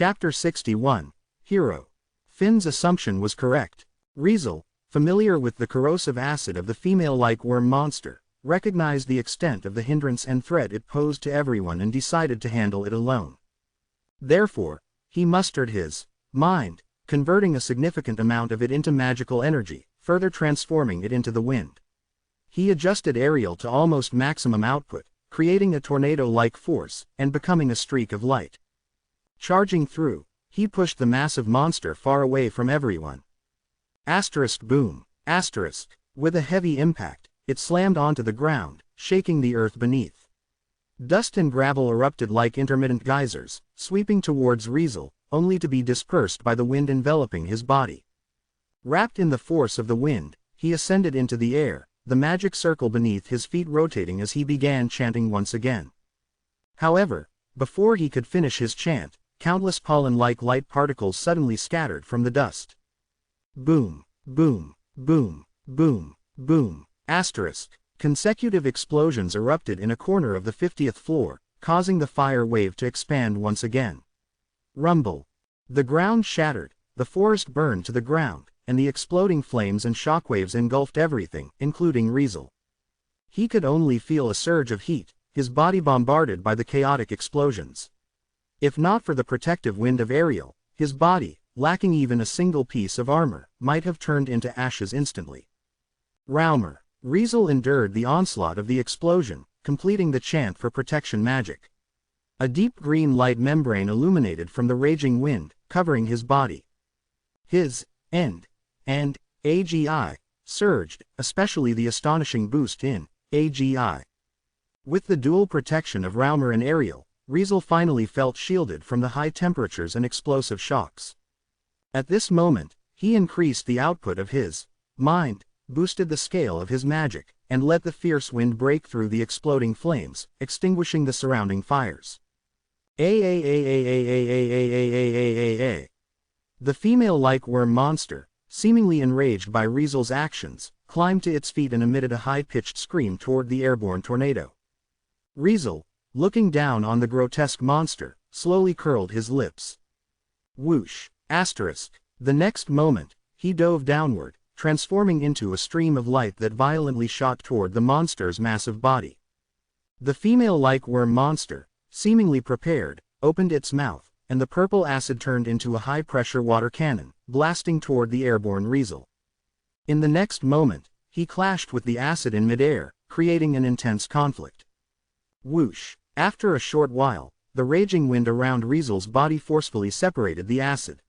Chapter 61. Hero. Finn's assumption was correct. Riesel, familiar with the corrosive acid of the female-like worm monster, recognized the extent of the hindrance and threat it posed to everyone and decided to handle it alone. Therefore, he mustered his mind, converting a significant amount of it into magical energy, further transforming it into the wind. He adjusted Ariel to almost maximum output, creating a tornado-like force, and becoming a streak of light. Charging through, he pushed the massive monster far away from everyone. Boom. With a heavy impact, it slammed onto the ground, shaking the earth beneath. Dust and gravel erupted like intermittent geysers, sweeping towards Riesel, only to be dispersed by the wind enveloping his body. Wrapped in the force of the wind, he ascended into the air, the magic circle beneath his feet rotating as he began chanting once again. However, before he could finish his chant, countless pollen-like light particles suddenly scattered from the dust. Boom, boom, boom, boom, boom. Consecutive explosions erupted in a corner of the 50th floor, causing the fire wave to expand once again. Rumble. The ground shattered, the forest burned to the ground, and the exploding flames and shockwaves engulfed everything, including Riesel. He could only feel a surge of heat, his body bombarded by the chaotic explosions. If not for the protective wind of Ariel, his body, lacking even a single piece of armor, might have turned into ashes instantly. Raumer. Riesel endured the onslaught of the explosion, completing the chant for protection magic. A deep green light membrane illuminated from the raging wind, covering his body. His end and AGI surged, especially the astonishing boost in AGI. With the dual protection of Raumer and Ariel, Riesel finally felt shielded from the high temperatures and explosive shocks. At this moment, he increased the output of his mind, boosted the scale of his magic, and let the fierce wind break through the exploding flames, extinguishing the surrounding fires. The female-like worm monster, seemingly enraged by Riesel's actions, climbed to its feet and emitted a high-pitched scream toward the airborne tornado. Riesel, looking down on the grotesque monster, slowly curled his lips. Whoosh. The next moment, he dove downward, transforming into a stream of light that violently shot toward the monster's massive body. The female-like worm monster, seemingly prepared, opened its mouth, and the purple acid turned into a high-pressure water cannon, blasting toward the airborne Riesel. In the next moment, he clashed with the acid in midair, creating an intense conflict. Whoosh. After a short while, the raging wind around Riesel's body forcefully separated the acid.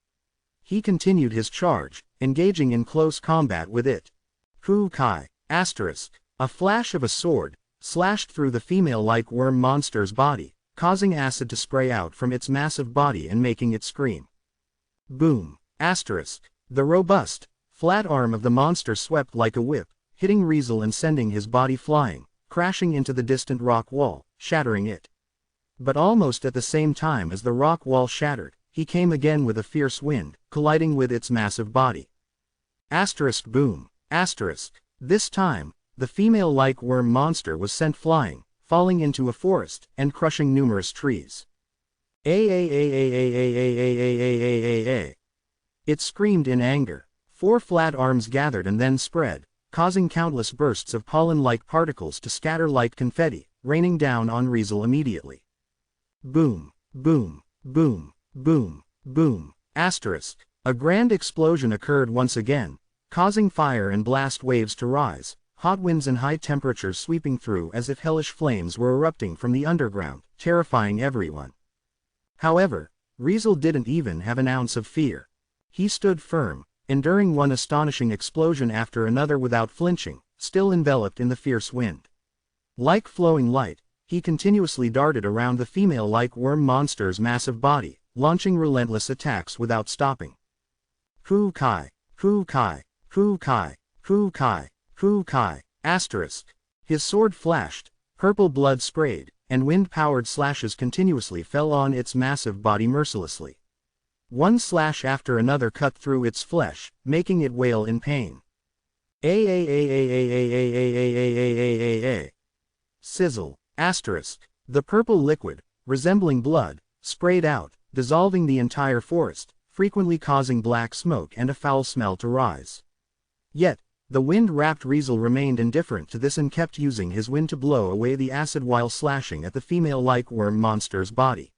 He continued his charge, engaging in close combat with it. A flash of a sword slashed through the female-like worm monster's body, causing acid to spray out from its massive body and making it scream. Boom. The robust, flat arm of the monster swept like a whip, hitting Riesel and sending his body flying, crashing into the distant rock wall, shattering it. But almost at the same time as the rock wall shattered, he came again with a fierce wind, colliding with its massive body. Boom. This time, the female-like worm monster was sent flying, falling into a forest, and crushing numerous trees. It screamed in anger. 4 flat arms gathered and then spread, causing countless bursts of pollen-like particles to scatter like confetti, raining down on Riesel immediately. Boom, boom, boom, boom, boom. A grand explosion occurred once again, causing fire and blast waves to rise, hot winds and high temperatures sweeping through as if hellish flames were erupting from the underground, terrifying everyone. However, Riesel didn't even have an ounce of fear. He stood firm, enduring one astonishing explosion after another without flinching, still enveloped in the fierce wind. Like flowing light, he continuously darted around the female-like worm monster's massive body, launching relentless attacks without stopping. His sword flashed, purple blood sprayed, and wind-powered slashes continuously fell on its massive body mercilessly. One slash after another cut through its flesh, making it wail in pain. Sizzle. The purple liquid, resembling blood, sprayed out, dissolving the entire forest, frequently causing black smoke and a foul smell to rise. Yet, the wind-wrapped Riesel remained indifferent to this and kept using his wind to blow away the acid while slashing at the female-like worm monster's body.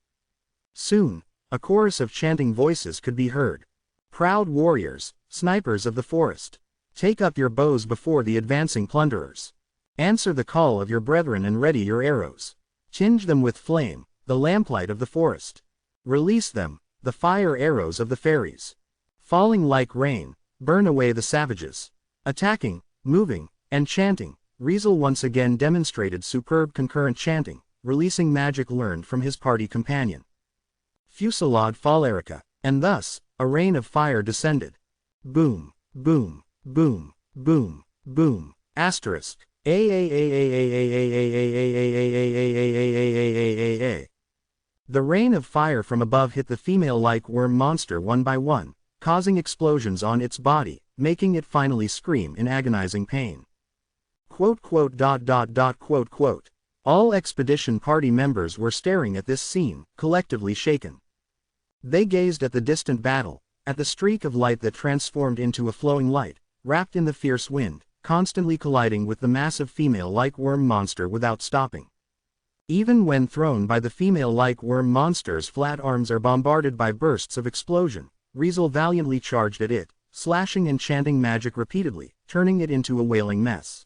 Soon, a chorus of chanting voices could be heard. "Proud warriors, snipers of the forest, take up your bows before the advancing plunderers. Answer the call of your brethren and ready your arrows. Tinge them with flame, the lamplight of the forest. Release them, the fire arrows of the fairies. Falling like rain, burn away the savages." Attacking, moving, and chanting, Riesel once again demonstrated superb concurrent chanting, releasing magic learned from his party companion. Fusillade Phalerica, and thus, a rain of fire descended. Boom, boom, boom, boom, boom, asterisk. The rain of fire from above hit the female-like worm monster one by one, causing explosions on its body, making it finally scream in agonizing pain. All expedition party members were staring at this scene, collectively shaken. They gazed at the distant battle, at the streak of light that transformed into a flowing light, wrapped in the fierce wind, constantly colliding with the massive female-like worm monster without stopping. Even when thrown by the female-like worm monster's flat arms are bombarded by bursts of explosion, Riesel valiantly charged at it, slashing and chanting magic repeatedly, turning it into a wailing mess.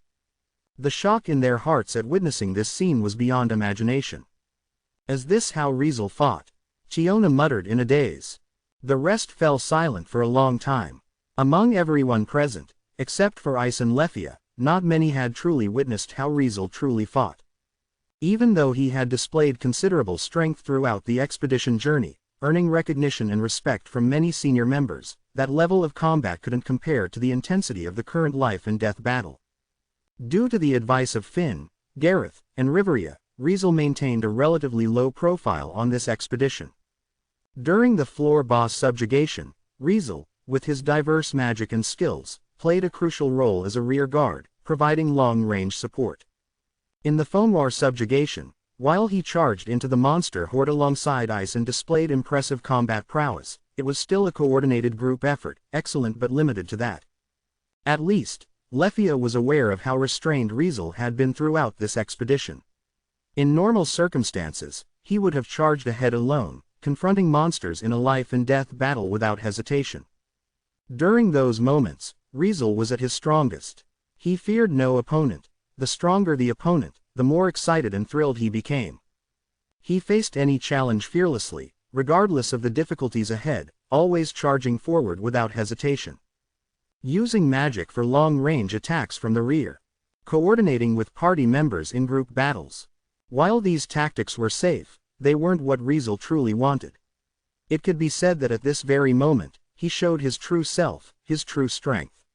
The shock in their hearts at witnessing this scene was beyond imagination. "Is this how Riesel fought?" Chiona muttered in a daze. The rest fell silent for a long time. Among everyone present, except for Ice and Lefia, not many had truly witnessed how Riesel truly fought. Even though he had displayed considerable strength throughout the expedition journey, earning recognition and respect from many senior members, that level of combat couldn't compare to the intensity of the current life-and-death battle. Due to the advice of Finn, Gareth, and Riveria, Riesel maintained a relatively low profile on this expedition. During the floor boss subjugation, Riesel, with his diverse magic and skills, played a crucial role as a rear guard, providing long-range support. In the Fomor subjugation, while he charged into the monster horde alongside Ice and displayed impressive combat prowess, it was still a coordinated group effort, excellent but limited to that. At least, Lefia was aware of how restrained Riesel had been throughout this expedition. In normal circumstances, he would have charged ahead alone, confronting monsters in a life-and-death battle without hesitation. During those moments, Riesel was at his strongest. He feared no opponent. The stronger the opponent, the more excited and thrilled he became. He faced any challenge fearlessly, regardless of the difficulties ahead, always charging forward without hesitation. Using magic for long-range attacks from the rear. Coordinating with party members in group battles. While these tactics were safe, they weren't what Riesel truly wanted. It could be said that at this very moment, he showed his true self, his true strength.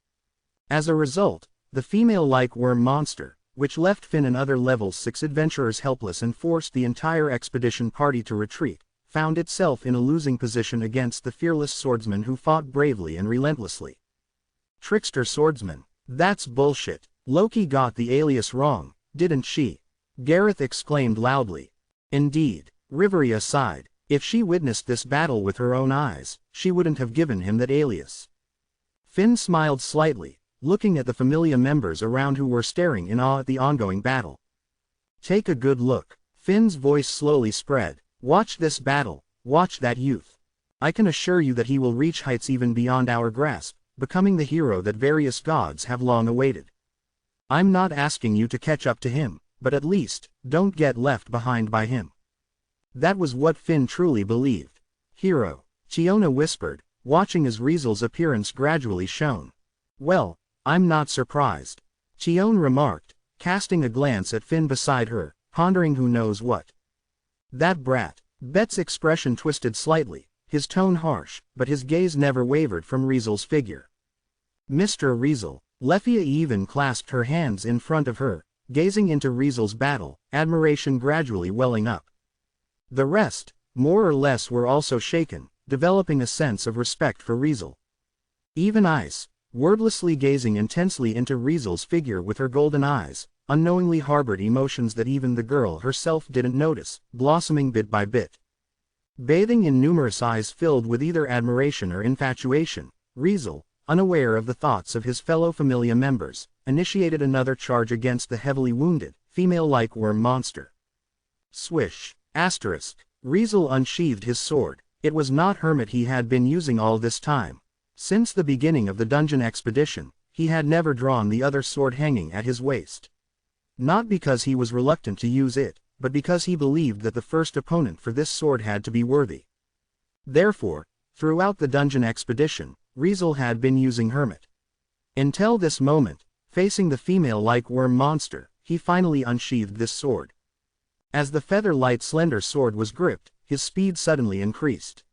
As a result, the female-like worm monster, which left Finn and other level 6 adventurers helpless and forced the entire expedition party to retreat, found itself in a losing position against the fearless swordsman who fought bravely and relentlessly. Trickster swordsman. That's bullshit. Loki got the alias wrong, didn't she? Gareth exclaimed loudly. Indeed, Riveria sighed. If she witnessed this battle with her own eyes, she wouldn't have given him that alias. Finn smiled slightly, looking at the familiar members around who were staring in awe at the ongoing battle. Take a good look. Finn's voice slowly spread. Watch this battle, watch that youth. I can assure you that he will reach heights even beyond our grasp, becoming the hero that various gods have long awaited. I'm not asking you to catch up to him, but at least, don't get left behind by him. That was what Finn truly believed. Hero, Chiona whispered, watching as Riesel's appearance gradually shone. Well, I'm not surprised. Chiona remarked, casting a glance at Finn beside her, pondering who knows what. That brat. Bet's expression twisted slightly, his tone harsh, but his gaze never wavered from Riesel's figure. Mr. Riesel. Lefia even clasped her hands in front of her, gazing into Riesel's battle, admiration gradually welling up. The rest, more or less, were also shaken, developing a sense of respect for Riesel. Even Ice, wordlessly gazing intensely into Riesel's figure with her golden eyes, unknowingly harbored emotions that even the girl herself didn't notice, blossoming bit by bit. Bathing in numerous eyes filled with either admiration or infatuation, Riesel, unaware of the thoughts of his fellow Familia members, initiated another charge against the heavily wounded, female-like worm monster. Swish! Asterisk. Riesel unsheathed his sword. It was not Hermit he had been using all this time. Since the beginning of the dungeon expedition, he had never drawn the other sword hanging at his waist. Not because he was reluctant to use it, but because he believed that the first opponent for this sword had to be worthy. Therefore, throughout the dungeon expedition, Riesel had been using Hermit. Until this moment, facing the female-like worm monster, he finally unsheathed this sword. As the feather-light slender sword was gripped, his speed suddenly increased.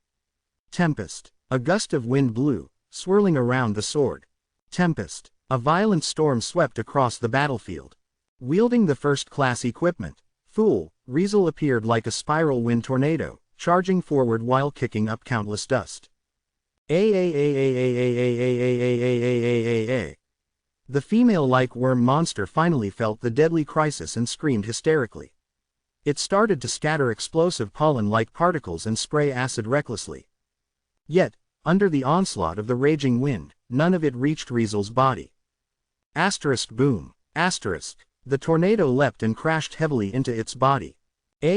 Tempest. A gust of wind blew, swirling around the sword. Tempest. A violent storm swept across the battlefield. Wielding the first-class equipment, Fool, Riesel appeared like a spiral wind tornado, charging forward while kicking up countless dust. The female-like worm monster finally felt the deadly crisis and screamed hysterically. It started to scatter explosive pollen-like particles and spray acid recklessly. Yet, under the onslaught of the raging wind, none of it reached Riesel's body. Asterisk boom. Asterisk. The tornado leapt and crashed heavily into its body. The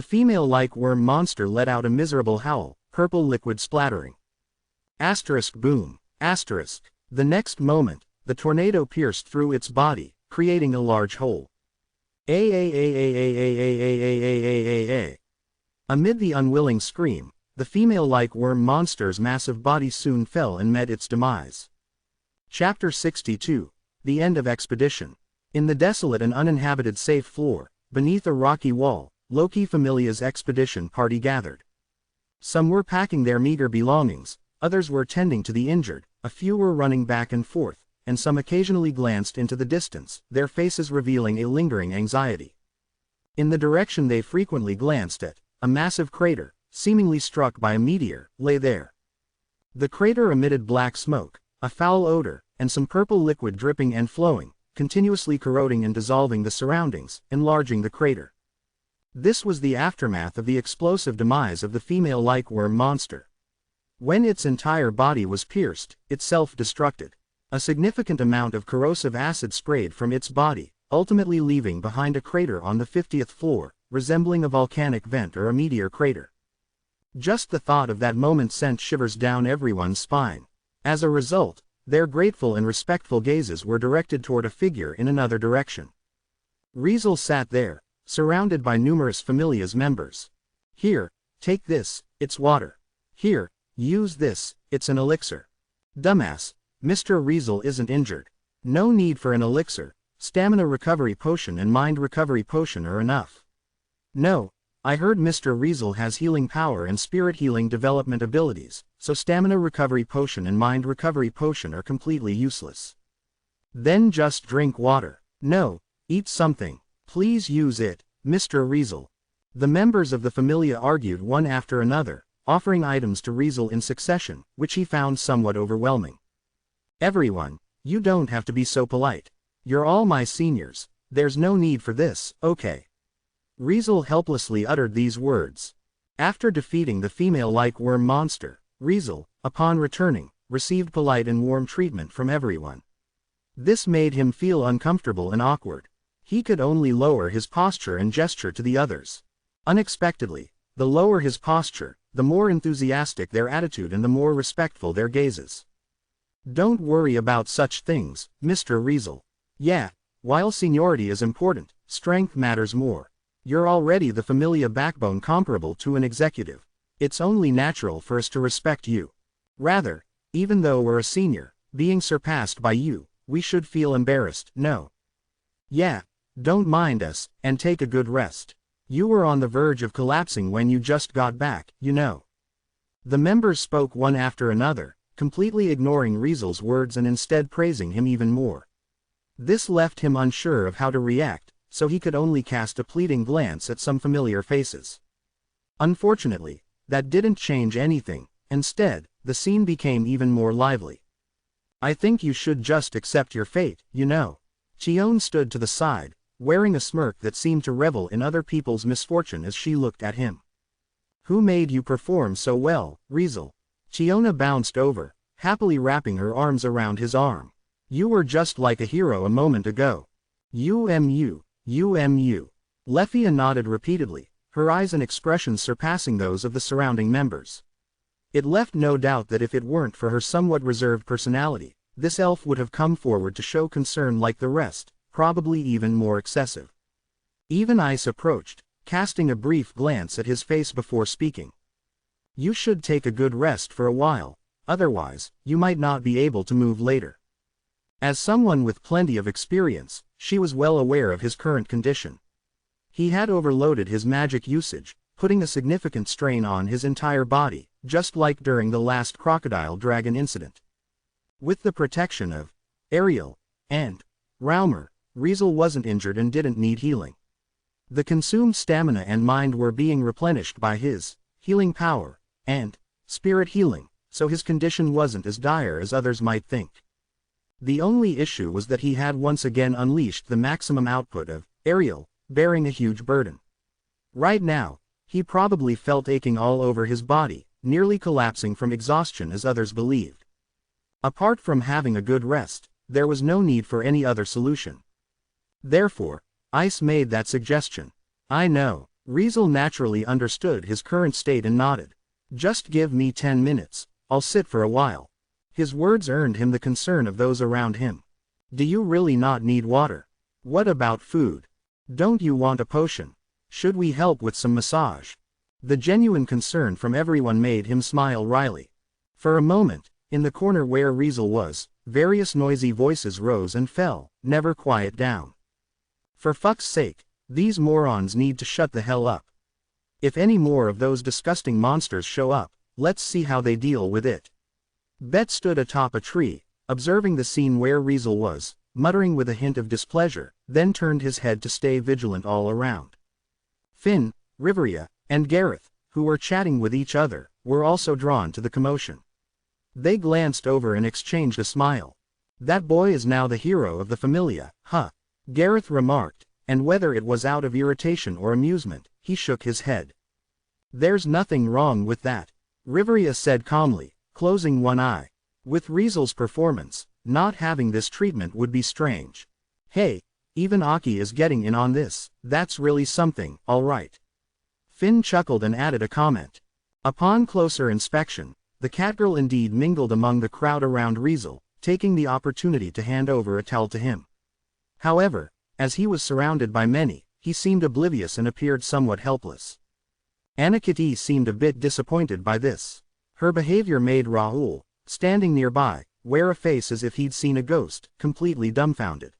female-like worm monster let out a miserable howl, purple liquid splattering. Asterisk boom. Asterisk. The next moment, the tornado pierced through its body, creating a large hole. Amid the unwilling scream, the female-like worm monster's massive body soon fell and met its demise. Chapter 62. The End of Expedition. In the desolate and uninhabited safe floor, beneath a rocky wall, Loki Familia's expedition party gathered. Some were packing their meager belongings, others were tending to the injured, a few were running back and forth, and some occasionally glanced into the distance, their faces revealing a lingering anxiety. In the direction they frequently glanced at, a massive crater, seemingly struck by a meteor, lay there. The crater emitted black smoke, a foul odor, and some purple liquid dripping and flowing, continuously corroding and dissolving the surroundings, enlarging the crater. This was the aftermath of the explosive demise of the female-like worm monster. When its entire body was pierced, it self-destructed. A significant amount of corrosive acid sprayed from its body, ultimately leaving behind a crater on the 50th floor, resembling a volcanic vent or a meteor crater. Just the thought of that moment sent shivers down everyone's spine. As a result, their grateful and respectful gazes were directed toward a figure in another direction. Riesel sat there, surrounded by numerous Familia's members. Here, take this, it's water. Here, use this, it's an elixir. Dumbass, Mr. Riesel isn't injured. No need for an elixir, stamina recovery potion and mind recovery potion are enough. No, I heard Mr. Riesel has healing power and spirit healing development abilities, so stamina recovery potion and mind recovery potion are completely useless. Then just drink water. No, eat something. Please use it, Mr. Riesel. The members of the Familia argued one after another, offering items to Riesel in succession, which he found somewhat overwhelming. Everyone, you don't have to be so polite. You're all my seniors, there's no need for this, okay? Riesel helplessly uttered these words. After defeating the female-like worm monster, Riesel, upon returning, received polite and warm treatment from everyone. This made him feel uncomfortable and awkward. He could only lower his posture and gesture to the others. Unexpectedly, the lower his posture, the more enthusiastic their attitude and the more respectful their gazes. Don't worry about such things, Mr. Riesel. Yeah, while seniority is important, strength matters more. You're already the Familia backbone comparable to an executive. It's only natural for us to respect you. Rather, even though we're a senior, being surpassed by you, we should feel embarrassed, no? Yeah, don't mind us, and take a good rest. You were on the verge of collapsing when you just got back, you know. The members spoke one after another, completely ignoring Riesel's words and instead praising him even more. This left him unsure of how to react, so he could only cast a pleading glance at some familiar faces. Unfortunately, that didn't change anything. Instead, the scene became even more lively. I think you should just accept your fate, you know. Chion stood to the side, wearing a smirk that seemed to revel in other people's misfortune as she looked at him. "Who made you perform so well, Riesel?" Chiona bounced over, happily wrapping her arms around his arm. "You were just like a hero a moment ago." "UMU, UMU." Lefia nodded repeatedly, her eyes and expressions surpassing those of the surrounding members. It left no doubt that if it weren't for her somewhat reserved personality, this elf would have come forward to show concern like the rest, probably even more excessive. Even Ice approached, casting a brief glance at his face before speaking. "You should take a good rest for a while, otherwise, you might not be able to move later." As someone with plenty of experience, she was well aware of his current condition. He had overloaded his magic usage, putting a significant strain on his entire body, just like during the last crocodile dragon incident. With the protection of Ariel and Raumer, Riesel wasn't injured and didn't need healing. The consumed stamina and mind were being replenished by his healing power and spirit healing, so his condition wasn't as dire as others might think. The only issue was that he had once again unleashed the maximum output of Ariel, bearing a huge burden. Right now, he probably felt aching all over his body, nearly collapsing from exhaustion as others believed. Apart from having a good rest, there was no need for any other solution. Therefore, Ice made that suggestion. "I know." Riesel naturally understood his current state and nodded. "Just give me 10 minutes, I'll sit for a while." His words earned him the concern of those around him. "Do you really not need water? What about food? Don't you want a potion? Should we help with some massage?" The genuine concern from everyone made him smile wryly. For a moment, in the corner where Riesel was, various noisy voices rose and fell, never quiet down. "For fuck's sake, these morons need to shut the hell up. If any more of those disgusting monsters show up, let's see how they deal with it." Bet stood atop a tree, observing the scene where Riesel was, muttering with a hint of displeasure, then turned his head to stay vigilant all around. Finn, Riveria, and Gareth, who were chatting with each other, were also drawn to the commotion. They glanced over and exchanged a smile. "That boy is now the hero of the Familia, huh?" Gareth remarked, and whether it was out of irritation or amusement, he shook his head. "There's nothing wrong with that," Riveria said calmly, closing one eye. "With Riesel's performance, not having this treatment would be strange. Hey, even Aki is getting in on this, that's really something, all right." Finn chuckled and added a comment. Upon closer inspection, the catgirl indeed mingled among the crowd around Riesel, taking the opportunity to hand over a towel to him. However, as he was surrounded by many, he seemed oblivious and appeared somewhat helpless. Anakiti seemed a bit disappointed by this. Her behavior made Raoul, standing nearby, wear a face as if he'd seen a ghost, completely dumbfounded.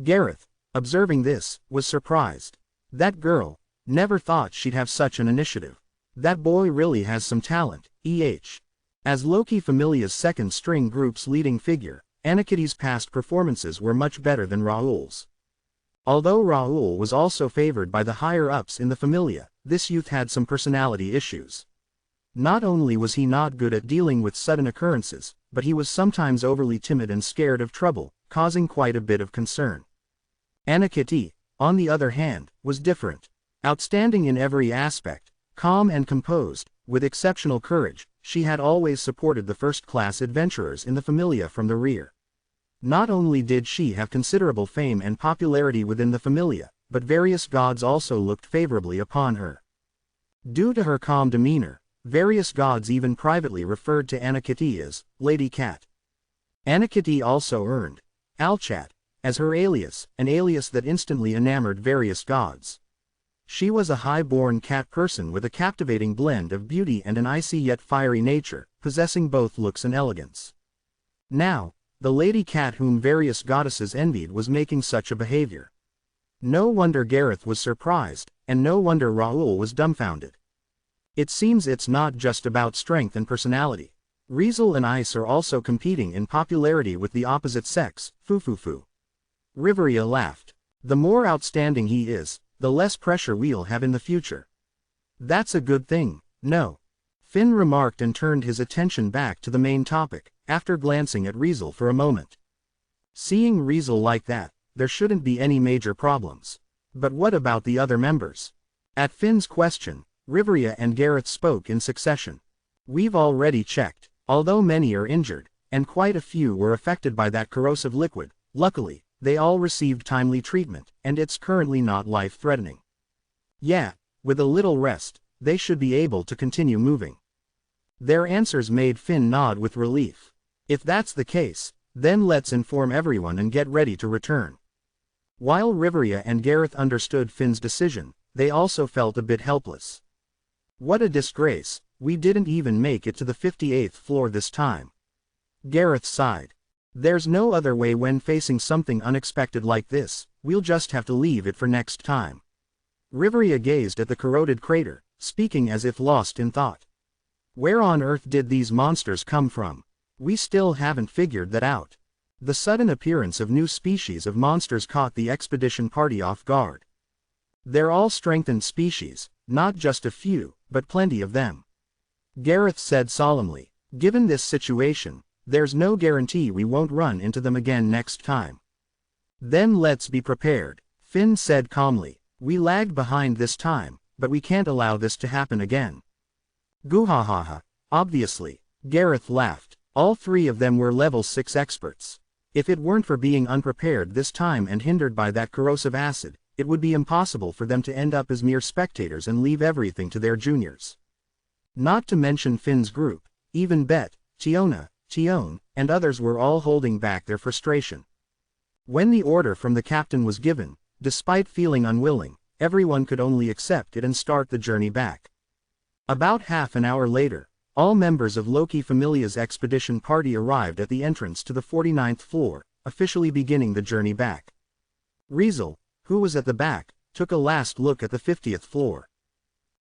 Gareth, observing this, was surprised. That girl, never thought she'd have such an initiative. That boy really has some talent, As Loki Familia's second-string group's leading figure, Anakiti's past performances were much better than Raoul's. Although Raoul was also favored by the higher-ups in the Familia, this youth had some personality issues. Not only was he not good at dealing with sudden occurrences, but he was sometimes overly timid and scared of trouble, causing quite a bit of concern. Anakiti, on the other hand, was different. Outstanding in every aspect, calm and composed, with exceptional courage, she had always supported the first-class adventurers in the Familia from the rear. Not only did she have considerable fame and popularity within the Familia, but various gods also looked favorably upon her. Due to her calm demeanor, various gods even privately referred to Anakiti as Lady Cat. Anakiti also earned Alchat as her alias, an alias that instantly enamored various gods. She was a high-born cat person with a captivating blend of beauty and an icy yet fiery nature, possessing both looks and elegance. Now, the Lady Cat whom various goddesses envied was making such a behavior. No wonder Gareth was surprised, and no wonder Raoul was dumbfounded. It seems it's not just about strength and personality. Riesel and Ice are also competing in popularity with the opposite sex, Fufufu. Riveria laughed. The more outstanding he is, the less pressure we'll have in the future. That's a good thing, no? Finn remarked and turned his attention back to the main topic, after glancing at Riesel for a moment. Seeing Riesel like that, there shouldn't be any major problems. But what about the other members? At Finn's question, Riveria and Gareth spoke in succession. We've already checked. Although many are injured, and quite a few were affected by that corrosive liquid, luckily, they all received timely treatment, and it's currently not life-threatening. Yeah, with a little rest, they should be able to continue moving. Their answers made Finn nod with relief. If that's the case, then let's inform everyone and get ready to return. While Riveria and Gareth understood Finn's decision, they also felt a bit helpless. What a disgrace, we didn't even make it to the 58th floor this time. Gareth sighed. There's no other way when facing something unexpected like this, we'll just have to leave it for next time. Riveria gazed at the corroded crater, speaking as if lost in thought. Where on earth did these monsters come from? We still haven't figured that out. The sudden appearance of new species of monsters caught the expedition party off guard. They're all strengthened species, not just a few, but plenty of them. Gareth said solemnly, given this situation, there's no guarantee we won't run into them again next time. Then let's be prepared, Finn said calmly. We lagged behind this time, but we can't allow this to happen again. Goohahaha, obviously, Gareth laughed. All three of them were level 6 experts. If it weren't for being unprepared this time and hindered by that corrosive acid, it would be impossible for them to end up as mere spectators and leave everything to their juniors. Not to mention Finn's group, even Bet, Tiona, Tion, and others were all holding back their frustration. When the order from the captain was given, despite feeling unwilling, everyone could only accept it and start the journey back. About half an hour later, all members of Loki Familia's expedition party arrived at the entrance to the 49th floor, officially beginning the journey back. Riesel, who was at the back, took a last look at the 50th floor.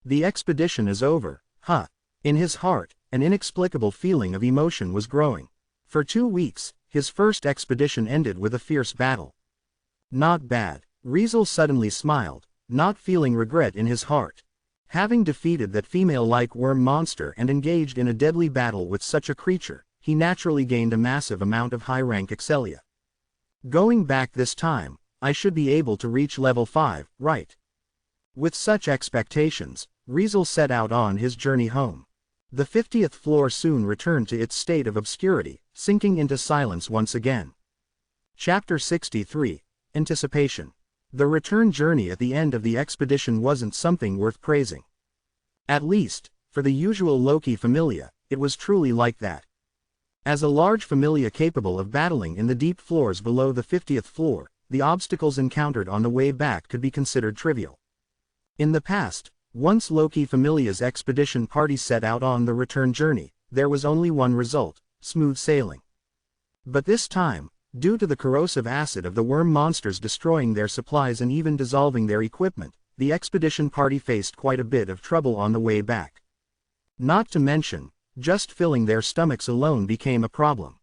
The expedition is over, huh? In his heart, an inexplicable feeling of emotion was growing. For 2 weeks, his first expedition ended with a fierce battle. Not bad. Riesel suddenly smiled, not feeling regret in his heart. Having defeated that female-like worm monster and engaged in a deadly battle with such a creature, he naturally gained a massive amount of high-rank excellia. Going back this time, I should be able to reach level 5, right? With such expectations, Riesel set out on his journey home. The 50th floor soon returned to its state of obscurity, sinking into silence once again. Chapter 63, Anticipation. The return journey at the end of the expedition wasn't something worth praising. At least, for the usual Loki Familia, it was truly like that. As a large Familia capable of battling in the deep floors below the 50th floor, the obstacles encountered on the way back could be considered trivial. In the past, once Loki Familia's expedition party set out on the return journey, there was only one result: smooth sailing. But this time, due to the corrosive acid of the worm monsters destroying their supplies and even dissolving their equipment, the expedition party faced quite a bit of trouble on the way back. Not to mention, just filling their stomachs alone became a problem.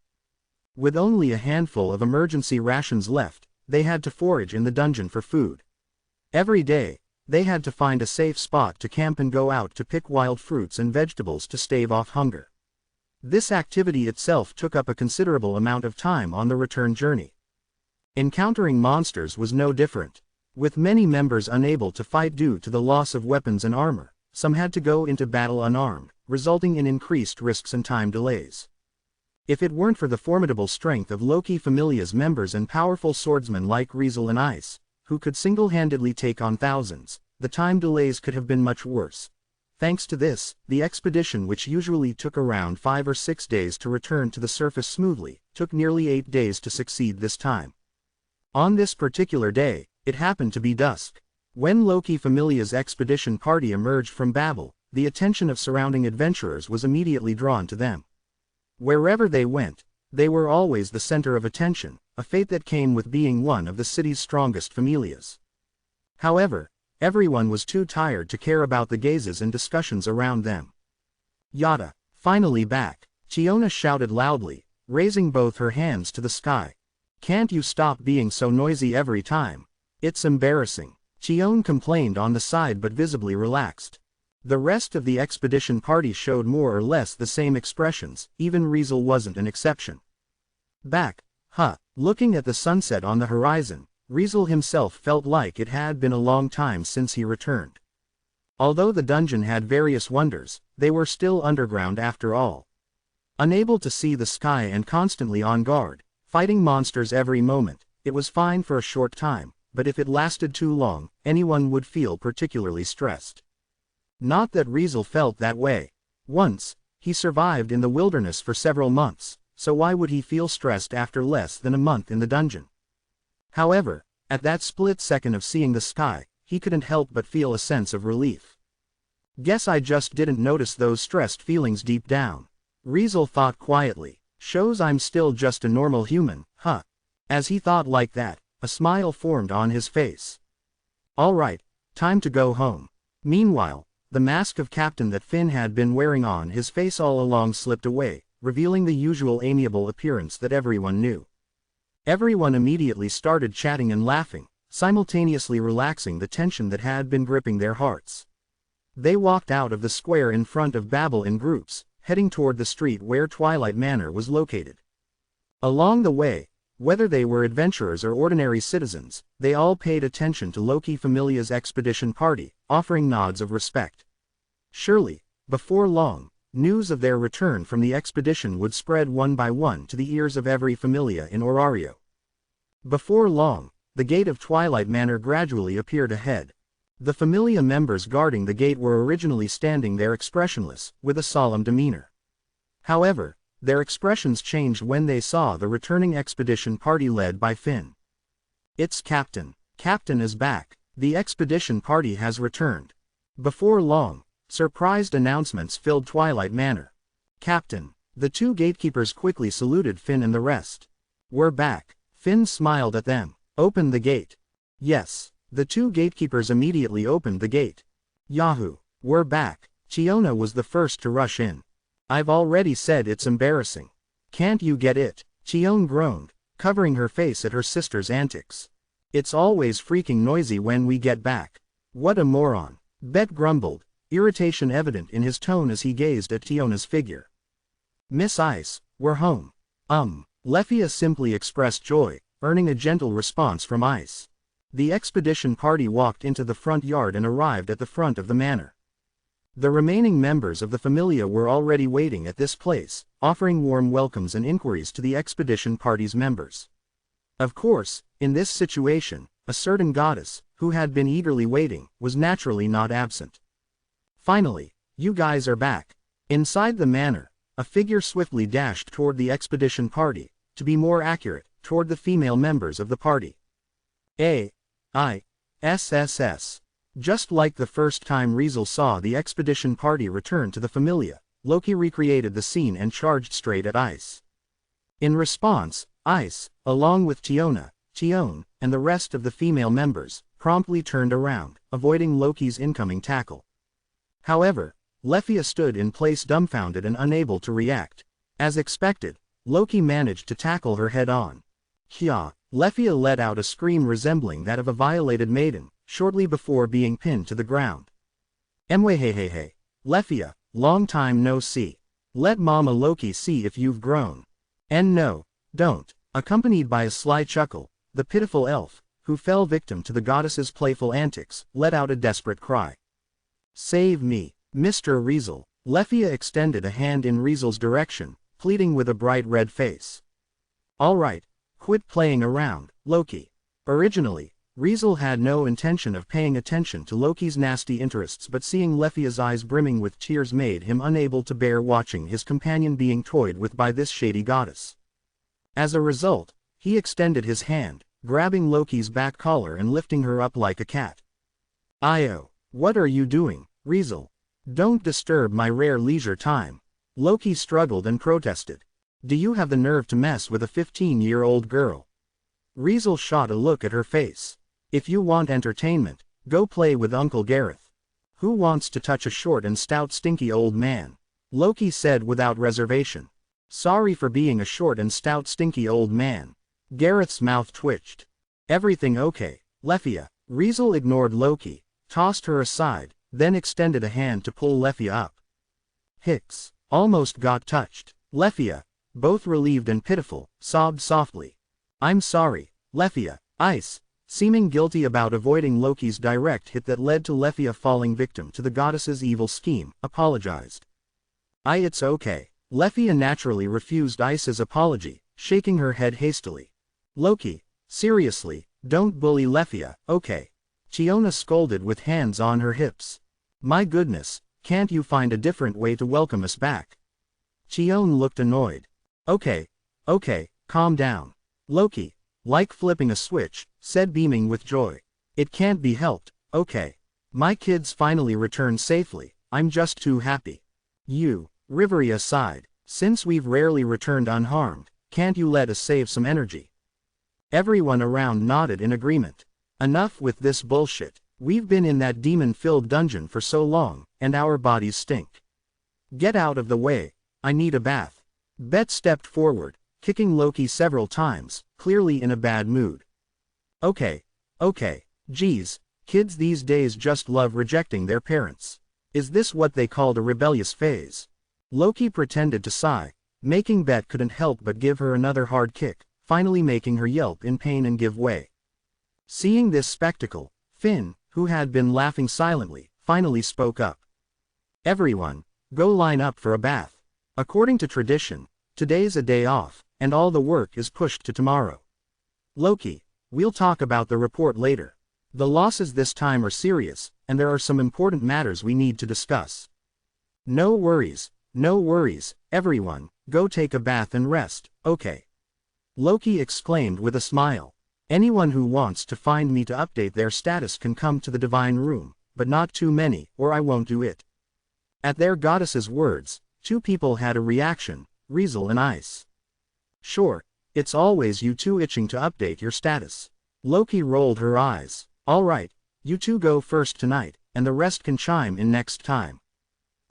With only a handful of emergency rations left, they had to forage in the dungeon for food. Every day, they had to find a safe spot to camp and go out to pick wild fruits and vegetables to stave off hunger. This activity itself took up a considerable amount of time on the return journey. Encountering monsters was no different. With many members unable to fight due to the loss of weapons and armor, some had to go into battle unarmed, resulting in increased risks and time delays. If it weren't for the formidable strength of Loki Familia's members and powerful swordsmen like Riesel and Ice, who could single-handedly take on thousands, the time delays could have been much worse. Thanks to this, the expedition, which usually took around 5 or 6 days to return to the surface smoothly, took nearly 8 days to succeed this time. On this particular day, it happened to be dusk. When Loki Familia's expedition party emerged from Babel, the attention of surrounding adventurers was immediately drawn to them. Wherever they went, they were always the center of attention, a fate that came with being one of the city's strongest familias. However, everyone was too tired to care about the gazes and discussions around them. Yada, finally back, Tiona shouted loudly, raising both her hands to the sky. Can't you stop being so noisy every time? It's embarrassing. Tion complained on the side but visibly relaxed. The rest of the expedition party showed more or less the same expressions, even Riesel wasn't an exception. Back, looking at the sunset on the horizon, Riesel himself felt like it had been a long time since he returned. Although the dungeon had various wonders, they were still underground after all. Unable to see the sky and constantly on guard, fighting monsters every moment, it was fine for a short time, but if it lasted too long, anyone would feel particularly stressed. Not that Riesel felt that way. Once, he survived in the wilderness for several months, so why would he feel stressed after less than a month in the dungeon? However, at that split second of seeing the sky, he couldn't help but feel a sense of relief. Guess I just didn't notice those stressed feelings deep down. Riesel thought quietly. Shows I'm still just a normal human, huh? As he thought like that, a smile formed on his face. All right, time to go home. Meanwhile, the mask of captain that Finn had been wearing on his face all along slipped away, revealing the usual amiable appearance that everyone knew. Everyone immediately started chatting and laughing, simultaneously relaxing the tension that had been gripping their hearts. They walked out of the square in front of Babel in groups, heading toward the street where Twilight Manor was located. Along the way, whether they were adventurers or ordinary citizens, they all paid attention to Loki Familia's expedition party, offering nods of respect. Surely, before long, news of their return from the expedition would spread one by one to the ears of every Familia in Orario. Before long, the gate of Twilight Manor gradually appeared ahead. The Familia members guarding the gate were originally standing there expressionless, with a solemn demeanor. However, their expressions changed when they saw the returning expedition party led by Finn. It's Captain. Captain is back. The expedition party has returned. Before long, surprised announcements filled Twilight Manor. Captain. The two gatekeepers quickly saluted Finn and the rest. We're back. Finn smiled at them. Open the gate. Yes. The two gatekeepers immediately opened the gate. Yahoo! We're back. Chiona was the first to rush in. I've already said it's embarrassing. Can't you get it? Chion groaned, covering her face at her sister's antics. It's always freaking noisy when we get back. What a moron. Bet grumbled, irritation evident in his tone as he gazed at Tiona's figure. Miss Ice, we're home. Lefia simply expressed joy, earning a gentle response from Ice. The expedition party walked into the front yard and arrived at the front of the manor. The remaining members of the Familia were already waiting at this place, offering warm welcomes and inquiries to the expedition party's members. Of course, in this situation, a certain goddess, who had been eagerly waiting, was naturally not absent. Finally, you guys are back. Inside the manor, a figure swiftly dashed toward the expedition party, to be more accurate, toward the female members of the party. SSS. Just like the first time Riesel saw the expedition party return to the Familia, Loki recreated the scene and charged straight at Ice. In response, Ice, along with Chion, and the rest of the female members, promptly turned around, avoiding Loki's incoming tackle. However, Lefia stood in place dumbfounded and unable to react. As expected, Loki managed to tackle her head-on. Hya! Lefia let out a scream resembling that of a violated maiden, shortly before being pinned to the ground. Mwhehehe. Lefia, long time no see. Let Mama Loki see if you've grown. And no, don't. Accompanied by a sly chuckle, the pitiful elf, who fell victim to the goddess's playful antics, let out a desperate cry. Save me, Mr. Riesel. Lefia extended a hand in Riesel's direction, pleading with a bright red face. All right. Quit playing around, Loki. Originally, Riesel had no intention of paying attention to Loki's nasty interests, but seeing Lefia's eyes brimming with tears made him unable to bear watching his companion being toyed with by this shady goddess. As a result, he extended his hand, grabbing Loki's back collar and lifting her up like a cat. Io, what are you doing, Riesel? Don't disturb my rare leisure time. Loki struggled and protested. Do you have the nerve to mess with a 15-year-old girl? Riesel shot a look at her face. If you want entertainment, go play with Uncle Gareth. Who wants to touch a short and stout stinky old man? Loki said without reservation. Sorry for being a short and stout stinky old man. Gareth's mouth twitched. Everything okay, Lefia? Riesel ignored Loki, tossed her aside, then extended a hand to pull Lefia up. Hicks, almost got touched. Lefia, both relieved and pitiful, sobbed softly. I'm sorry, Lefia. Ice, seeming guilty about avoiding Loki's direct hit that led to Lefia falling victim to the goddess's evil scheme, apologized. It's okay. Lefia naturally refused Ice's apology, shaking her head hastily. Loki, seriously, don't bully Lefia, okay? Chiona scolded with hands on her hips. My goodness, can't you find a different way to welcome us back? Chion looked annoyed. Okay, calm down. Loki, like flipping a switch, said beaming with joy. It can't be helped, okay. My kids finally returned safely, I'm just too happy. Riveria sighed. Since we've rarely returned unharmed, can't you let us save some energy? Everyone around nodded in agreement. Enough with this bullshit. We've been in that demon-filled dungeon for so long, and our bodies stink. Get out of the way, I need a bath. Bet stepped forward, kicking Loki several times, clearly in a bad mood. Okay, geez, kids these days just love rejecting their parents. Is this what they called a rebellious phase? Loki pretended to sigh, making Bet couldn't help but give her another hard kick, finally making her yelp in pain and give way. Seeing this spectacle, Finn, who had been laughing silently, finally spoke up. Everyone, go line up for a bath. According to tradition, today's a day off, and all the work is pushed to tomorrow. Loki, we'll talk about the report later. The losses this time are serious, and there are some important matters we need to discuss. No worries, everyone, go take a bath and rest, okay? Loki exclaimed with a smile. Anyone who wants to find me to update their status can come to the divine room, but not too many, or I won't do it. At their goddess's words, two people had a reaction, Riesel and Ice. Sure, it's always you two itching to update your status. Loki rolled her eyes. Alright, you two go first tonight, and the rest can chime in next time.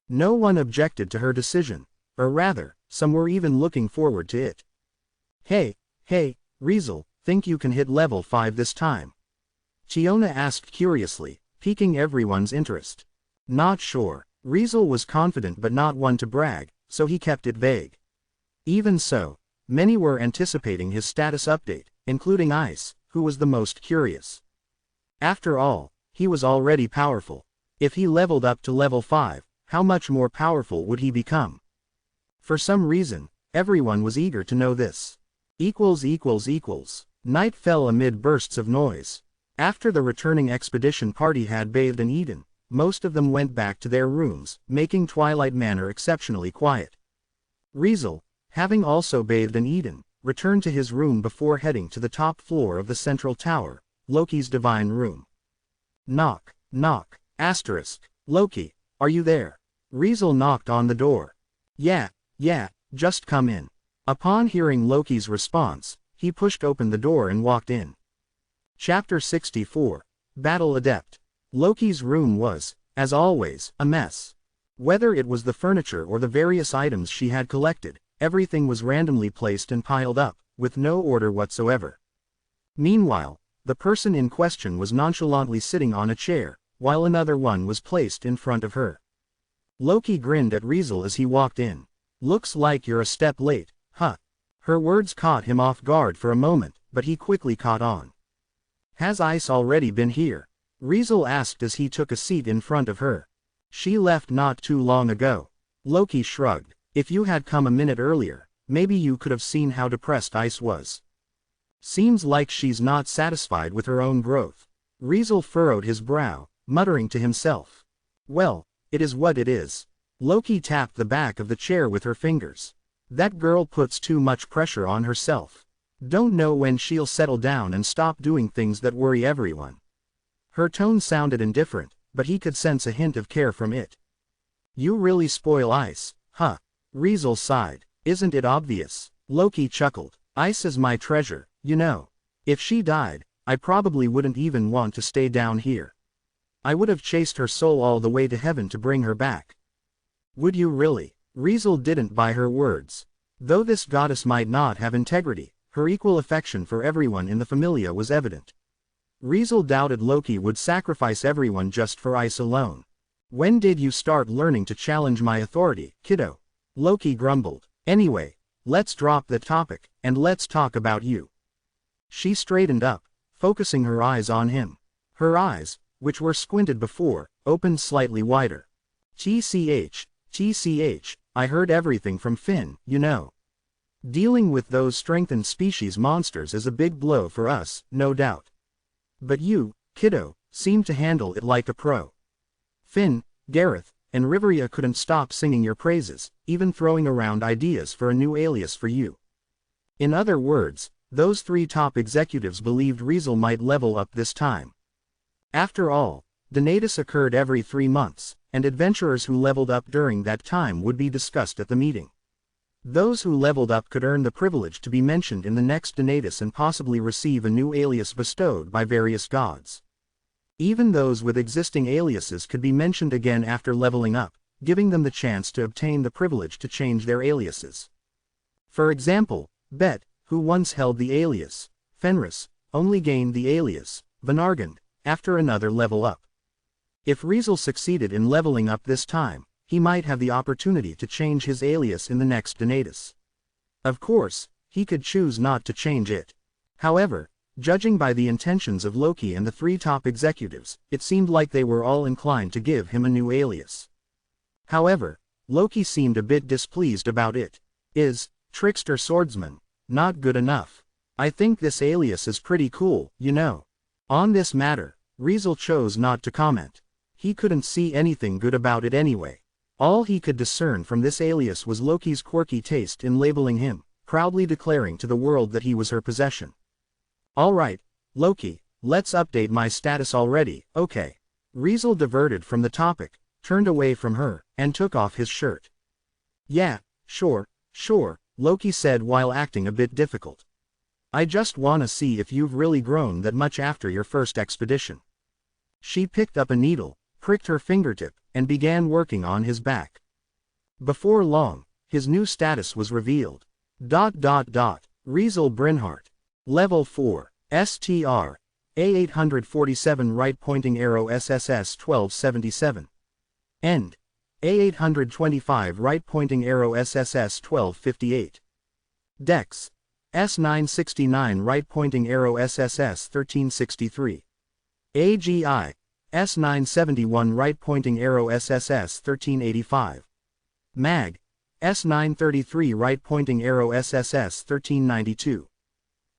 No one objected to her decision, or rather, some were even looking forward to it. Hey, Riesel, think you can hit level 5 this time? Chiona asked curiously, piquing everyone's interest. Not sure. Riesel was confident but not one to brag, so he kept it vague. Even so, many were anticipating his status update, including Ice, who was the most curious. After all, he was already powerful. If he leveled up to level 5, how much more powerful would he become? For some reason, everyone was eager to know this. Night fell amid bursts of noise. After the returning expedition party had bathed and eaten, most of them went back to their rooms, making Twilight Manor exceptionally quiet. Riesel, having also bathed and eaten, returned to his room before heading to the top floor of the central tower, Loki's divine room. Knock. Loki, are you there? Riesel knocked on the door. Yeah, just come in. Upon hearing Loki's response, he pushed open the door and walked in. Chapter 64, Battle Adept. Loki's room was, as always, a mess. Whether it was the furniture or the various items she had collected, everything was randomly placed and piled up, with no order whatsoever. Meanwhile, the person in question was nonchalantly sitting on a chair, while another one was placed in front of her. Loki grinned at Riesel as he walked in. Looks like you're a step late, huh? Her words caught him off guard for a moment, but he quickly caught on. Has Ice already been here? Riesel asked as he took a seat in front of her. She left not too long ago. Loki shrugged. If you had come a minute earlier, maybe you could have seen how depressed Ice was. Seems like she's not satisfied with her own growth. Riesel furrowed his brow, muttering to himself. Well, it is what it is. Loki tapped the back of the chair with her fingers. That girl puts too much pressure on herself. Don't know when she'll settle down and stop doing things that worry everyone. Her tone sounded indifferent, but he could sense a hint of care from it. You really spoil Ice, huh? Riesel sighed. Isn't it obvious? Loki chuckled. Ice is my treasure, you know. If she died, I probably wouldn't even want to stay down here. I would have chased her soul all the way to heaven to bring her back. Would you really? Riesel didn't buy her words. Though this goddess might not have integrity, her equal affection for everyone in the Familia was evident. Riesel doubted Loki would sacrifice everyone just for Ice alone. When did you start learning to challenge my authority, kiddo? Loki grumbled. Anyway, let's drop the topic, and let's talk about you. She straightened up, focusing her eyes on him. Her eyes, which were squinted before, opened slightly wider. TCH, I heard everything from Finn, you know. Dealing with those strengthened species monsters is a big blow for us, no doubt. But you, kiddo, seem to handle it like a pro. Finn, Gareth, and Riveria couldn't stop singing your praises, even throwing around ideas for a new alias for you. In other words, those 3 top executives believed Riesel might level up this time. After all, Donatus occurred every 3 months, and adventurers who leveled up during that time would be discussed at the meeting. Those who leveled up could earn the privilege to be mentioned in the next Donatus and possibly receive a new alias bestowed by various gods. Even those with existing aliases could be mentioned again after leveling up, giving them the chance to obtain the privilege to change their aliases. For example, Bet, who once held the alias Fenris, only gained the alias Venargand after another level up. If Riesel succeeded in leveling up this time, he might have the opportunity to change his alias in the next Donatus. Of course, he could choose not to change it. However, judging by the intentions of Loki and the 3 top executives, it seemed like they were all inclined to give him a new alias. However, Loki seemed a bit displeased about it. Is Trickster Swordsman not good enough? I think this alias is pretty cool, you know. On this matter, Riesel chose not to comment. He couldn't see anything good about it anyway. All he could discern from this alias was Loki's quirky taste in labeling him, proudly declaring to the world that he was her possession. Alright, Loki, let's update my status already, okay. Riesel diverted from the topic, turned away from her, and took off his shirt. Yeah, sure, Loki said while acting a bit difficult. I just wanna see if you've really grown that much after your first expedition. She picked up a needle, pricked her fingertip, and began working on his back. Before long, his new status was revealed. Riesel Brynhart. Level 4, STR, A847 right pointing arrow SSS 1277. End. A825 right pointing arrow SSS 1258. Dex. S969 right pointing arrow SSS 1363. AGI. S971 right pointing arrow SSS 1385. Mag. S933 right pointing arrow SSS 1392.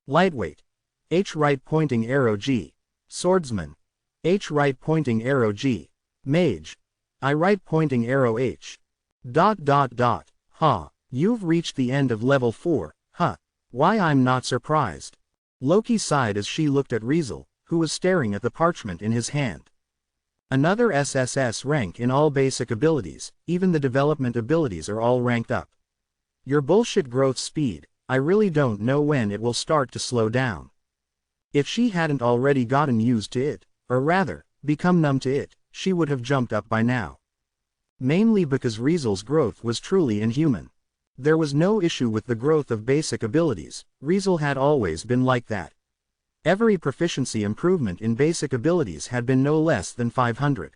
Lightweight. H right pointing arrow G. Swordsman. H right pointing arrow G. Mage. I right pointing arrow H. Ha. You've reached the end of level 4, huh. Why I'm not surprised. Loki sighed as she looked at Riesel, who was staring at the parchment in his hand. Another SSS rank in all basic abilities, even the development abilities are all ranked up. Your bullshit growth speed, I really don't know when it will start to slow down. If she hadn't already gotten used to it, or rather, become numb to it, she would have jumped up by now. Mainly because Riesel's growth was truly inhuman. There was no issue with the growth of basic abilities, Riesel had always been like that. Every proficiency improvement in basic abilities had been no less than 500.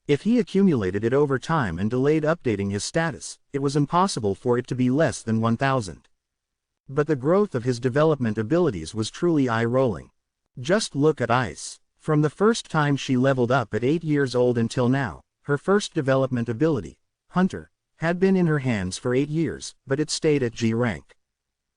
If he accumulated it over time and delayed updating his status, it was impossible for it to be less than 1000. But the growth of his development abilities was truly eye-rolling. Just look at Ice. From the first time she leveled up at 8 years old until now, her first development ability, Hunter, had been in her hands for 8 years, but it stayed at G rank.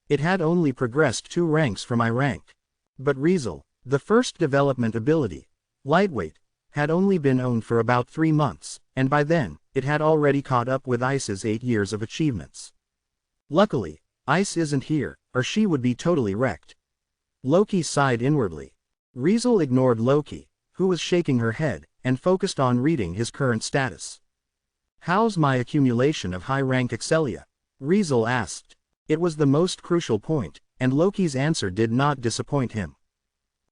It had only progressed 2 ranks from I rank. But Riesel, the first development ability, Lightweight, had only been owned for about 3 months, and by then, it had already caught up with Ice's 8 years of achievements. Luckily, Ice isn't here, or she would be totally wrecked. Loki sighed inwardly. Riesel ignored Loki, who was shaking her head, and focused on reading his current status. How's my accumulation of high-rank Excelia? Riesel asked. It was the most crucial point, and Loki's answer did not disappoint him.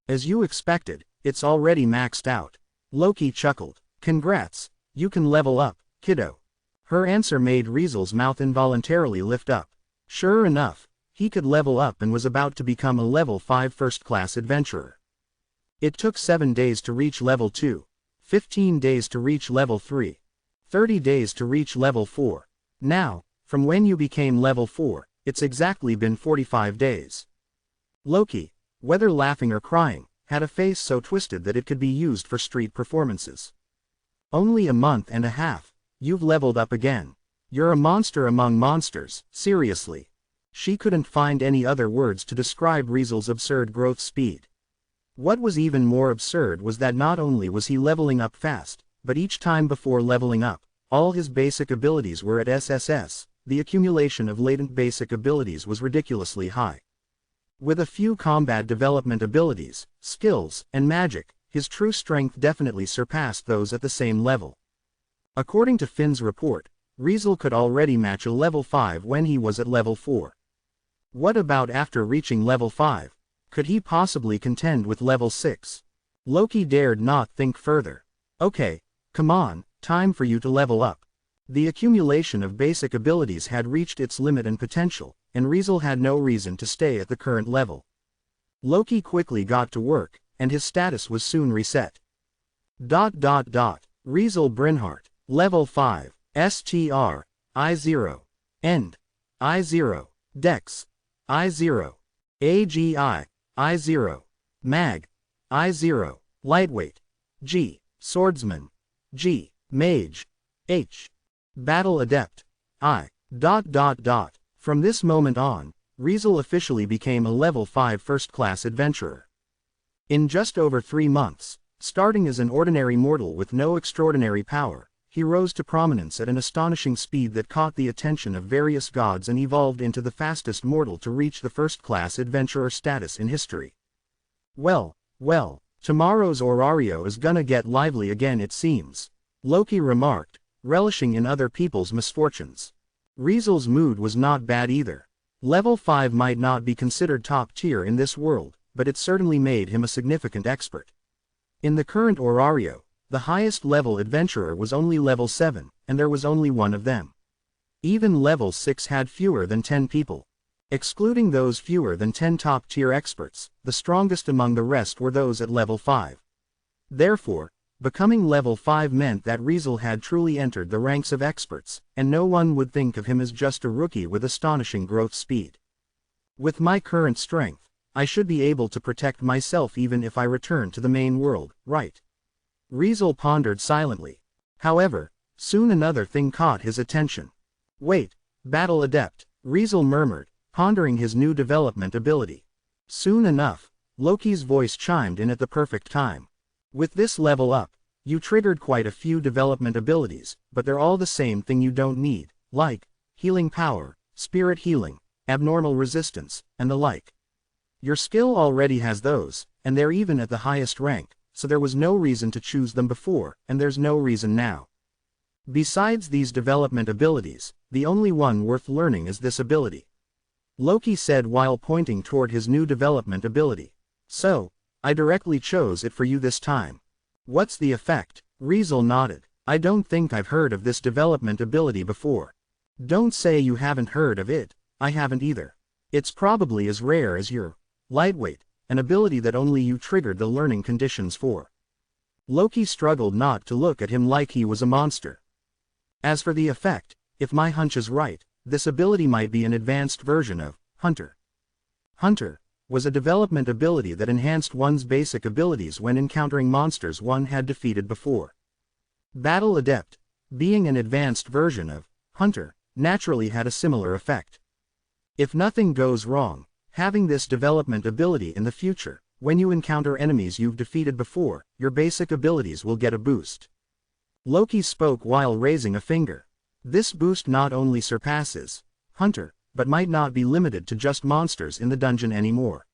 As you expected, it's already maxed out. Loki chuckled. Congrats, you can level up, kiddo. Her answer made Riesel's mouth involuntarily lift up. Sure enough, he could level up and was about to become a level 5 first-class adventurer. It took 7 days to reach level 2, 15 days to reach level 3, 30 days to reach level 4. Now, from when you became level 4, it's exactly been 45 days. Loki, whether laughing or crying, had a face so twisted that it could be used for street performances. Only a month and a half, you've leveled up again. You're a monster among monsters, seriously. She couldn't find any other words to describe Riesel's absurd growth speed. What was even more absurd was that not only was he leveling up fast, but each time before leveling up, all his basic abilities were at SSS, the accumulation of latent basic abilities was ridiculously high. With a few combat development abilities, skills, and magic, his true strength definitely surpassed those at the same level. According to Finn's report, Riesel could already match a level 5 when he was at level 4. What about after reaching level 5? Could he possibly contend with level 6? Loki dared not think further. Okay, come on, time for you to level up. The accumulation of basic abilities had reached its limit and potential, and Riesel had no reason to stay at the current level. Loki quickly got to work, and his status was soon reset. Riesel Brynhart, level 5, STR, I0, End, I0, Dex, I0, AGI, I0, Mag, I0, Lightweight, G, Swordsman, G, Mage, H, Battle Adept, I. From this moment on, Riesel officially became a level 5 first-class adventurer. In just over 3 months, starting as an ordinary mortal with no extraordinary power, he rose to prominence at an astonishing speed that caught the attention of various gods and evolved into the fastest mortal to reach the first-class adventurer status in history. Well, tomorrow's Orario is gonna get lively again it seems, Loki remarked, relishing in other people's misfortunes. Riesel's mood was not bad either. Level 5 might not be considered top tier in this world, but it certainly made him a significant expert. In the current Orario, the highest level adventurer was only level 7, and there was only one of them. Even level 6 had fewer than 10 people. Excluding those fewer than 10 top-tier experts, the strongest among the rest were those at level 5. Therefore, becoming level 5 meant that Riesel had truly entered the ranks of experts, and no one would think of him as just a rookie with astonishing growth speed. With my current strength, I should be able to protect myself even if I return to the main world, right? Riesel pondered silently. However, soon another thing caught his attention. Wait, Battle Adept, Riesel murmured, pondering his new development ability. Soon enough, Loki's voice chimed in at the perfect time. With this level up, you triggered quite a few development abilities, but they're all the same thing you don't need, like healing power, spirit healing, abnormal resistance, and the like. Your skill already has those, and they're even at the highest rank, so there was no reason to choose them before, and there's no reason now. Besides these development abilities, the only one worth learning is this ability. Loki said while pointing toward his new development ability. So, I directly chose it for you this time. What's the effect? Riesel nodded. I don't think I've heard of this development ability before. Don't say you haven't heard of it, I haven't either. It's probably as rare as your Lightweight, an ability that only you triggered the learning conditions for. Loki struggled not to look at him like he was a monster. As for the effect, if my hunch is right, this ability might be an advanced version of Hunter. Hunter was a development ability that enhanced one's basic abilities when encountering monsters one had defeated before. Battle Adept, being an advanced version of Hunter, naturally had a similar effect. If nothing goes wrong, having this development ability in the future, when you encounter enemies you've defeated before, your basic abilities will get a boost. Loki spoke while raising a finger. This boost not only surpasses Hunter, but might not be limited to just monsters in the dungeon anymore.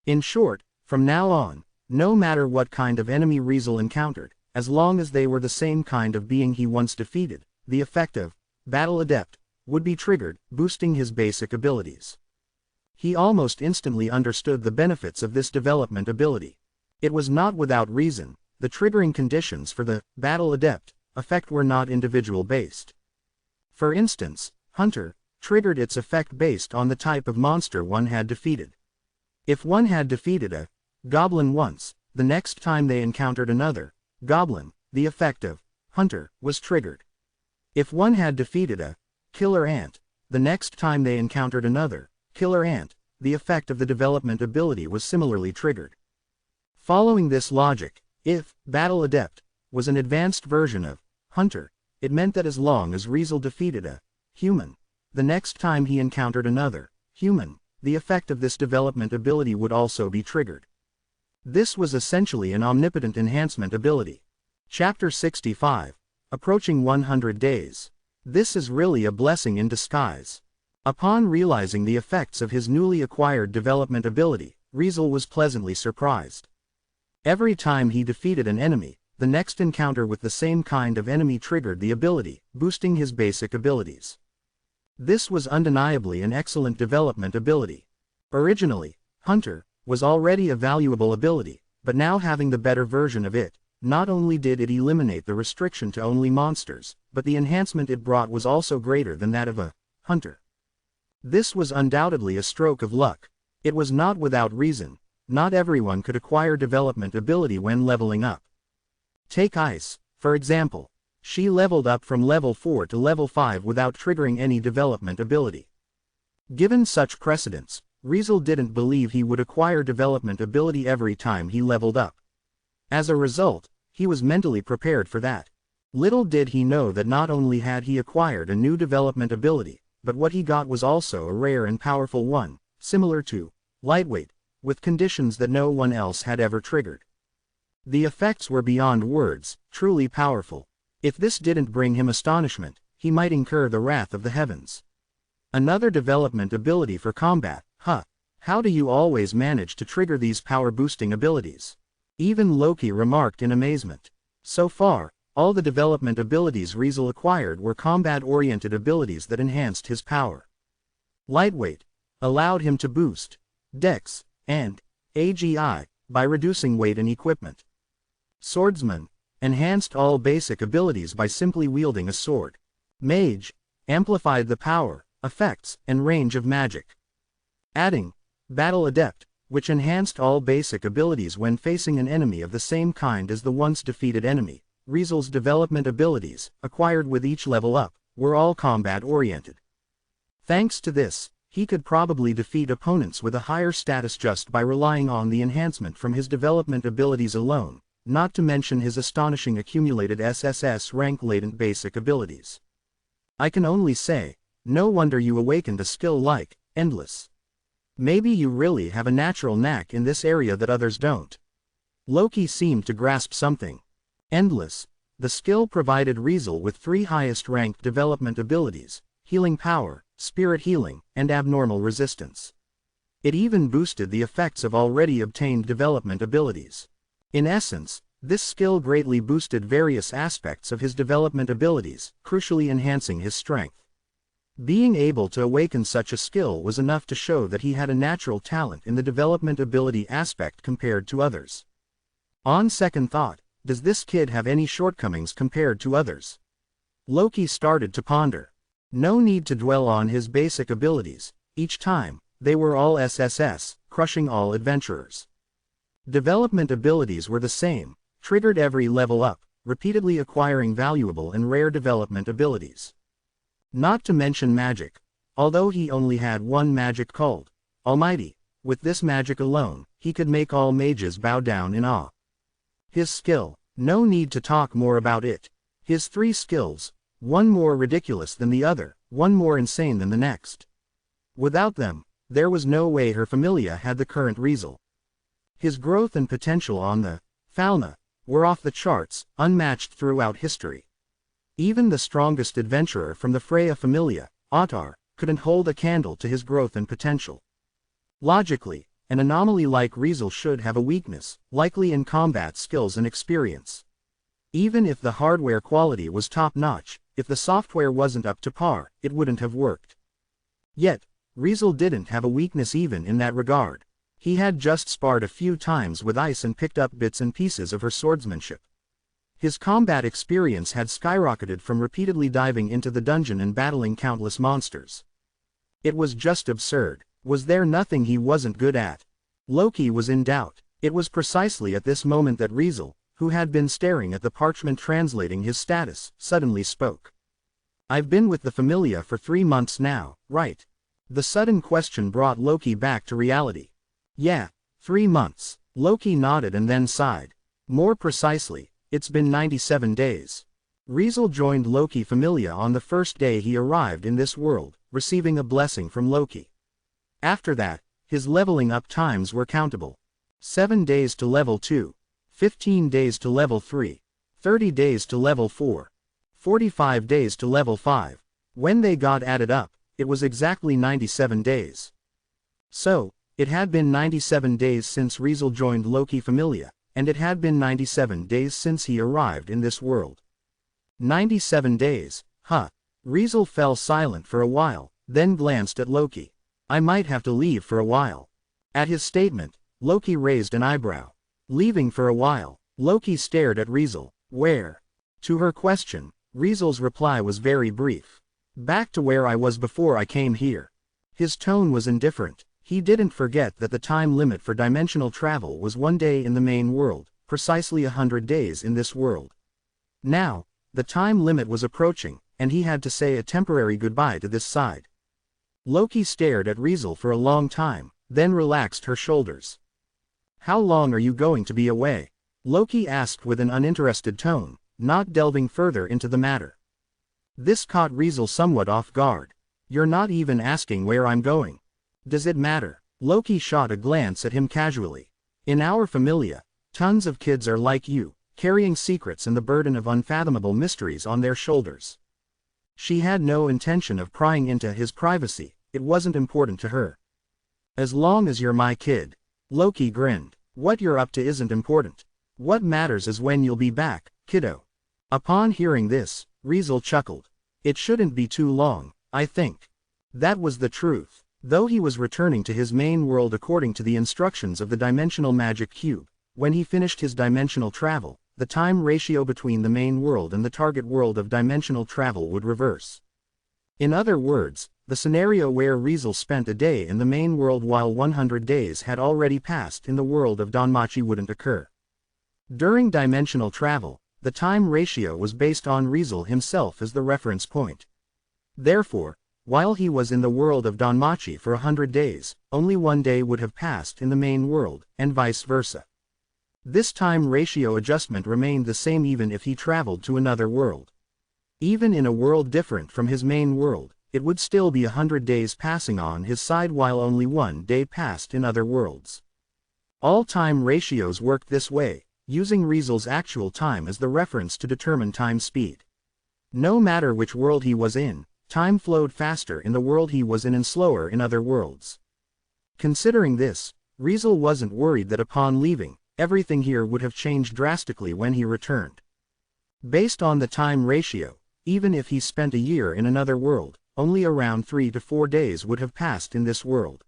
In short, from now on, no matter what kind of enemy Riesel encountered, as long as they were the same kind of being he once defeated, the effect of Battle Adept would be triggered, boosting his basic abilities. He almost instantly understood the benefits of this development ability. It was not without reason, the triggering conditions for the Battle Adept effect were not individual based. For instance, Hunter triggered its effect based on the type of monster one had defeated. If one had defeated a goblin once, the next time they encountered another goblin, the effect of Hunter was triggered. If one had defeated a killer ant, the next time they encountered another killer ant, the effect of the development ability was similarly triggered. Following this logic, if Battle Adept was an advanced version of Hunter, it meant that as long as Riesel defeated a human, the next time he encountered another human, the effect of this development ability would also be triggered. This was essentially an omnipotent enhancement ability. Chapter 65. Approaching 100 days. This is really a blessing in disguise. Upon realizing the effects of his newly acquired development ability, Riesel was pleasantly surprised. Every time he defeated an enemy, the next encounter with the same kind of enemy triggered the ability, boosting his basic abilities. This was undeniably an excellent development ability. Originally, Hunter was already a valuable ability, but now having the better version of it, not only did it eliminate the restriction to only monsters, but the enhancement it brought was also greater than that of a hunter. This was undoubtedly a stroke of luck. It was not without reason. Not everyone could acquire development ability when leveling up. Take Ice, for example. She leveled up from level 4 to level 5 without triggering any development ability. Given such precedents, Riesel didn't believe he would acquire development ability every time he leveled up. As a result, he was mentally prepared for that. Little did he know that not only had he acquired a new development ability, but what he got was also a rare and powerful one, similar to Lightweight, with conditions that no one else had ever triggered. The effects were beyond words, truly powerful. If this didn't bring him astonishment, he might incur the wrath of the heavens. Another development ability for combat. How do you always manage to trigger these power-boosting abilities? Even Loki remarked in amazement. So far, all the development abilities Riesel acquired were combat-oriented abilities that enhanced his power. Lightweight allowed him to boost Dex and AGI by reducing weight and equipment. Swordsman enhanced all basic abilities by simply wielding a sword. Mage amplified the power, effects, and range of magic. Adding Battle Adept, which enhanced all basic abilities when facing an enemy of the same kind as the once defeated enemy. Riesel's development abilities, acquired with each level up, were all combat-oriented. Thanks to this, he could probably defeat opponents with a higher status just by relying on the enhancement from his development abilities alone, not to mention his astonishing accumulated SSS rank latent basic abilities. I can only say, no wonder you awakened a skill like Endless. Maybe you really have a natural knack in this area that others don't. Loki seemed to grasp something. Endless. The skill provided Riesel with 3 highest-ranked development abilities: Healing Power, Spirit Healing, and Abnormal Resistance. It even boosted the effects of already obtained development abilities. In essence, this skill greatly boosted various aspects of his development abilities, crucially enhancing his strength. Being able to awaken such a skill was enough to show that he had a natural talent in the development ability aspect compared to others. On second thought, does this kid have any shortcomings compared to others? Loki started to ponder. No need to dwell on his basic abilities. Each time, they were all SSS, crushing all adventurers. Development abilities were the same, triggered every level up, repeatedly acquiring valuable and rare development abilities. Not to mention magic. Although he only had one magic called Almighty, with this magic alone, he could make all mages bow down in awe. His skill, no need to talk more about it. His 3 skills, one more ridiculous than the other, one more insane than the next. Without them, there was no way her familia had the current Riesel. His growth and potential on the Falna were off the charts, unmatched throughout history. Even the strongest adventurer from the Freya familia, Ottar, couldn't hold a candle to his growth and potential. Logically, an anomaly like Riesel should have a weakness, likely in combat skills and experience. Even if the hardware quality was top-notch, if the software wasn't up to par, it wouldn't have worked. Yet, Riesel didn't have a weakness even in that regard. He had just sparred a few times with Ice and picked up bits and pieces of her swordsmanship. His combat experience had skyrocketed from repeatedly diving into the dungeon and battling countless monsters. It was just absurd. Was there nothing he wasn't good at? Loki was in doubt. It was precisely at this moment that Riesel, who had been staring at the parchment translating his status, suddenly spoke. "I've been with the familia for 3 months now, right?" The sudden question brought Loki back to reality. Yeah, 3 months. Loki nodded and then sighed. More precisely, it's been 97 days. Riesel joined Loki Familia on the first day he arrived in this world, receiving a blessing from Loki. After that, his leveling up times were countable. 7 days to level 2, 15 days to level 3, 30 days to level 4, 45 days to level 5. When they got added up, it was exactly 97 days. So, it had been 97 days since Riesel joined Loki Familia, and it had been 97 days since he arrived in this world. 97 days, huh? Riesel fell silent for a while, then glanced at Loki. I might have to leave for a while. At his statement, Loki raised an eyebrow. Leaving for a while, Loki stared at Riesel. Where? To her question, Riesel's reply was very brief. Back to where I was before I came here. His tone was indifferent. He didn't forget that the time limit for dimensional travel was 1 day in the main world, precisely 100 days in this world. Now, the time limit was approaching, and he had to say a temporary goodbye to this side. Loki stared at Riesel for a long time, then relaxed her shoulders. How long are you going to be away? Loki asked with an uninterested tone, not delving further into the matter. This caught Riesel somewhat off guard. You're not even asking where I'm going. Does it matter? Loki shot a glance at him casually. In our familia, tons of kids are like you, carrying secrets and the burden of unfathomable mysteries on their shoulders. She had no intention of prying into his privacy, it wasn't important to her. As long as you're my kid. Loki grinned. What you're up to isn't important. What matters is when you'll be back, kiddo. Upon hearing this, Riesel chuckled. It shouldn't be too long, I think. That was the truth. Though he was returning to his main world according to the instructions of the dimensional magic cube, when he finished his dimensional travel, the time ratio between the main world and the target world of dimensional travel would reverse. In other words, the scenario where Riesel spent a day in the main world while 100 days had already passed in the world of Danmachi wouldn't occur. During dimensional travel, the time ratio was based on Riesel himself as the reference point. Therefore, while he was in the world of Danmachi for 100 days, only 1 day would have passed in the main world, and vice versa. This time ratio adjustment remained the same even if he traveled to another world. Even in a world different from his main world, it would still be 100 days passing on his side while only 1 day passed in other worlds. All time ratios worked this way, using Riesel's actual time as the reference to determine time speed. No matter which world he was in, time flowed faster in the world he was in and slower in other worlds. Considering this, Riesel wasn't worried that upon leaving, everything here would have changed drastically when he returned. Based on the time ratio, even if he spent a year in another world, only around 3 to 4 days would have passed in this world.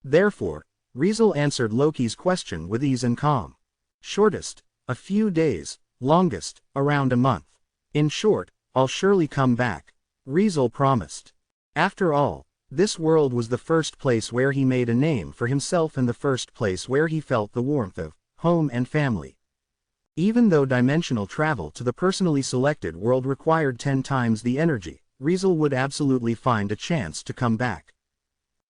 Therefore, Riesel answered Loki's question with ease and calm. Shortest, a few days, longest, around a month. In short, I'll surely come back, Riesel promised. After all, this world was the first place where he made a name for himself and the first place where he felt the warmth of home and family. Even though dimensional travel to the personally selected world required 10 times the energy, Riesel would absolutely find a chance to come back.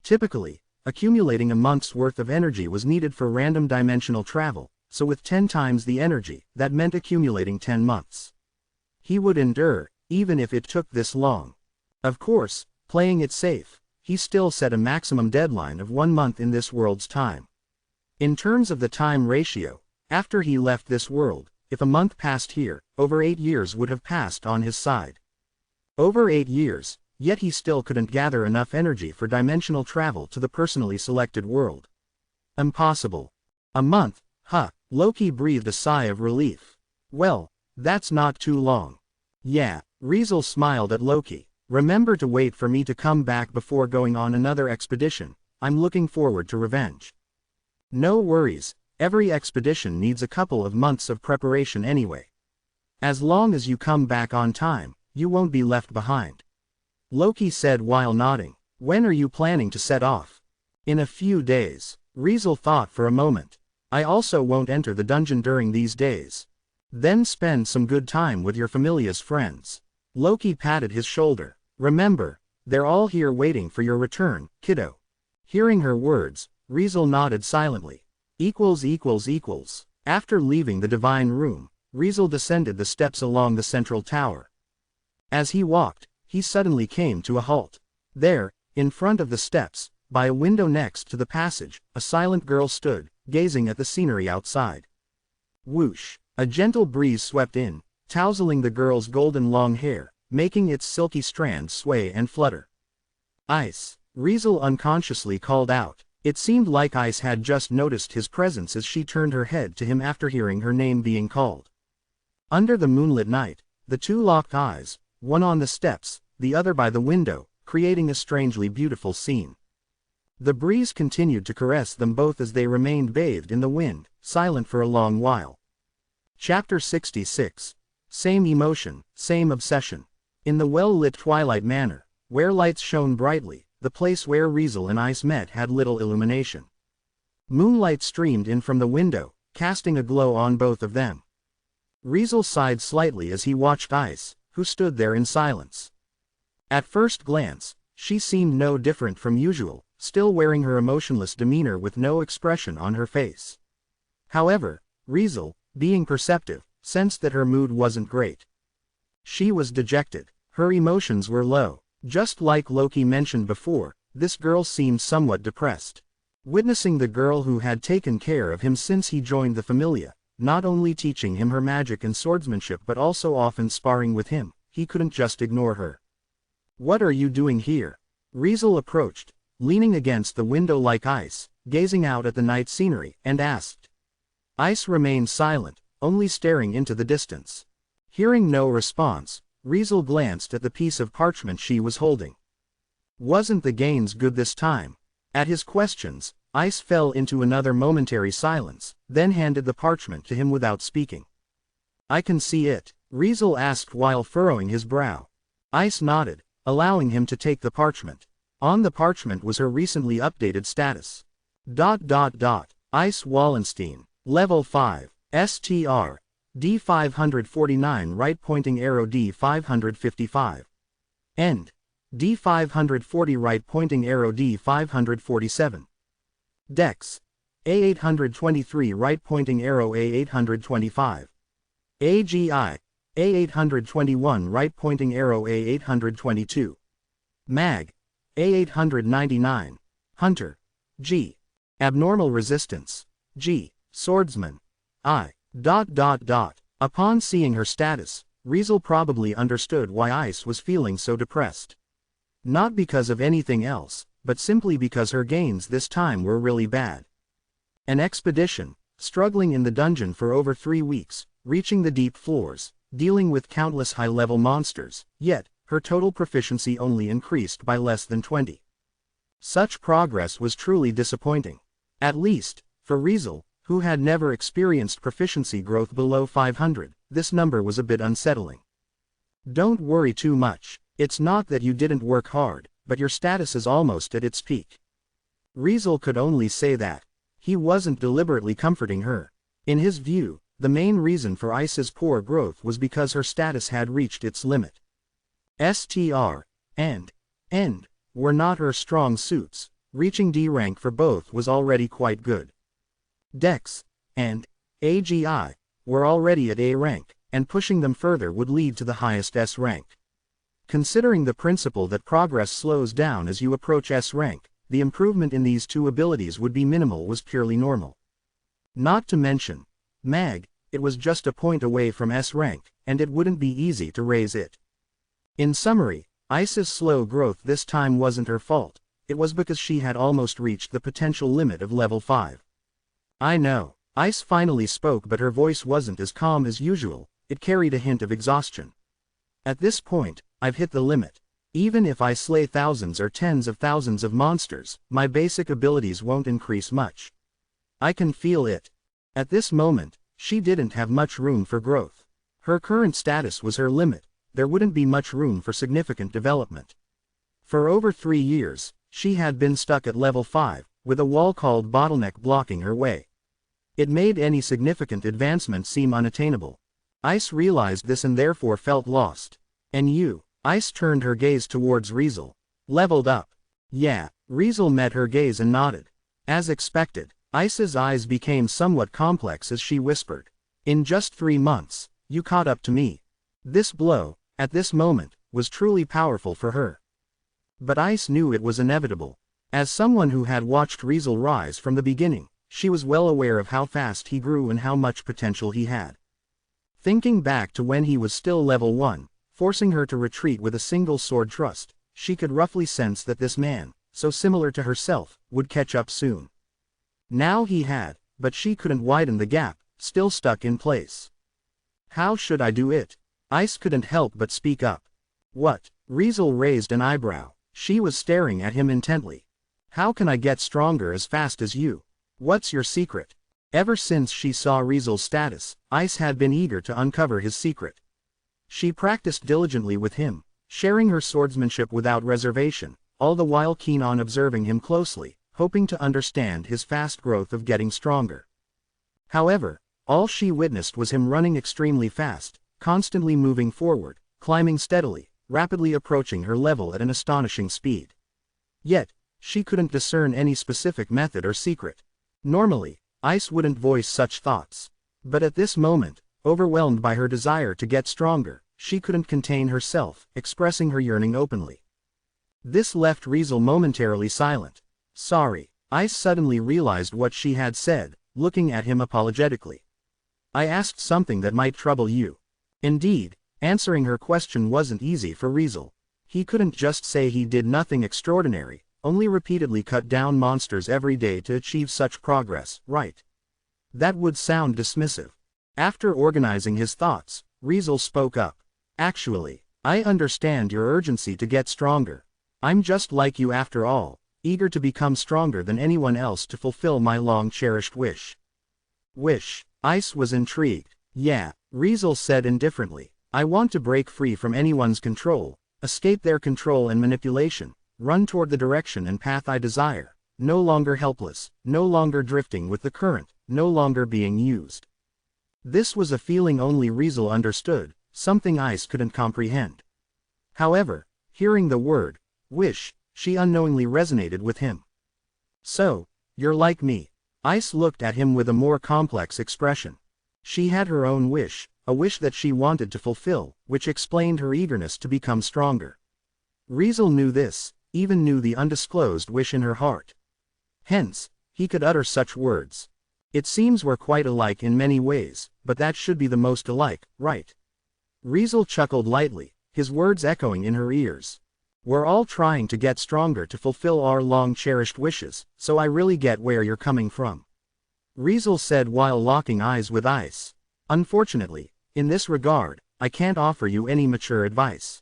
Typically, accumulating a month's worth of energy was needed for random dimensional travel, so with 10 times the energy, that meant accumulating 10 months. He would endure, even if it took this long. Of course, playing it safe, he still set a maximum deadline of 1 month in this world's time. In terms of the time ratio, after he left this world, if a month passed here, over 8 years would have passed on his side. Over 8 years, yet he still couldn't gather enough energy for dimensional travel to the personally selected world. Impossible. A month, huh? Loki breathed a sigh of relief. Well, that's not too long. Yeah, Riesel smiled at Loki. Remember to wait for me to come back before going on another expedition. I'm looking forward to revenge. No worries, every expedition needs a couple of months of preparation anyway. As long as you come back on time, you won't be left behind. Loki said while nodding. When are you planning to set off? In a few days. Riesel thought for a moment. I also won't enter the dungeon during these days. Then spend some good time with your familia's friends. Loki patted his shoulder. Remember, they're all here waiting for your return, kiddo. Hearing her words, Riesel nodded silently. == After leaving the divine room, Riesel descended the steps along the central tower. As he walked, he suddenly came to a halt. There, in front of the steps, by a window next to the passage, a silent girl stood, gazing at the scenery outside. Whoosh! A gentle breeze swept in, tousling the girl's golden long hair, making its silky strands sway and flutter. Ice! Riesel unconsciously called out. It seemed like Ice had just noticed his presence as she turned her head to him after hearing her name being called. Under the moonlit night, the two locked eyes, one on the steps, the other by the window, creating a strangely beautiful scene. The breeze continued to caress them both as they remained bathed in the wind, silent for a long while. Chapter 66. Same emotion, same obsession. In the well-lit twilight manor, where lights shone brightly, the place where Riesel and Ice met had little illumination. Moonlight streamed in from the window, casting a glow on both of them. Riesel sighed slightly as he watched Ice, who stood there in silence. At first glance, she seemed no different from usual, still wearing her emotionless demeanor with no expression on her face. However, Riesel, being perceptive, sensed that her mood wasn't great. She was dejected. Her emotions were low. Just like Loki mentioned before, this girl seemed somewhat depressed. Witnessing the girl who had taken care of him since he joined the Familia, not only teaching him her magic and swordsmanship but also often sparring with him, he couldn't just ignore her. "What are you doing here?" Riesel approached, leaning against the window like Ice, gazing out at the night scenery, and asked. Ice remained silent, only staring into the distance. Hearing no response, Riesel glanced at the piece of parchment she was holding. Wasn't the gains good this time? At his questions, Ice fell into another momentary silence, then handed the parchment to him without speaking. "I can see it," Riesel asked while furrowing his brow. Ice nodded, allowing him to take the parchment. On the parchment was her recently updated status. Ice Wallenstein, Level 5, STR. D549 right pointing arrow D555. End. D540 right pointing arrow D547. Dex. A823 right pointing arrow A825. AGI. A821 right pointing arrow A822. Mag. A899. Hunter. G. Abnormal resistance. G. Swordsman. I. Upon seeing her status, Riesel probably understood why Ice was feeling so depressed. Not because of anything else, but simply because her gains this time were really bad. An expedition, struggling in the dungeon for over 3 weeks, reaching the deep floors, dealing with countless high-level monsters, yet, her total proficiency only increased by less than 20. Such progress was truly disappointing. At least, for Riesel, who had never experienced proficiency growth below 500, this number was a bit unsettling. Don't worry too much, it's not that you didn't work hard, but your status is almost at its peak. Riesel could only say that. He wasn't deliberately comforting her. In his view, the main reason for Ice's poor growth was because her status had reached its limit. STR and End were not her strong suits. Reaching D rank for both was already quite good. Dex and AGI were already at A rank, and pushing them further would lead to the highest S rank. Considering the principle that progress slows down as you approach S rank, the improvement in these two abilities would be minimal was purely normal. Not to mention, Mag, it was just a point away from S rank, and it wouldn't be easy to raise it. In summary, Ice's slow growth this time wasn't her fault, it was because she had almost reached the potential limit of level 5. I know, Ice finally spoke, but her voice wasn't as calm as usual, it carried a hint of exhaustion. At this point, I've hit the limit. Even if I slay thousands or tens of thousands of monsters, my basic abilities won't increase much. I can feel it. At this moment, she didn't have much room for growth. Her current status was her limit, there wouldn't be much room for significant development. For over 3 years, she had been stuck at level 5, with a wall called bottleneck blocking her way. It made any significant advancement seem unattainable. Ice realized this and therefore felt lost. And you? Ice turned her gaze towards Riesel. Leveled up. Yeah, Riesel met her gaze and nodded. As expected, Ice's eyes became somewhat complex as she whispered. In just 3 months, you caught up to me. This blow, at this moment, was truly powerful for her. But Ice knew it was inevitable. As someone who had watched Riesel rise from the beginning, she was well aware of how fast he grew and how much potential he had. Thinking back to when he was still level 1, forcing her to retreat with a single sword thrust, she could roughly sense that this man, so similar to herself, would catch up soon. Now he had, but she couldn't widen the gap, still stuck in place. How should I do it? Ice couldn't help but speak up. What? Riesel raised an eyebrow. She was staring at him intently. How can I get stronger as fast as you? What's your secret? Ever since she saw Riesel's status, Ice had been eager to uncover his secret. She practiced diligently with him, sharing her swordsmanship without reservation, all the while keen on observing him closely, hoping to understand his fast growth of getting stronger. However, all she witnessed was him running extremely fast, constantly moving forward, climbing steadily, rapidly approaching her level at an astonishing speed. Yet, she couldn't discern any specific method or secret. Normally, Ice wouldn't voice such thoughts. But at this moment, overwhelmed by her desire to get stronger, she couldn't contain herself, expressing her yearning openly. This left Riesel momentarily silent. Sorry. Ice suddenly realized what she had said, looking at him apologetically. I asked something that might trouble you. Indeed, answering her question wasn't easy for Riesel. He couldn't just say he did nothing extraordinary, only repeatedly cut down monsters every day to achieve such progress, right? That would sound dismissive. After organizing his thoughts, Riesel spoke up. Actually, I understand your urgency to get stronger. I'm just like you after all, eager to become stronger than anyone else to fulfill my long-cherished wish. Wish? Ice was intrigued. Yeah, Riesel said indifferently. I want to break free from anyone's control, escape their control and manipulation, run toward the direction and path I desire, no longer helpless, no longer drifting with the current, no longer being used. This was a feeling only Riesel understood, something Ice couldn't comprehend. However, hearing the word, wish, she unknowingly resonated with him. So, you're like me. Ice looked at him with a more complex expression. She had her own wish, a wish that she wanted to fulfill, which explained her eagerness to become stronger. Riesel knew this, even knew the undisclosed wish in her heart. Hence, he could utter such words. It seems we're quite alike in many ways, but that should be the most alike, right? Riesel chuckled lightly, his words echoing in her ears. We're all trying to get stronger to fulfill our long-cherished wishes, so I really get where you're coming from. Riesel said while locking eyes with Ice. Unfortunately, in this regard, I can't offer you any mature advice.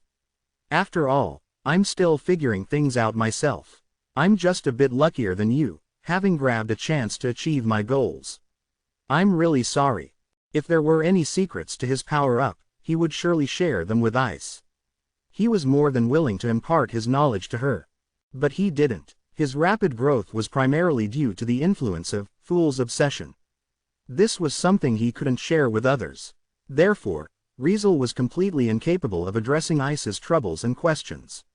After all, I'm still figuring things out myself. I'm just a bit luckier than you, having grabbed a chance to achieve my goals. I'm really sorry. If there were any secrets to his power-up, he would surely share them with Ice. He was more than willing to impart his knowledge to her. But he didn't. His rapid growth was primarily due to the influence of Fool's obsession. This was something he couldn't share with others. Therefore, Riesel was completely incapable of addressing Ice's troubles and questions.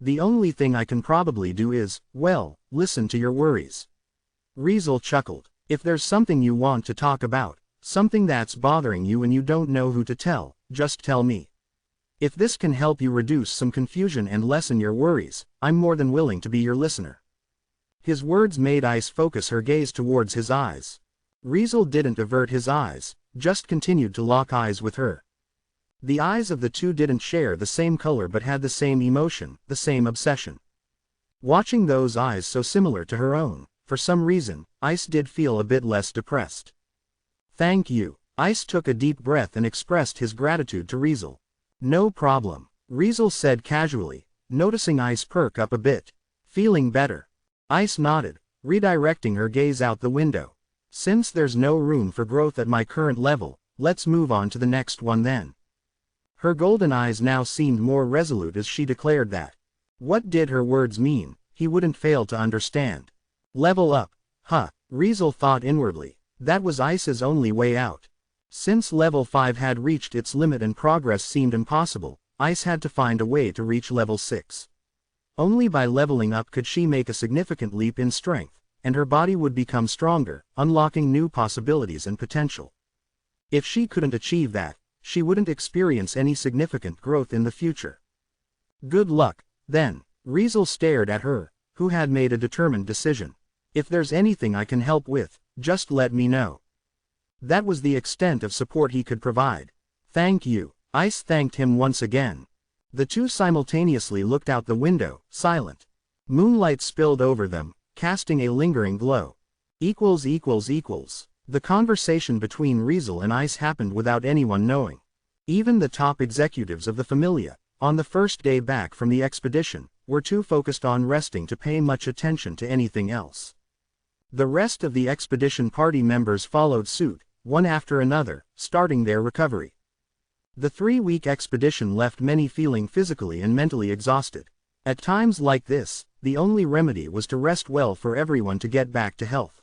The only thing I can probably do is, well, listen to your worries. Riesel chuckled. If there's something you want to talk about, something that's bothering you and you don't know who to tell, just tell me. If this can help you reduce some confusion and lessen your worries, I'm more than willing to be your listener. His words made Ice focus her gaze towards his eyes. Riesel didn't avert his eyes, just continued to lock eyes with her. The eyes of the two didn't share the same color but had the same emotion, the same obsession. Watching those eyes so similar to her own, for some reason, Ice did feel a bit less depressed. Thank you. Ice took a deep breath and expressed his gratitude to Riesel. No problem, Riesel said casually, noticing Ice perk up a bit. Feeling better. Ice nodded, redirecting her gaze out the window. Since there's no room for growth at my current level, let's move on to the next one then. Her golden eyes now seemed more resolute as she declared that. What did her words mean? He wouldn't fail to understand. Level up. Huh, Riesel thought inwardly. That was Ice's only way out. Since level 5 had reached its limit and progress seemed impossible, Ice had to find a way to reach level 6. Only by leveling up could she make a significant leap in strength, and her body would become stronger, unlocking new possibilities and potential. If she couldn't achieve that, she wouldn't experience any significant growth in the future. Good luck, then. Riesel stared at her, who had made a determined decision. If there's anything I can help with, just let me know. That was the extent of support he could provide. Thank you. Ice thanked him once again. The two simultaneously looked out the window, silent. Moonlight spilled over them, casting a lingering glow. The conversation between Riesel and Ice happened without anyone knowing. Even the top executives of the Familia, on the first day back from the expedition, were too focused on resting to pay much attention to anything else. The rest of the expedition party members followed suit, one after another, starting their recovery. The 3-week expedition left many feeling physically and mentally exhausted. At times like this, the only remedy was to rest well for everyone to get back to health.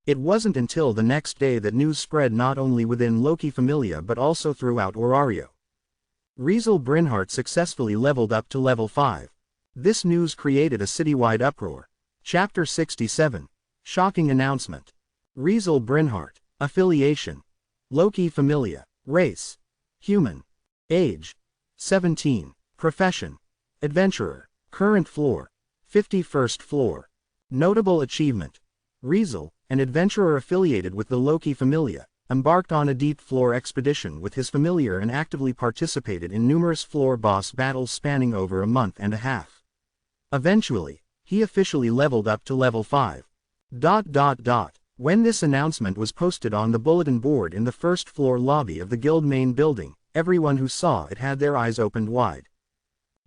It wasn't until the next day that news spread not only within Loki Familia but also throughout Orario. Riesel Brynhart successfully leveled up to level 5. This news created a citywide uproar. Chapter 67. Shocking announcement. Riesel Brynhart. Affiliation. Loki Familia. Race. Human. Age. 17. Profession. Adventurer. Current floor. 51st floor. Notable achievement. Riesel, an adventurer affiliated with the Loki Familia, embarked on a deep floor expedition with his familiar and actively participated in numerous floor boss battles spanning over a month and a half. Eventually, he officially leveled up to level 5. When this announcement was posted on the bulletin board in the first floor lobby of the guild main building, everyone who saw it had their eyes opened wide.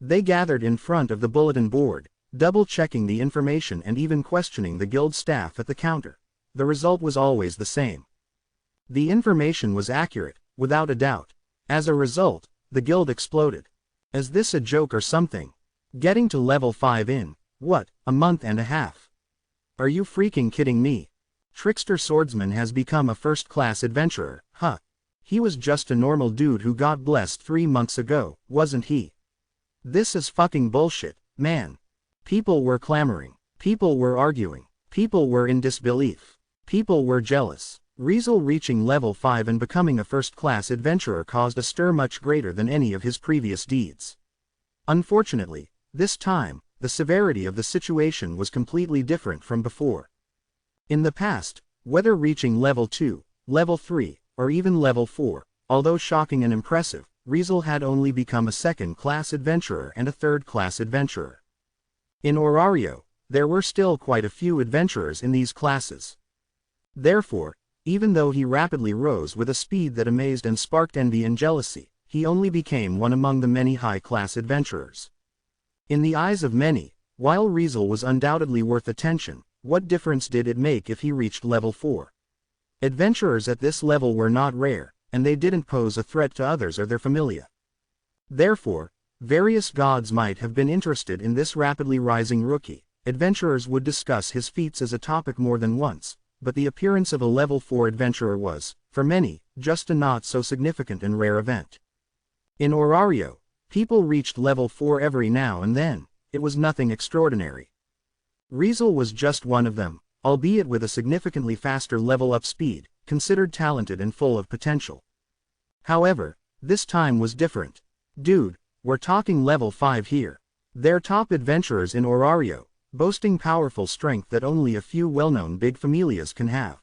They gathered in front of the bulletin board, double-checking the information and even questioning the guild staff at the counter. The result was always the same. The information was accurate, without a doubt. As a result, the guild exploded. Is this a joke or something? Getting to level 5 in, what, a month and a half? Are you freaking kidding me? Trickster Swordsman has become a first-class adventurer, huh? He was just a normal dude who got blessed 3 months ago, wasn't he? This is fucking bullshit, man. People were clamoring. People were arguing. People were in disbelief. People were jealous. Riesel reaching level 5 and becoming a first-class adventurer caused a stir much greater than any of his previous deeds. Unfortunately, this time, the severity of the situation was completely different from before. In the past, whether reaching level 2, level 3, or even level 4, although shocking and impressive, Riesel had only become a second-class adventurer and a third-class adventurer. In Orario, there were still quite a few adventurers in these classes. Therefore, even though he rapidly rose with a speed that amazed and sparked envy and jealousy, he only became one among the many high-class adventurers. In the eyes of many, while Riesel was undoubtedly worth attention, what difference did it make if he reached level 4? Adventurers at this level were not rare, and they didn't pose a threat to others or their familia. Therefore, various gods might have been interested in this rapidly rising rookie. Adventurers would discuss his feats as a topic more than once, but the appearance of a level 4 adventurer was, for many, just a not-so-significant and rare event. In Orario, people reached level 4 every now and then. It was nothing extraordinary. Riesel was just one of them, albeit with a significantly faster level-up speed, considered talented and full of potential. However, this time was different. Dude, we're talking level 5 here. They're top adventurers in Orario, boasting powerful strength that only a few well-known big familias can have.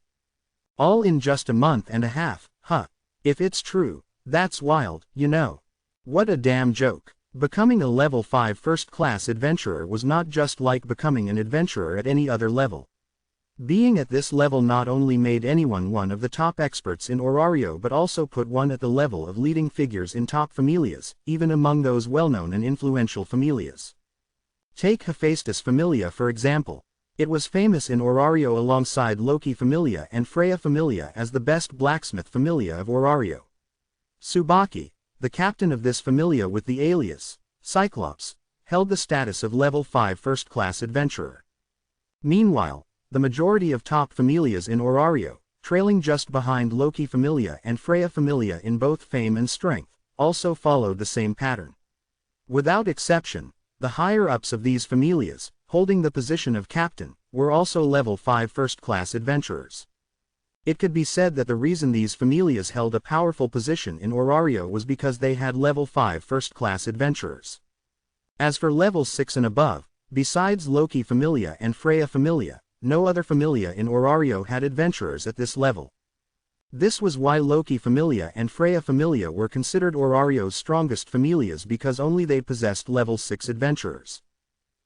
All in just a month and a half, huh? If it's true, that's wild, you know. What a damn joke. Becoming a level 5 first-class adventurer was not just like becoming an adventurer at any other level. Being at this level not only made anyone one of the top experts in Orario but also put one at the level of leading figures in top familias, even among those well-known and influential familias. Take Hephaestus Familia for example. It was famous in Orario alongside Loki Familia and Freya Familia as the best blacksmith familia of Orario. Tsubaki, the captain of this familia with the alias, Cyclops, held the status of level 5 first-class adventurer. Meanwhile, the majority of top familias in Orario, trailing just behind Loki Familia and Freya Familia in both fame and strength, also followed the same pattern. Without exception, the higher-ups of these familias, holding the position of captain, were also level 5 first-class adventurers. It could be said that the reason these familias held a powerful position in Orario was because they had level 5 first-class adventurers. As for level 6 and above, besides Loki familia and Freya familia, no other familia in Orario had adventurers at this level. This was why Loki familia and Freya familia were considered Orario's strongest familias, because only they possessed level 6 adventurers.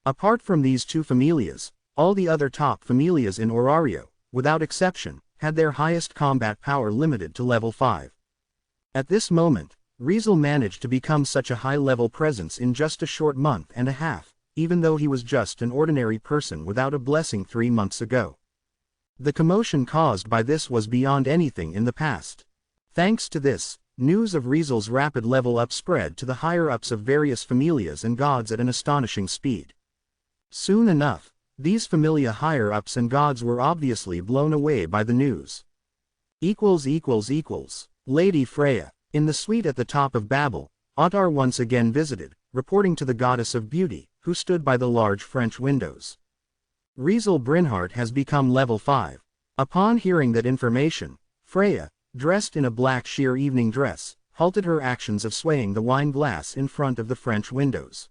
Apart from these two familias, all the other top familias in Orario, without exception, had their highest combat power limited to level 5. At this moment, Riesel managed to become such a high-level presence in just a short month and a half, even though he was just an ordinary person without a blessing 3 months ago. The commotion caused by this was beyond anything in the past. Thanks to this, news of Riesel's rapid level-up spread to the higher-ups of various familias and gods at an astonishing speed. Soon enough, these familia higher-ups and gods were obviously blown away by the news. Lady Freya. In the suite at the top of Babel, Ottar once again visited, reporting to the goddess of beauty, who stood by the large French windows. Riesel Brynhart has become level 5. Upon hearing that information, Freya, dressed in a black sheer evening dress, halted her actions of swaying the wine glass in front of the French windows.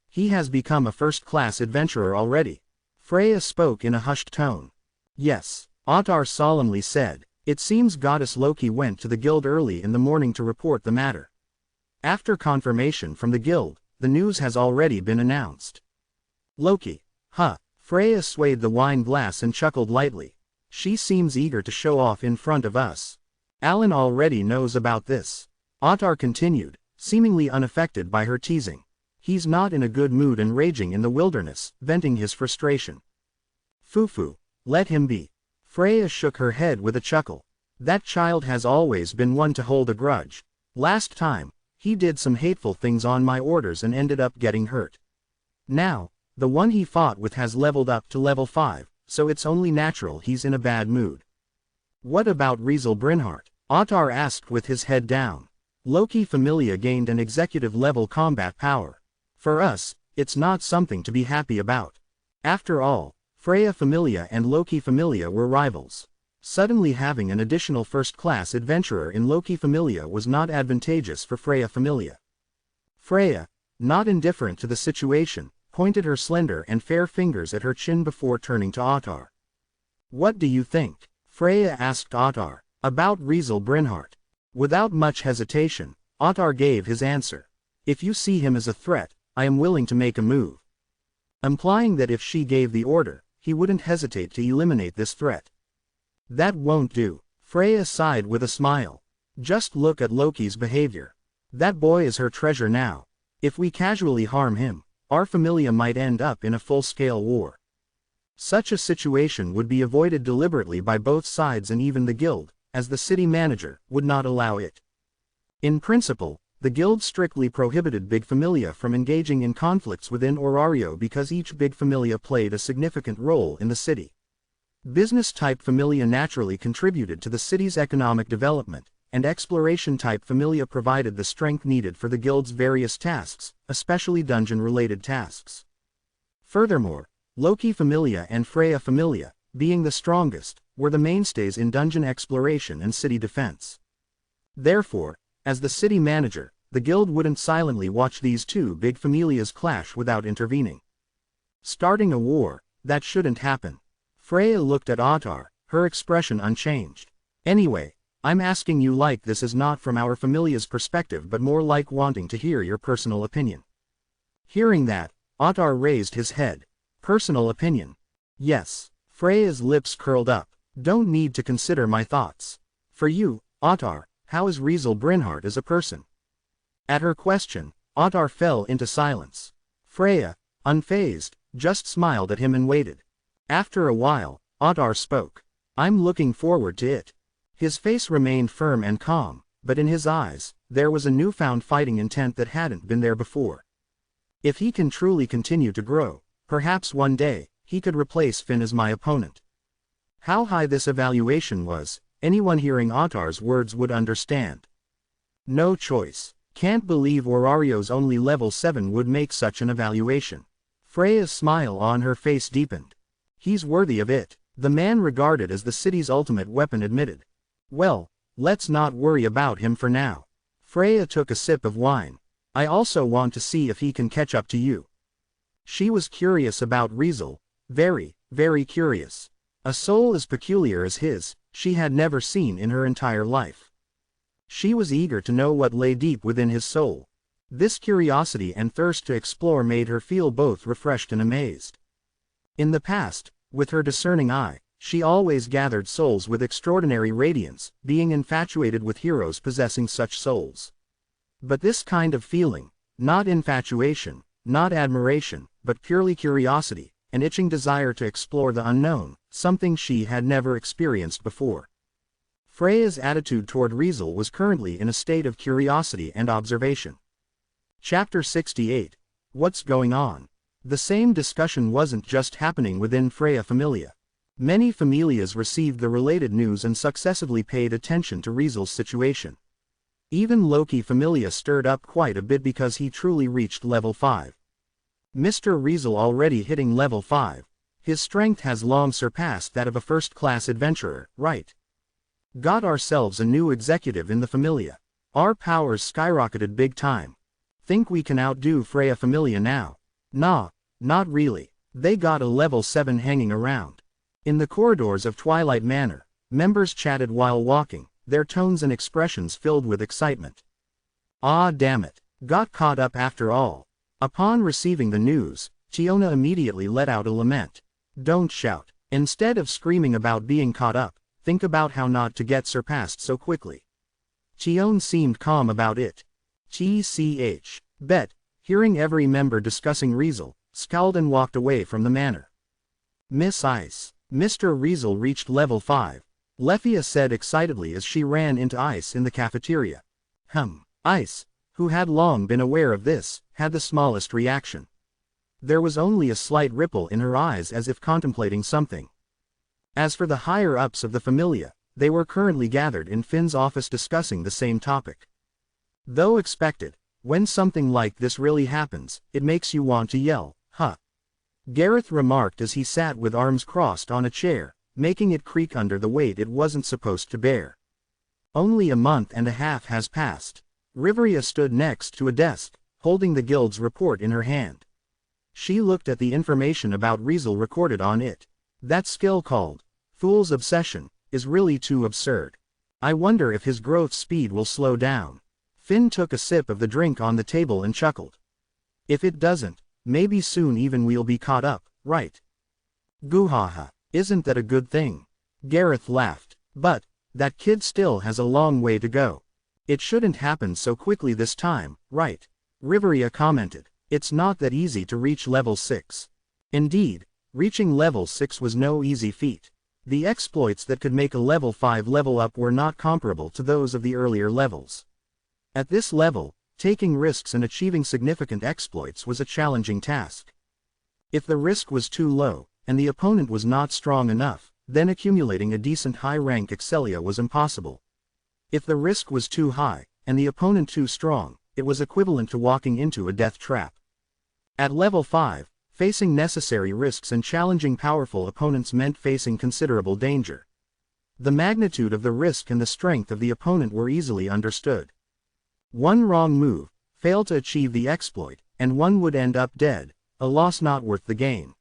He has become a first-class adventurer already. Freya spoke in a hushed tone. Yes, Ottar solemnly said. It seems Goddess Loki went to the guild early in the morning to report the matter. After confirmation from the guild, the news has already been announced. Loki. Freya swayed the wine glass and chuckled lightly. She seems eager to show off in front of us. Alan already knows about this. Ottar continued, seemingly unaffected by her teasing. He's not in a good mood and raging in the wilderness, venting his frustration. Fufu. Let him be. Freya shook her head with a chuckle. That child has always been one to hold a grudge. Last time, he did some hateful things on my orders and ended up getting hurt. Now, the one he fought with has leveled up to level 5, so it's only natural he's in a bad mood. What about Riesel Brynhart? Ottar asked with his head down. Loki familia gained an executive-level combat power. For us, it's not something to be happy about. After all, Freya familia and Loki familia were rivals. Suddenly having an additional first-class adventurer in Loki familia was not advantageous for Freya familia. Freya, not indifferent to the situation, pointed her slender and fair fingers at her chin before turning to Ottar. What do you think? Freya asked Ottar. About Riesel Brynhart. Without much hesitation, Ottar gave his answer. If you see him as a threat, I am willing to make a move. Implying that if she gave the order, he wouldn't hesitate to eliminate this threat. That won't do. Freya sighed with a smile. Just look at Loki's behavior. That boy is her treasure now. If we casually harm him, our familia might end up in a full-scale war. Such a situation would be avoided deliberately by both sides, and even the guild, as the city manager, would not allow it. In principle, the guild strictly prohibited big familia from engaging in conflicts within Orario because each big familia played a significant role in the city. Business-type familia naturally contributed to the city's economic development, and exploration-type familia provided the strength needed for the guild's various tasks, especially dungeon-related tasks. Furthermore, Loki familia and Freya familia, being the strongest, were the mainstays in dungeon exploration and city defense. Therefore, as the city manager, the guild wouldn't silently watch these two big familias clash without intervening. Starting a war, that shouldn't happen. Freya looked at Ottar, her expression unchanged. Anyway, I'm asking you like this is not from our familia's perspective but more like wanting to hear your personal opinion. Hearing that, Ottar raised his head. Personal opinion? Yes. Freya's lips curled up. Don't need to consider my thoughts. For you, Ottar, how is Riesel Brynhart as a person? At her question, Ottar fell into silence. Freya, unfazed, just smiled at him and waited. After a while, Ottar spoke. I'm looking forward to it. His face remained firm and calm, but in his eyes, there was a newfound fighting intent that hadn't been there before. If he can truly continue to grow, perhaps one day, he could replace Finn as my opponent. How high this evaluation was, anyone hearing Ottar's words would understand. No choice. Can't believe Orario's only level 7 would make such an evaluation. Freya's smile on her face deepened. He's worthy of it, the man regarded as the city's ultimate weapon admitted. Well, let's not worry about him for now. Freya took a sip of wine. I also want to see if he can catch up to you. She was curious about Riesel, very, very curious. A soul as peculiar as his, she had never seen in her entire life. She was eager to know what lay deep within his soul. This curiosity and thirst to explore made her feel both refreshed and amazed. In the past, with her discerning eye, she always gathered souls with extraordinary radiance, being infatuated with heroes possessing such souls. But this kind of feeling, not infatuation, not admiration, but purely curiosity, an itching desire to explore the unknown, something she had never experienced before. Freya's attitude toward Riesel was currently in a state of curiosity and observation. Chapter 68. What's going on? The same discussion wasn't just happening within Freya Familia. Many familias received the related news and successively paid attention to Riesel's situation. Even Loki Familia stirred up quite a bit because he truly reached level 5. Mr. Riesel already hitting level 5. His strength has long surpassed that of a first-class adventurer, right? Got ourselves a new executive in the Familia. Our powers skyrocketed big time. Think we can outdo Freya Familia now? Nah, not really. They got a level 7 hanging around. In the corridors of Twilight Manor, members chatted while walking, their tones and expressions filled with excitement. Ah, damn it. Got caught up after all. Upon receiving the news, Tiona immediately let out a lament. Don't shout. Instead of screaming about being caught up, think about how not to get surpassed so quickly. Tiona seemed calm about it. TCH. Bet, hearing every member discussing Riesel, scowled and walked away from the manor. Miss Ice. Mr. Riesel reached level 5. Lefia said excitedly as she ran into Ice in the cafeteria. Ice, who had long been aware of this, had the smallest reaction. There was only a slight ripple in her eyes as if contemplating something. As for the higher-ups of the Familia, they were currently gathered in Finn's office discussing the same topic. Though expected, when something like this really happens, it makes you want to yell, huh? Gareth remarked as he sat with arms crossed on a chair, making it creak under the weight it wasn't supposed to bear. Only a month and a half has passed. Riveria stood next to a desk, holding the guild's report in her hand. She looked at the information about Riesel recorded on it. That skill called Fool's Obsession is really too absurd. I wonder if his growth speed will slow down. Finn took a sip of the drink on the table and chuckled. If it doesn't, maybe soon even we'll be caught up, right? Goohaha, isn't that a good thing? Gareth laughed. But, that kid still has a long way to go. It shouldn't happen so quickly this time, right? Riveria commented. It's not that easy to reach level 6. Indeed, reaching level 6 was no easy feat. The exploits that could make a level 5 level up were not comparable to those of the earlier levels. At this level, taking risks and achieving significant exploits was a challenging task. If the risk was too low, and the opponent was not strong enough, then accumulating a decent high-rank Excelia was impossible. If the risk was too high, and the opponent too strong, it was equivalent to walking into a death trap. At level 5, facing necessary risks and challenging powerful opponents meant facing considerable danger. The magnitude of the risk and the strength of the opponent were easily understood. One wrong move, failed to achieve the exploit, and one would end up dead, a loss not worth the gain.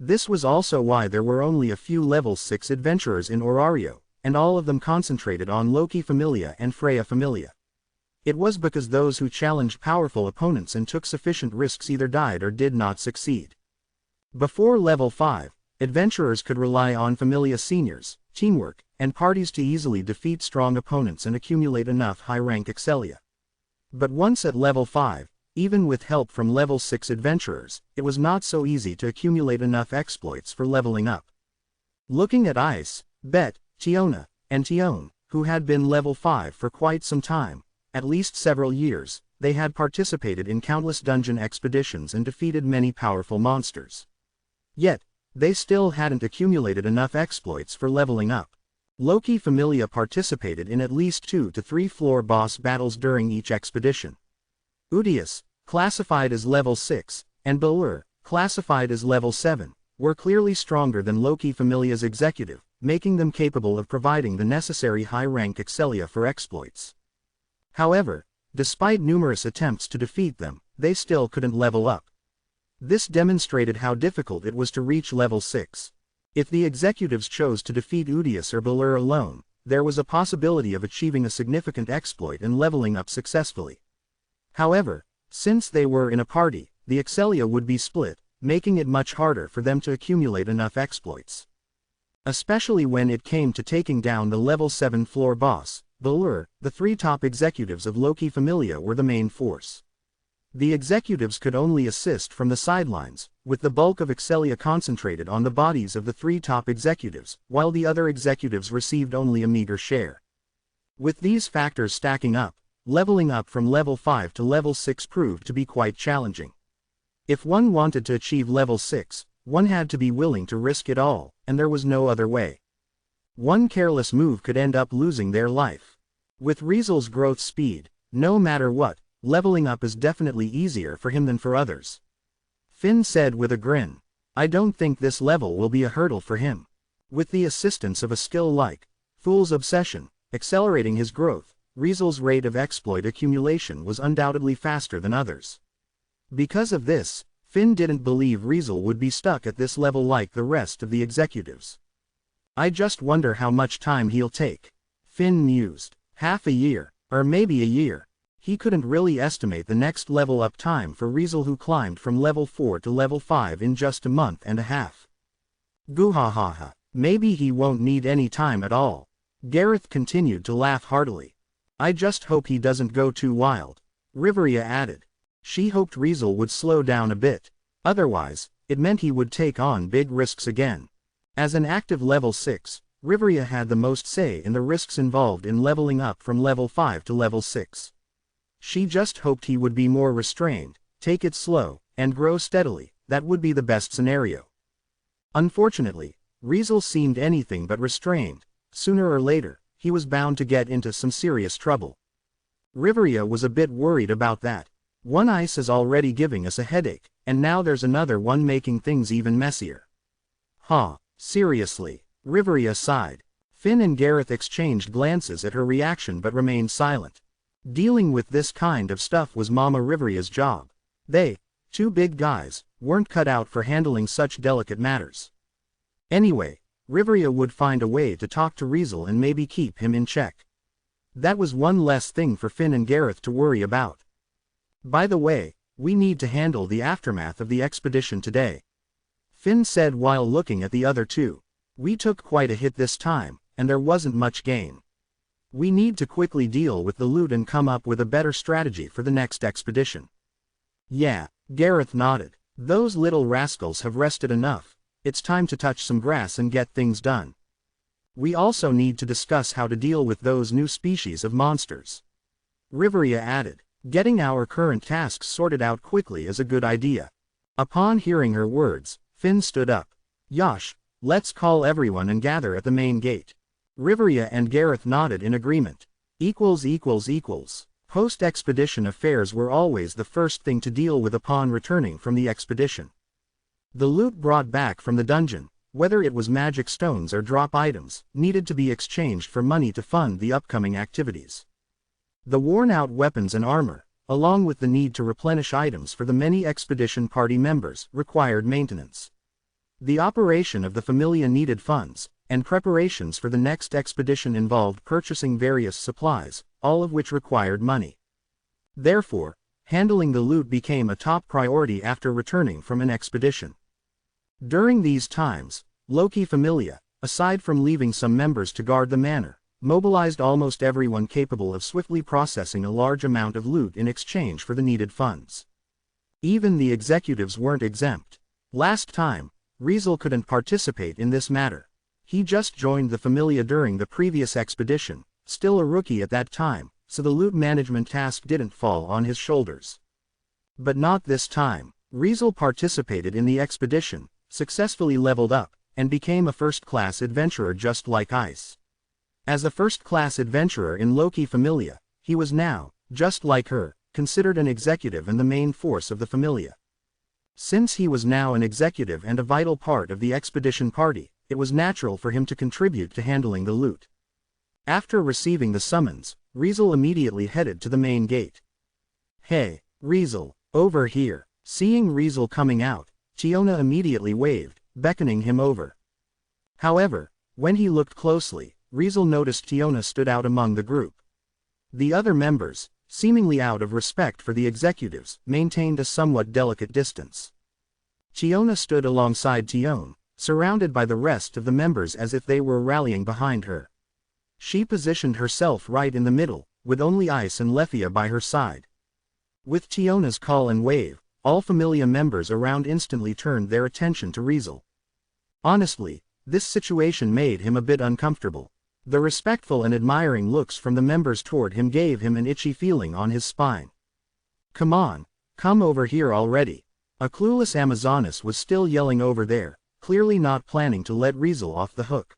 This was also why there were only a few level 6 adventurers in Orario, and all of them concentrated on Loki Familia and Freya Familia. It was because those who challenged powerful opponents and took sufficient risks either died or did not succeed. Before level 5, adventurers could rely on Familia seniors, teamwork, and parties to easily defeat strong opponents and accumulate enough high-rank Excelia. But once at level 5, even with help from level 6 adventurers, it was not so easy to accumulate enough exploits for leveling up. Looking at Ice, Bet, Tiona, and Tion, who had been level 5 for quite some time, at least several years, they had participated in countless dungeon expeditions and defeated many powerful monsters. Yet, they still hadn't accumulated enough exploits for leveling up. Loki Familia participated in at least 2 to 3 floor boss battles during each expedition. Udius, classified as level 6, and Balur, classified as level 7, were clearly stronger than Loki Familia's executive, making them capable of providing the necessary high-rank Excelia for exploits. However, despite numerous attempts to defeat them, they still couldn't level up. This demonstrated how difficult it was to reach level 6. If the executives chose to defeat Udius or Balur alone, there was a possibility of achieving a significant exploit and leveling up successfully. However, since they were in a party, the Excelia would be split, making it much harder for them to accumulate enough exploits. Especially when it came to taking down the level 7 floor boss, Balur, the 3 top executives of Loki Familia were the main force. The executives could only assist from the sidelines, with the bulk of Excelia concentrated on the bodies of the 3 top executives, while the other executives received only a meager share. With these factors stacking up, leveling up from level 5 to level 6 proved to be quite challenging. If one wanted to achieve level 6, one had to be willing to risk it all, and there was no other way. One careless move could end up losing their life. With Riesel's growth speed, no matter what, leveling up is definitely easier for him than for others. Finn said with a grin. I don't think this level will be a hurdle for him. With the assistance of a skill like Fool's Obsession, accelerating his growth, Riesel's rate of exploit accumulation was undoubtedly faster than others. Because of this, Finn didn't believe Riesel would be stuck at this level like the rest of the executives. I just wonder how much time he'll take. Finn mused. Half a year, or maybe a year. He couldn't really estimate the next level up time for Riesel, who climbed from level 4 to level 5 in just a month and a half. Goohahaha. Maybe he won't need any time at all. Gareth continued to laugh heartily. I just hope he doesn't go too wild. Riveria added. She hoped Riesel would slow down a bit. Otherwise, it meant he would take on big risks again. As an active level 6, Riveria had the most say in the risks involved in leveling up from level 5 to level 6. She just hoped he would be more restrained, take it slow, and grow steadily. That would be the best scenario. Unfortunately, Riesel seemed anything but restrained. Sooner or later, he was bound to get into some serious trouble. Riveria was a bit worried about that. One ice is already giving us a headache, and now there's another one making things even messier. Seriously, Riveria sighed. Finn and Gareth exchanged glances at her reaction but remained silent. Dealing with this kind of stuff was Mama Riveria's job. They, 2 big guys, weren't cut out for handling such delicate matters. Anyway, Riveria would find a way to talk to Riesel and maybe keep him in check. That was one less thing for Finn and Gareth to worry about. By the way, we need to handle the aftermath of the expedition today. Finn said while looking at the other 2. We took quite a hit this time, and there wasn't much gain. We need to quickly deal with the loot and come up with a better strategy for the next expedition. Yeah, Gareth nodded. Those little rascals have rested enough. It's time to touch some grass and get things done. We also need to discuss how to deal with those new species of monsters. Riveria added. Getting our current tasks sorted out quickly is a good idea. Upon hearing her words, Finn stood up. Yosh, let's call everyone and gather at the main gate. Riveria and Gareth nodded in agreement. Post-expedition affairs were always the first thing to deal with upon returning from the expedition. The loot brought back from the dungeon, whether it was magic stones or drop items, needed to be exchanged for money to fund the upcoming activities. The worn-out weapons and armor, along with the need to replenish items for the many expedition party members, required maintenance. The operation of the Familia needed funds, and preparations for the next expedition involved purchasing various supplies, all of which required money. Therefore, handling the loot became a top priority after returning from an expedition. During these times, Loki Familia, aside from leaving some members to guard the manor, mobilized almost everyone capable of swiftly processing a large amount of loot in exchange for the needed funds. Even the executives weren't exempt. Last time, Riesel couldn't participate in this matter. He just joined the Familia during the previous expedition, still a rookie at that time, so the loot management task didn't fall on his shoulders. But not this time. Riesel participated in the expedition, successfully leveled up, and became a first-class adventurer just like Ice. As a first-class adventurer in Loki Familia, he was now, just like her, considered an executive and the main force of the Familia. Since he was now an executive and a vital part of the expedition party, it was natural for him to contribute to handling the loot. After receiving the summons, Riesel immediately headed to the main gate. "Hey, Riesel, over here." Seeing Riesel coming out, Tiona immediately waved, beckoning him over. However, when he looked closely, Riesel noticed Tiona stood out among the group. The other members, seemingly out of respect for the executives, maintained a somewhat delicate distance. Tiona stood alongside Tion, surrounded by the rest of the members as if they were rallying behind her. She positioned herself right in the middle, with only Ice and Lethia by her side. With Tiona's call and wave, all Familia members around instantly turned their attention to Riesel. Honestly, this situation made him a bit uncomfortable. The respectful and admiring looks from the members toward him gave him an itchy feeling on his spine. "Come on, come over here already." A clueless Amazoness was still yelling over there, clearly not planning to let Riesel off the hook.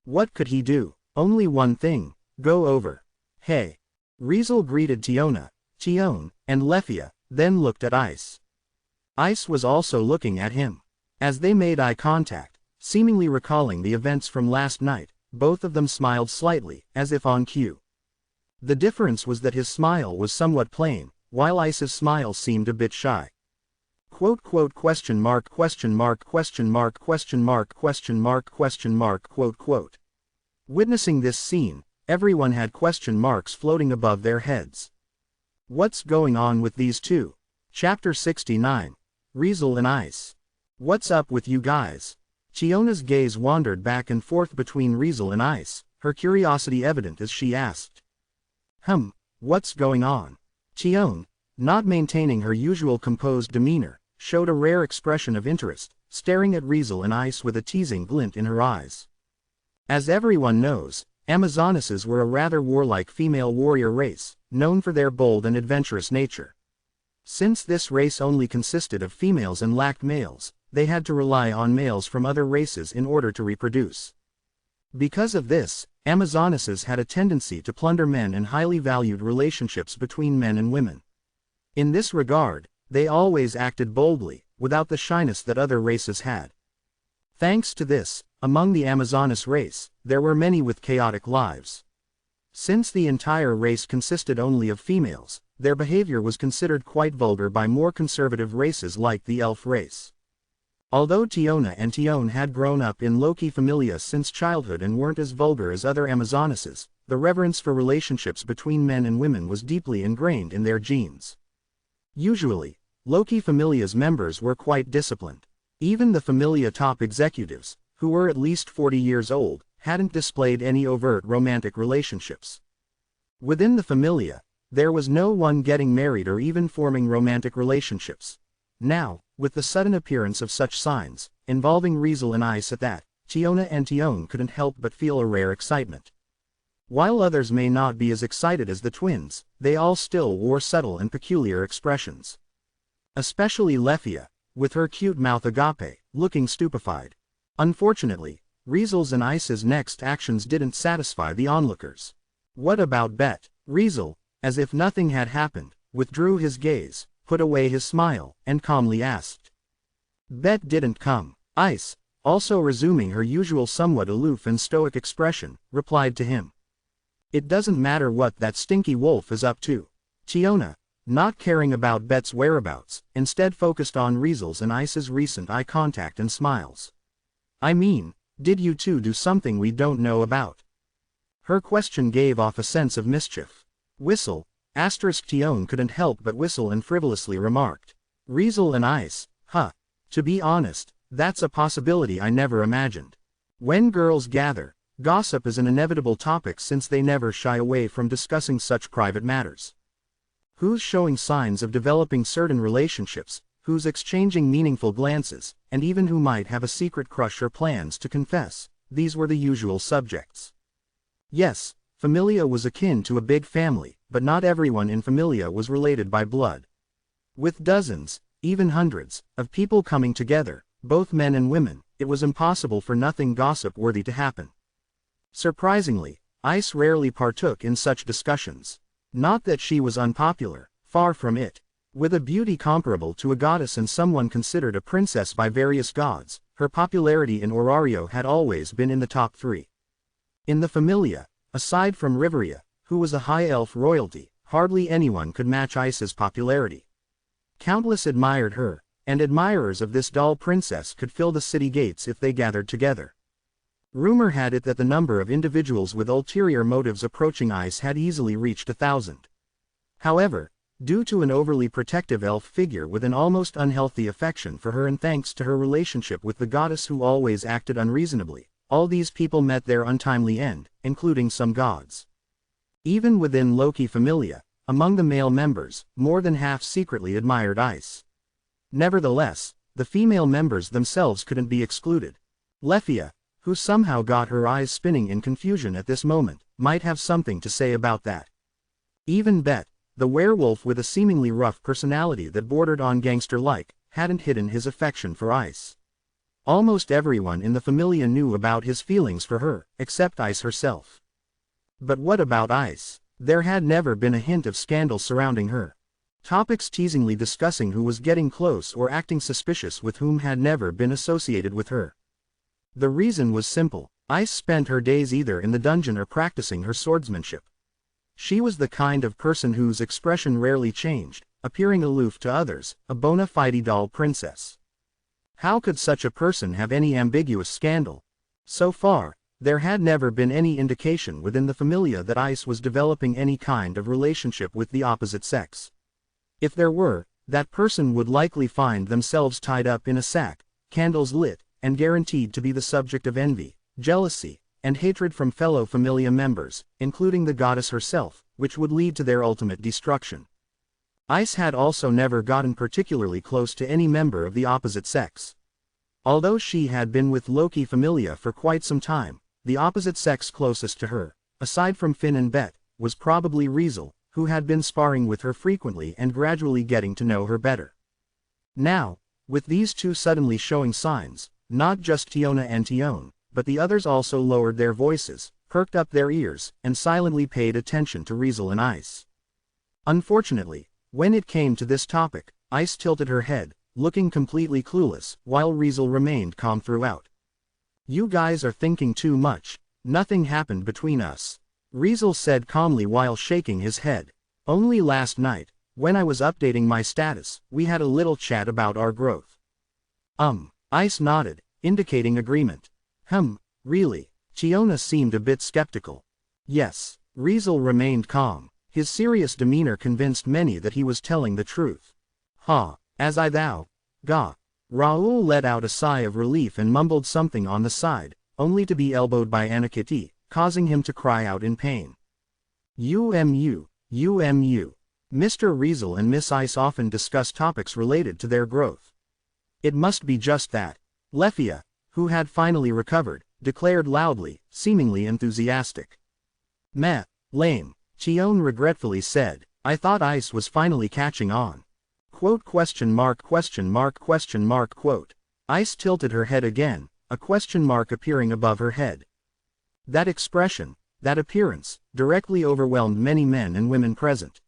What could he do? Only one thing: go over. "Hey." Riesel greeted Tiona, Tion, and Lethia, then looked at Ice. Ice was also looking at him. As they made eye contact, seemingly recalling the events from last night, both of them smiled slightly, as if on cue. The difference was that his smile was somewhat plain, while Ice's smile seemed a bit shy. Quote quote question mark question mark question mark question mark question mark question mark quote quote. Witnessing this scene, everyone had question marks floating above their heads. What's going on with these two? Chapter 69. Riesel and Ice. What's up with you guys? Tiona's gaze wandered back and forth between Riesel and Ice, her curiosity evident as she asked. What's going on? Tion, not maintaining her usual composed demeanor, showed a rare expression of interest, staring at Riesel and Ice with a teasing glint in her eyes. As everyone knows, Amazonesses were a rather warlike female warrior race, known for their bold and adventurous nature. Since this race only consisted of females and lacked males, they had to rely on males from other races in order to reproduce. Because of this, Amazonesses had a tendency to plunder men and highly valued relationships between men and women. In this regard, they always acted boldly, without the shyness that other races had. Thanks to this, among the Amazonas race, there were many with chaotic lives. Since the entire race consisted only of females, their behavior was considered quite vulgar by more conservative races like the elf race. Although Tiona and Tion had grown up in Loki Familia since childhood and weren't as vulgar as other Amazonesses, the reverence for relationships between men and women was deeply ingrained in their genes. Usually, Loki Familia's members were quite disciplined. Even the Familia top executives, who were at least 40 years old, hadn't displayed any overt romantic relationships. Within the Familia, there was no one getting married or even forming romantic relationships. Now, with the sudden appearance of such signs, involving Riesel and Ice at that, Tiona and Tion couldn't help but feel a rare excitement. While others may not be as excited as the twins, they all still wore subtle and peculiar expressions. Especially Lethia, with her cute mouth agape, looking stupefied. Unfortunately, Riesel's and Ice's next actions didn't satisfy the onlookers. What about Bet? Riesel, as if nothing had happened, withdrew his gaze, put away his smile, and calmly asked. Bet didn't come. Ice, also resuming her usual somewhat aloof and stoic expression, replied to him. It doesn't matter what that stinky wolf is up to. Tiona, not caring about Bet's whereabouts, instead focused on Riesel's and Ice's recent eye contact and smiles. I mean, did you two do something we don't know about? Her question gave off a sense of mischief. Whistle, Tion couldn't help but whistle and frivolously remarked. Riesel and Ice, to be honest, that's a possibility I never imagined. When girls gather, gossip is an inevitable topic since they never shy away from discussing such private matters. Who's showing signs of developing certain relationships, who's exchanging meaningful glances, and even who might have a secret crush or plans to confess, these were the usual subjects. Yes, Familia was akin to a big family, but not everyone in Familia was related by blood. With dozens, even hundreds, of people coming together, both men and women, it was impossible for nothing gossip-worthy to happen. Surprisingly, Ice rarely partook in such discussions. Not that she was unpopular, far from it. With a beauty comparable to a goddess and someone considered a princess by various gods, her popularity in Orario had always been in the top 3. In the Familia, aside from Riveria, who was a high elf royalty, hardly anyone could match Ice's popularity. Countless admired her, and admirers of this doll princess could fill the city gates if they gathered together. Rumor had it that the number of individuals with ulterior motives approaching Ice had easily reached 1,000. However, due to an overly protective elf figure with an almost unhealthy affection for her and thanks to her relationship with the goddess who always acted unreasonably, all these people met their untimely end, including some gods. Even within Loki Familia, among the male members, more than half secretly admired Ice. Nevertheless, the female members themselves couldn't be excluded. Lefia, who somehow got her eyes spinning in confusion at this moment, might have something to say about that. Even Bet, the werewolf with a seemingly rough personality that bordered on gangster-like, hadn't hidden his affection for Ice. Almost everyone in the Familia knew about his feelings for her, except Ice herself. But what about Ice? There had never been a hint of scandal surrounding her. Topics teasingly discussing who was getting close or acting suspicious with whom had never been associated with her. The reason was simple: Ice spent her days either in the dungeon or practicing her swordsmanship. She was the kind of person whose expression rarely changed, appearing aloof to others, a bona fide doll princess. How could such a person have any ambiguous scandal? So far, there had never been any indication within the Familia that Ice was developing any kind of relationship with the opposite sex. If there were, that person would likely find themselves tied up in a sack, candles lit, and guaranteed to be the subject of envy, jealousy, and hatred from fellow Familia members, including the goddess herself, which would lead to their ultimate destruction. Ice had also never gotten particularly close to any member of the opposite sex. Although she had been with Loki Familia for quite some time, the opposite sex closest to her, aside from Finn and Bet, was probably Riesel, who had been sparring with her frequently and gradually getting to know her better. Now, with these two suddenly showing signs, not just Tiona and Tion, but the others also lowered their voices, perked up their ears, and silently paid attention to Riesel and Ice. Unfortunately, when it came to this topic, Ice tilted her head, looking completely clueless, while Riesel remained calm throughout. "You guys are thinking too much. Nothing happened between us," Riesel said calmly while shaking his head. "Only last night, when I was updating my status, we had a little chat about our growth." Ice nodded, indicating agreement. Really?" Tiona seemed a bit skeptical. "Yes." Riesel remained calm. His serious demeanor convinced many that he was telling the truth. As I thou. Ga. Raoul let out a sigh of relief and mumbled something on the side, only to be elbowed by Anakiti, causing him to cry out in pain. Mr. Riesel and Miss Ice often discuss topics related to their growth. "It must be just that," Lefia, who had finally recovered, declared loudly, seemingly enthusiastic. "Meh, lame," Tion regretfully said. "I thought Ice was finally catching on." Quote? Ice tilted her head again, a question mark appearing above her head. That expression, that appearance, directly overwhelmed many men and women present.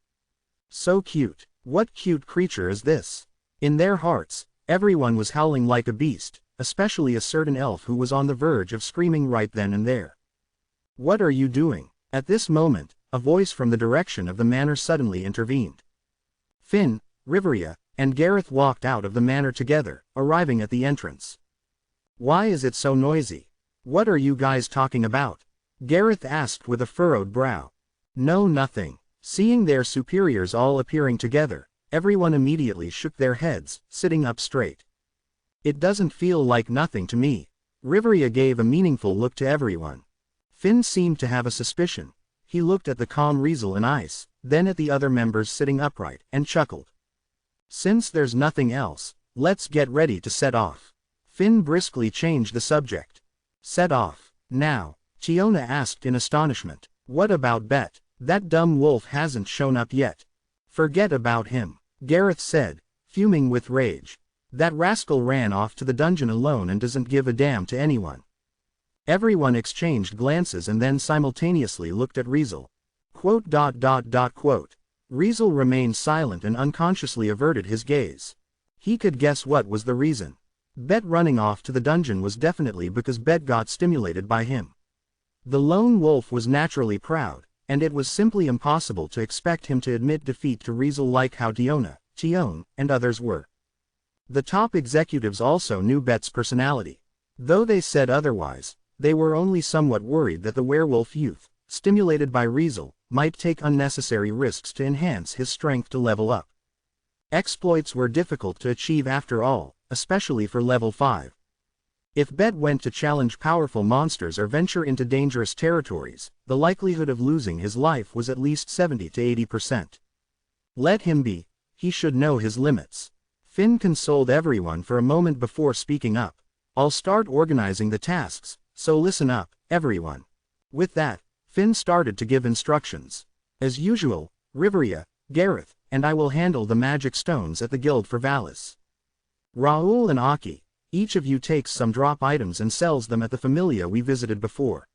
So cute. What cute creature is this? In their hearts, everyone was howling like a beast, especially a certain elf who was on the verge of screaming right then and there. "What are you doing?" At this moment, a voice from the direction of the manor suddenly intervened. Finn, Riveria, and Gareth walked out of the manor together, arriving at the entrance. "Why is it so noisy? What are you guys talking about?" Gareth asked with a furrowed brow. "No, nothing." Seeing their superiors all appearing together, everyone immediately shook their heads, sitting up straight. "It doesn't feel like nothing to me." Riveria gave a meaningful look to everyone. Finn seemed to have a suspicion. He looked at the calm Riesel and Ice, then at the other members sitting upright, and chuckled. "Since there's nothing else, let's get ready to set off." Finn briskly changed the subject. "Set off? Now?" Tiona asked in astonishment. "What about Bet? That dumb wolf hasn't shown up yet." "Forget about him," Gareth said, fuming with rage. "That rascal ran off to the dungeon alone and doesn't give a damn to anyone." Everyone exchanged glances and then simultaneously looked at Riesel. Quote. Riesel remained silent and unconsciously averted his gaze. He could guess what was the reason. Bet running off to the dungeon was definitely because Bet got stimulated by him. The lone wolf was naturally proud, and it was simply impossible to expect him to admit defeat to Riesel like how Tion, and others were. The top executives also knew Bet's personality. Though they said otherwise, they were only somewhat worried that the werewolf youth, stimulated by Riesel, might take unnecessary risks to enhance his strength to level up. Exploits were difficult to achieve after all, especially for level 5. If Bet went to challenge powerful monsters or venture into dangerous territories, the likelihood of losing his life was at least 70 to 80%. Let him be. He should know his limits. Finn consoled everyone for a moment before speaking up. I'll start organizing the tasks, so listen up, everyone. With that, Finn started to give instructions. As usual, Riveria, Gareth, and I will handle the magic stones at the guild for Valis. Raoul and Aki, each of you takes some drop items and sells them at the familia we visited before.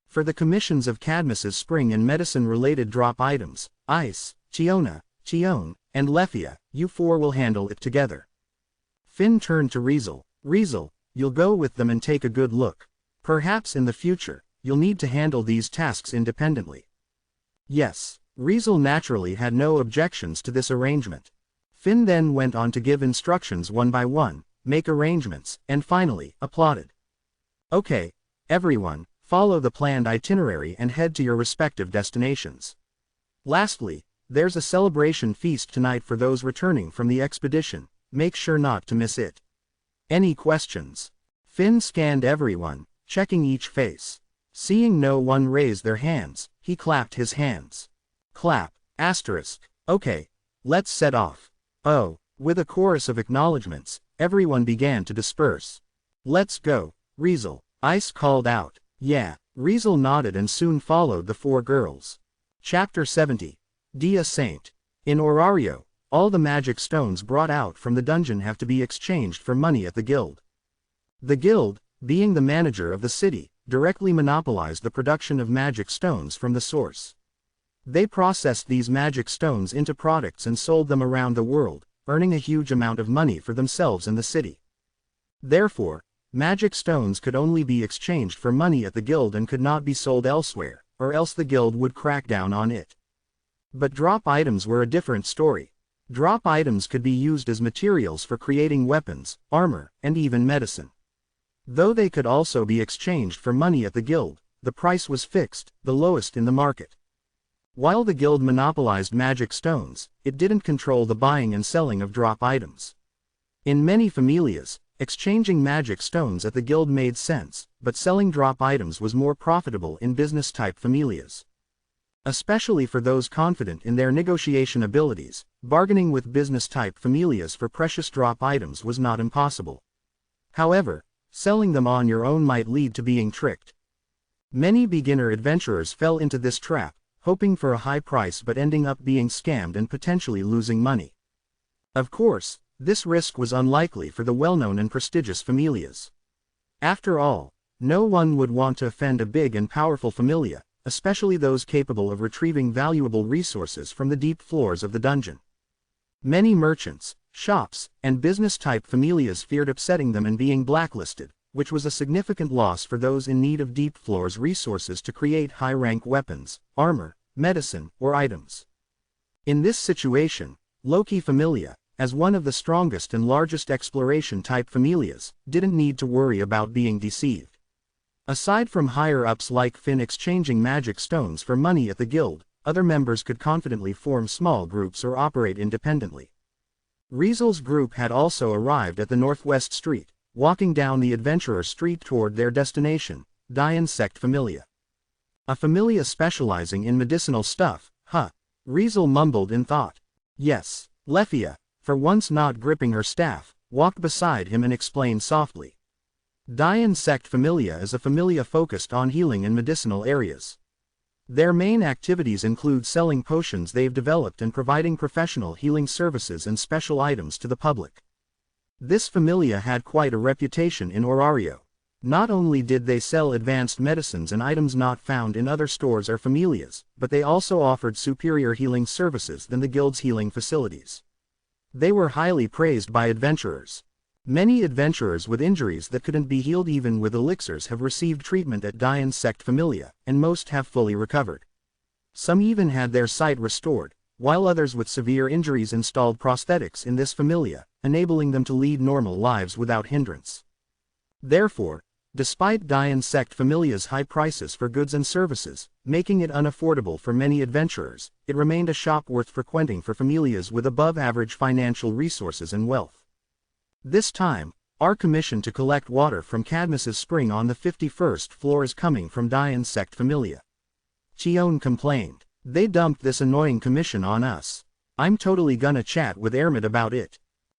For the commissions of Cadmus's spring and medicine-related drop items, Ice, Tion, and Lefia, you four will handle it together. Finn turned to Riesel. Riesel, you'll go with them and take a good look. Perhaps in the future, you'll need to handle these tasks independently. Yes, Riesel naturally had no objections to this arrangement. Finn then went on to give instructions one by one, make arrangements, and finally, applauded. Okay, everyone, follow the planned itinerary and head to your respective destinations. Lastly, there's a celebration feast tonight for those returning from the expedition, make sure not to miss it. Any questions? Finn scanned everyone, checking each face. Seeing no one raise their hands, he clapped his hands. Clap, asterisk. Okay, let's set off. Oh, with a chorus of acknowledgements, everyone began to disperse. Let's go, Riesel, Ice called out. Yeah, Riesel nodded and soon followed the four girls. Chapter 70. Dia Saint. In Orario, all the magic stones brought out from the dungeon have to be exchanged for money at the guild. The guild, being the manager of the city, directly monopolized the production of magic stones from the source. They processed these magic stones into products and sold them around the world, earning a huge amount of money for themselves and the city. Therefore, magic stones could only be exchanged for money at the guild and could not be sold elsewhere, or else the guild would crack down on it. But drop items were a different story. Drop items could be used as materials for creating weapons, armor, and even medicine. Though they could also be exchanged for money at the guild, the price was fixed, the lowest in the market. While the guild monopolized magic stones, it didn't control the buying and selling of drop items. In many familias, exchanging magic stones at the guild made sense, but selling drop items was more profitable in business-type familias. Especially for those confident in their negotiation abilities, bargaining with business-type familias for precious drop items was not impossible. However, selling them on your own might lead to being tricked. Many beginner adventurers fell into this trap, hoping for a high price but ending up being scammed and potentially losing money. Of course, this risk was unlikely for the well-known and prestigious familias. After all, no one would want to offend a big and powerful familia, especially those capable of retrieving valuable resources from the deep floors of the dungeon. Many merchants, shops, and business-type familias feared upsetting them and being blacklisted, which was a significant loss for those in need of deep floors resources to create high-rank weapons, armor, medicine, or items. In this situation, Loki Familia, as one of the strongest and largest exploration-type familias, didn't need to worry about being deceived. Aside from higher-ups like Finn exchanging magic stones for money at the guild, other members could confidently form small groups or operate independently. Riesel's group had also arrived at the Northwest Street, walking down the Adventurer Street toward their destination, Dian Sect Familia. A familia specializing in medicinal stuff, huh? Riesel mumbled in thought. Yes, Lefia, for once not gripping her staff, walked beside him and explained softly. Dian Sect Familia is a familia focused on healing in medicinal areas. Their main activities include selling potions they've developed and providing professional healing services and special items to the public. This familia had quite a reputation in Orario. Not only did they sell advanced medicines and items not found in other stores or familias, but they also offered superior healing services than the guild's healing facilities. They were highly praised by adventurers. Many adventurers with injuries that couldn't be healed even with elixirs have received treatment at Dian's Sect Familia, and most have fully recovered. Some even had their sight restored, while others with severe injuries installed prosthetics in this familia, enabling them to lead normal lives without hindrance. Therefore, despite Dian's Sect Familia's high prices for goods and services, making it unaffordable for many adventurers, it remained a shop worth frequenting for familias with above-average financial resources and wealth. This time, our commission to collect water from Cadmus's spring on the 51st floor is coming from Dian's Sect Familia. Chion complained. They dumped this annoying commission on us. I'm totally gonna chat with Ermid about it.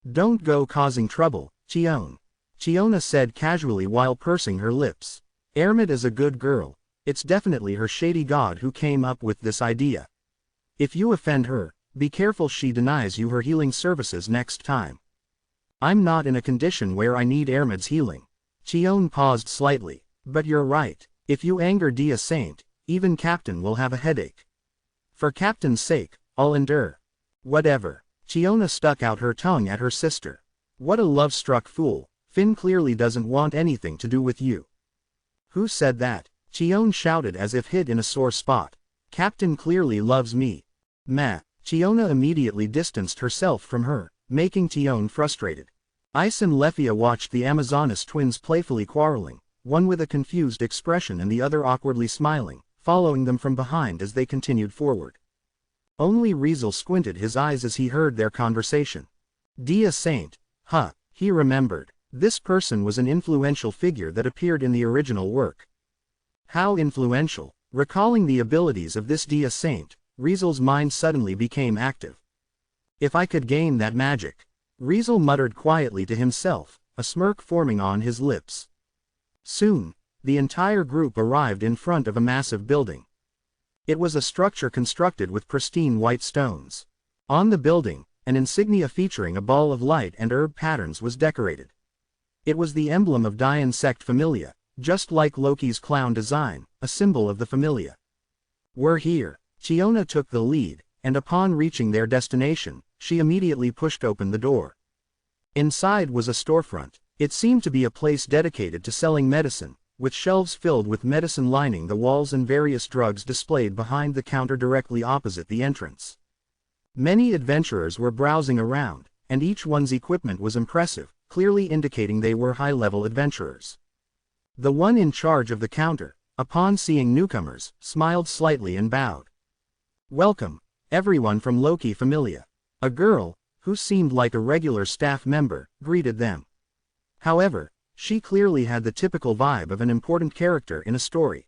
Don't go causing trouble, Chion. Chiona said casually while pursing her lips. Ermid is a good girl. It's definitely her shady god who came up with this idea. If you offend her, be careful she denies you her healing services next time. I'm not in a condition where I need Ermid's healing. Chion paused slightly. But you're right. If you anger Dia Saint, even Captain will have a headache. For Captain's sake, I'll endure. Whatever. Chiona stuck out her tongue at her sister. What a love-struck fool. Finn clearly doesn't want anything to do with you. Who said that? Chion shouted as if hit in a sore spot. Captain clearly loves me. Meh. Chiona immediately distanced herself from her, making Chion frustrated. Ice and Lefia watched the Amazonas twins playfully quarreling, one with a confused expression and the other awkwardly smiling, following them from behind as they continued forward. Only Riesel squinted his eyes as he heard their conversation. Dia Saint. He remembered. This person was an influential figure that appeared in the original work. How influential. Recalling the abilities of this Dia Saint, Riesel's mind suddenly became active. If I could gain that magic. Riesel muttered quietly to himself, a smirk forming on his lips. Soon, the entire group arrived in front of a massive building. It was a structure constructed with pristine white stones. On the building, an insignia featuring a ball of light and herb patterns was decorated. It was the emblem of Dian's Sect Familia, just like Loki's clown design, a symbol of the Familia. We're here. Chiona took the lead, and upon reaching their destination, she immediately pushed open the door. Inside was a storefront. It seemed to be a place dedicated to selling medicine, with shelves filled with medicine lining the walls and various drugs displayed behind the counter directly opposite the entrance. Many adventurers were browsing around, and each one's equipment was impressive, clearly indicating they were high-level adventurers. The one in charge of the counter, upon seeing newcomers, smiled slightly and bowed. Welcome, everyone from Loki Familia. A girl, who seemed like a regular staff member, greeted them. However, she clearly had the typical vibe of an important character in a story.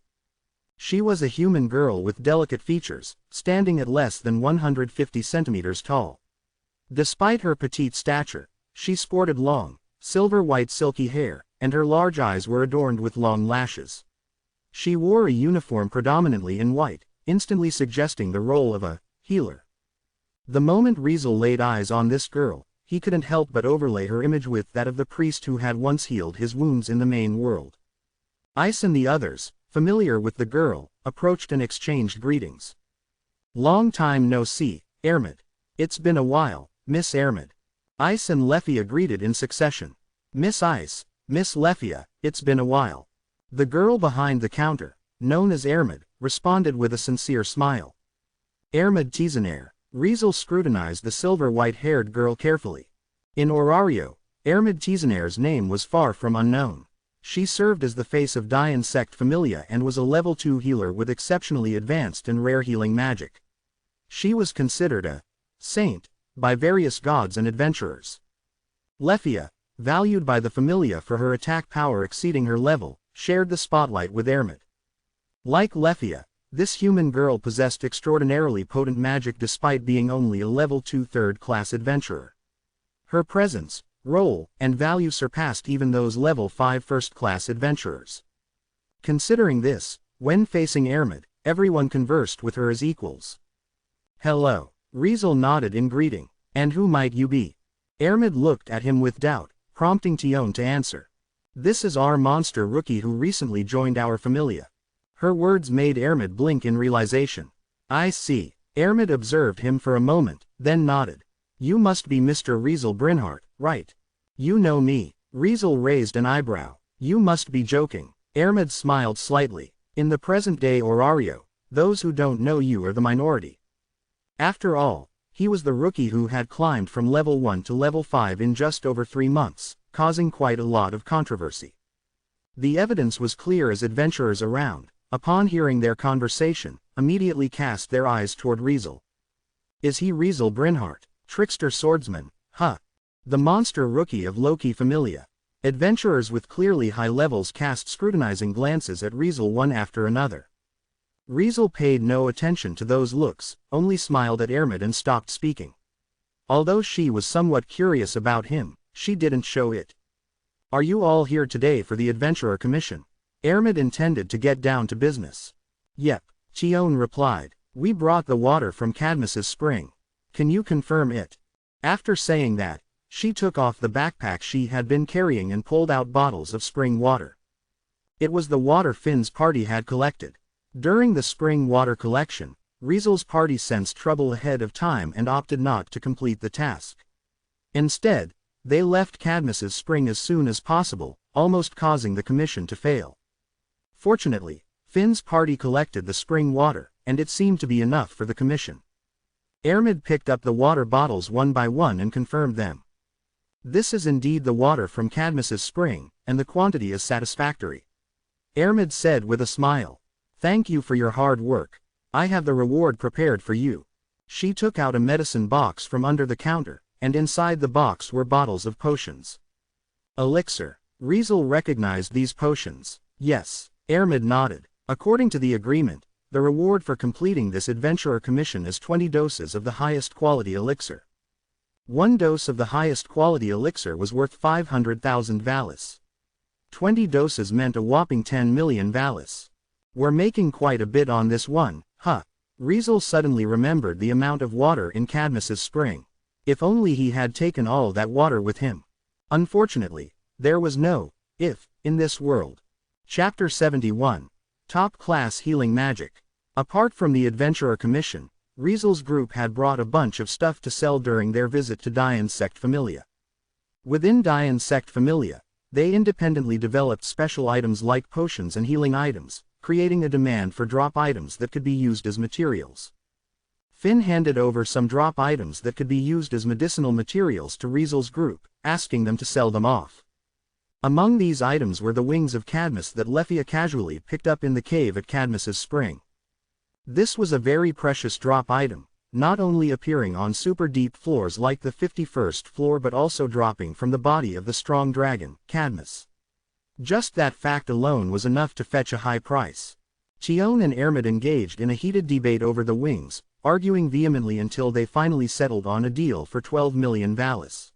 She was a human girl with delicate features, standing at less than 150 centimeters tall. Despite her petite stature, she sported long, silver-white silky hair, and her large eyes were adorned with long lashes. She wore a uniform predominantly in white, instantly suggesting the role of a healer. The moment Riesel laid eyes on this girl, he couldn't help but overlay her image with that of the priest who had once healed his wounds in the main world. Ice and the others, familiar with the girl, approached and exchanged greetings. Long time no see, Ermid. It's been a while, Miss Ermid. Ice and Lefia greeted in succession. Miss Ice, Miss Lefia, it's been a while. The girl behind the counter, known as Ermid, responded with a sincere smile. Ermid Tizenair. Riesel scrutinized the silver-white-haired girl carefully. In Orario, Ermid Tizenair's name was far from unknown. She served as the face of Dian's Sect Familia and was a level 2 healer with exceptionally advanced and rare healing magic. She was considered a saint by various gods and adventurers. Lefia, valued by the Familia for her attack power exceeding her level, shared the spotlight with Ermid. Like Lefia, this human girl possessed extraordinarily potent magic despite being only a level 2 third-class adventurer. Her presence, role, and value surpassed even those level 5 first-class adventurers. Considering this, when facing Ermid, everyone conversed with her as equals. Hello. Riesel nodded in greeting. And who might you be? Ermid looked at him with doubt, prompting Tion to answer. This is our monster rookie who recently joined our familia. Her words made Ermid blink in realization. I see. Ermid observed him for a moment, then nodded. You must be Mr. Riesel Brynhart, right? You know me. Riesel raised an eyebrow. You must be joking. Ermid smiled slightly. In the present-day Orario, those who don't know you are the minority. After all, he was the rookie who had climbed from level 1 to level 5 in just over 3 months, causing quite a lot of controversy. The evidence was clear as adventurers around, upon hearing their conversation, immediately cast their eyes toward Riesel. Is he Riesel Brynhart, trickster swordsman, huh? The monster rookie of Loki Familia. Adventurers with clearly high levels cast scrutinizing glances at Riesel one after another. Riesel paid no attention to those looks, only smiled at Ermid and stopped speaking. Although she was somewhat curious about him, she didn't show it. Are you all here today for the Adventurer Commission? Ermid intended to get down to business. Yep, Chion replied. We brought the water from Cadmus's spring. Can you confirm it? After saying that, she took off the backpack she had been carrying and pulled out bottles of spring water. It was the water Finn's party had collected. During the spring water collection, Riesel's party sensed trouble ahead of time and opted not to complete the task. Instead, they left Cadmus's spring as soon as possible, almost causing the commission to fail. Fortunately, Finn's party collected the spring water, and it seemed to be enough for the commission. Ermid picked up the water bottles one by one and confirmed them. This is indeed the water from Cadmus's spring, and the quantity is satisfactory. Ermid said with a smile. Thank you for your hard work. I have the reward prepared for you. She took out a medicine box from under the counter, and inside the box were bottles of potions. Elixir. Riesel recognized these potions. Yes. Ermid nodded. According to the agreement, the reward for completing this adventurer commission is 20 doses of the highest quality elixir. 1 dose of the highest quality elixir was worth 500,000 valis. 20 doses meant a whopping 10 million valis. We're making quite a bit on this one, huh? Riesel suddenly remembered the amount of water in Cadmus's spring. If only he had taken all that water with him. Unfortunately, there was no if in this world. Chapter 71. Top-class healing magic. Apart from the Adventurer Commission, Riesel's group had brought a bunch of stuff to sell during their visit to Dian's Sect Familia. Within Dian's Sect Familia, they independently developed special items like potions and healing items, creating a demand for drop items that could be used as materials. Finn handed over some drop items that could be used as medicinal materials to Riesel's group, asking them to sell them off. Among these items were the wings of Cadmus that Lefia casually picked up in the cave at Cadmus's spring. This was a very precious drop item, not only appearing on super deep floors like the 51st floor but also dropping from the body of the strong dragon, Cadmus. Just that fact alone was enough to fetch a high price. Chion and Ermid engaged in a heated debate over the wings, arguing vehemently until they finally settled on a deal for 12 million valis.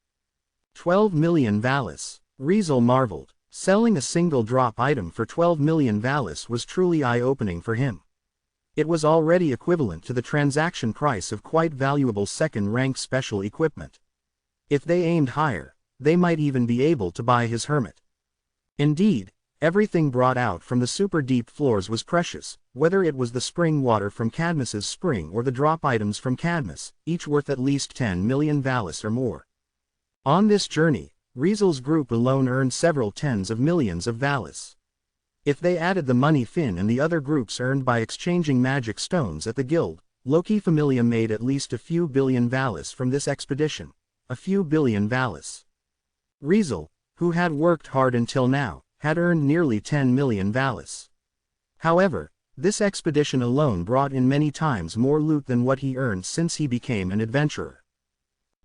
12 million valis. Riesel marveled. Selling a single drop item for 12 million valis was truly eye-opening for him. It was already equivalent to the transaction price of quite valuable second-rank special equipment. If they aimed higher, they might even be able to buy his hermit. Indeed, everything brought out from the super deep floors was precious, whether it was the spring water from Cadmus's spring or the drop items from Cadmus, each worth at least 10 million valis or more. On this journey, Riesel's group alone earned several tens of millions of valis. If they added the money Finn and the other groups earned by exchanging magic stones at the guild, Loki Familia made at least a few billion valis from this expedition. A few billion valis. Riesel, who had worked hard until now, had earned nearly 10 million valis. However, this expedition alone brought in many times more loot than what he earned since he became an adventurer.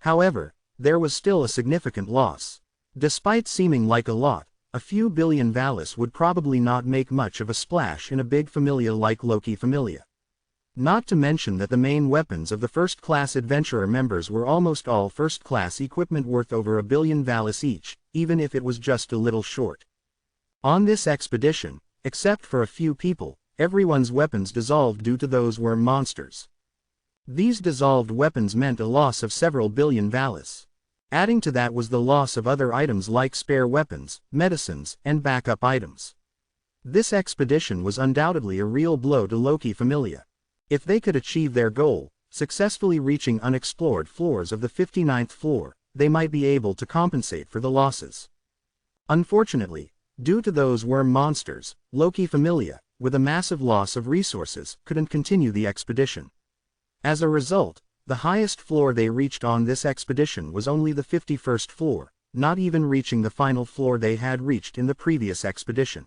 However, there was still a significant loss. Despite seeming like a lot, a few billion valis would probably not make much of a splash in a big familia like Loki Familia. Not to mention that the main weapons of the first-class adventurer members were almost all first-class equipment worth over 1 billion valis each, even if it was just a little short. On this expedition, except for a few people, everyone's weapons dissolved due to those worm monsters. These dissolved weapons meant a loss of several billion valis. Adding to that was the loss of other items like spare weapons, medicines, and backup items. This expedition was undoubtedly a real blow to Loki Familia. If they could achieve their goal, successfully reaching unexplored floors of the 59th floor, they might be able to compensate for the losses. Unfortunately, due to those worm monsters, Loki Familia, with a massive loss of resources, couldn't continue the expedition. As a result, the highest floor they reached on this expedition was only the 51st floor, not even reaching the final floor they had reached in the previous expedition.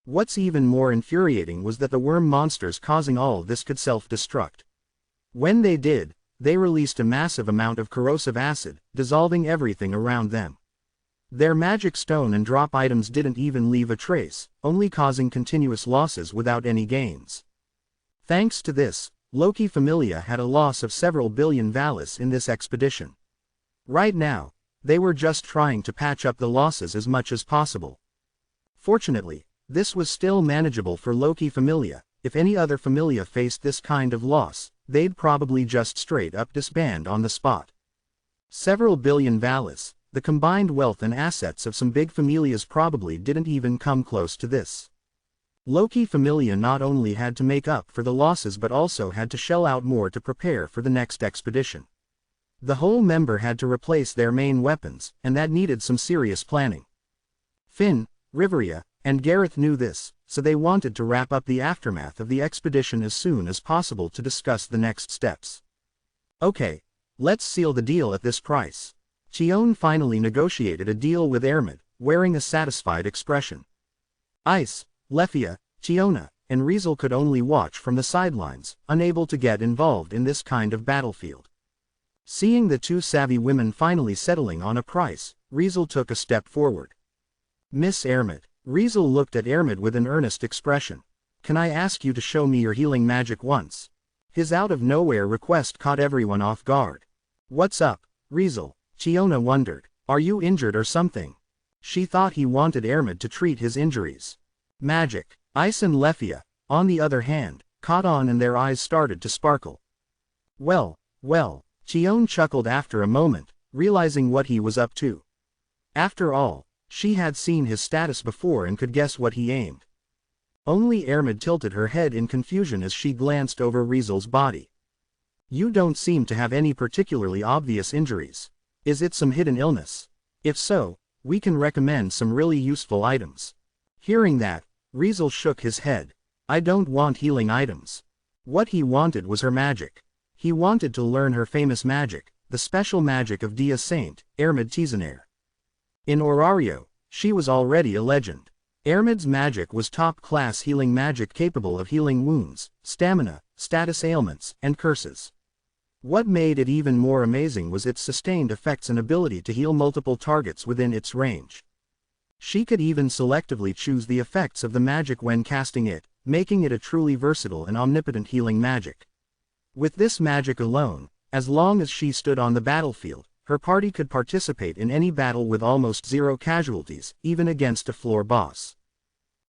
What's even more infuriating was that the worm monsters causing all this could self-destruct. When they did, they released a massive amount of corrosive acid, dissolving everything around them. Their magic stone and drop items didn't even leave a trace, only causing continuous losses without any gains. Thanks to this, Loki Familia had a loss of several billion valis in this expedition. Right now, they were just trying to patch up the losses as much as possible. Fortunately, this was still manageable for Loki Familia. If any other Familia faced this kind of loss, they'd probably just straight up disband on the spot. Several billion valis, the combined wealth and assets of some big familias probably didn't even come close to this. Loki Familia not only had to make up for the losses but also had to shell out more to prepare for the next expedition. The whole member had to replace their main weapons, and that needed some serious planning. Finn, Riveria, and Gareth knew this, so they wanted to wrap up the aftermath of the expedition as soon as possible to discuss the next steps. Okay, let's seal the deal at this price. Chion finally negotiated a deal with Ermid, wearing a satisfied expression. Ice, Lefia, Chiona, and Riesel could only watch from the sidelines, unable to get involved in this kind of battlefield. Seeing the two savvy women finally settling on a price, Riesel took a step forward. Miss Ermid. Riesel looked at Ermid with an earnest expression. Can I ask you to show me your healing magic once? His out-of-nowhere request caught everyone off guard. What's up, Riesel? Chiona wondered. Are you injured or something? She thought he wanted Ermid to treat his injuries. Magic. Ice and Lefia, on the other hand, caught on and their eyes started to sparkle. Well, Chion chuckled after a moment, realizing what he was up to. After all, she had seen his status before and could guess what he aimed. Only Ermid tilted her head in confusion as she glanced over Riesel's body. You don't seem to have any particularly obvious injuries. Is it some hidden illness? If so, we can recommend some really useful items. Hearing that, Riesel shook his head. I don't want healing items. What he wanted was her magic. He wanted to learn her famous magic, the special magic of Dia Saint, Ermid Tizenair. In Orario, she was already a legend. Ermid's magic was top-class healing magic capable of healing wounds, stamina, status ailments, and curses. What made it even more amazing was its sustained effects and ability to heal multiple targets within its range. She could even selectively choose the effects of the magic when casting it, making it a truly versatile and omnipotent healing magic. With this magic alone, as long as she stood on the battlefield, her party could participate in any battle with almost zero casualties, even against a floor boss.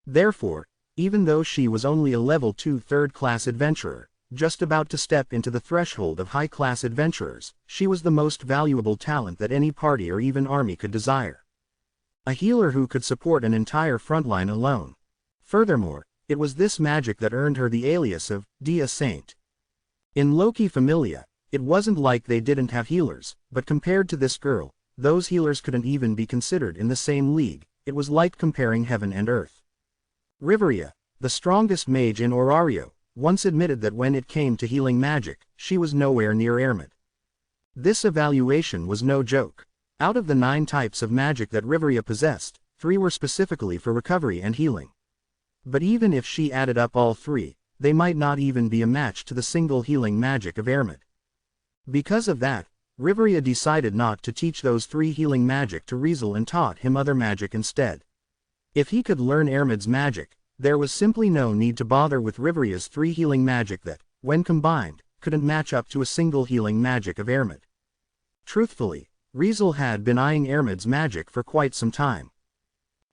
Therefore, even though she was only a level 2 third-class adventurer, just about to step into the threshold of high-class adventurers, she was the most valuable talent that any party or even army could desire. A healer who could support an entire frontline alone. Furthermore, it was this magic that earned her the alias of Dia Saint. In Loki Familia, it wasn't like they didn't have healers, but compared to this girl, those healers couldn't even be considered in the same league. It was like comparing heaven and earth. Riveria, the strongest mage in Orario, once admitted that when it came to healing magic, she was nowhere near Ermid. This evaluation was no joke. Out of the 9 types of magic that Riveria possessed, 3 were specifically for recovery and healing. But even if she added up all 3, they might not even be a match to the single healing magic of Ermid. Because of that, Riveria decided not to teach those 3 healing magic to Riesel and taught him other magic instead. If he could learn Ermid's magic, there was simply no need to bother with Riveria's 3 healing magic that, when combined, couldn't match up to a single healing magic of Ermid. Truthfully, Riesel had been eyeing Ermid's magic for quite some time.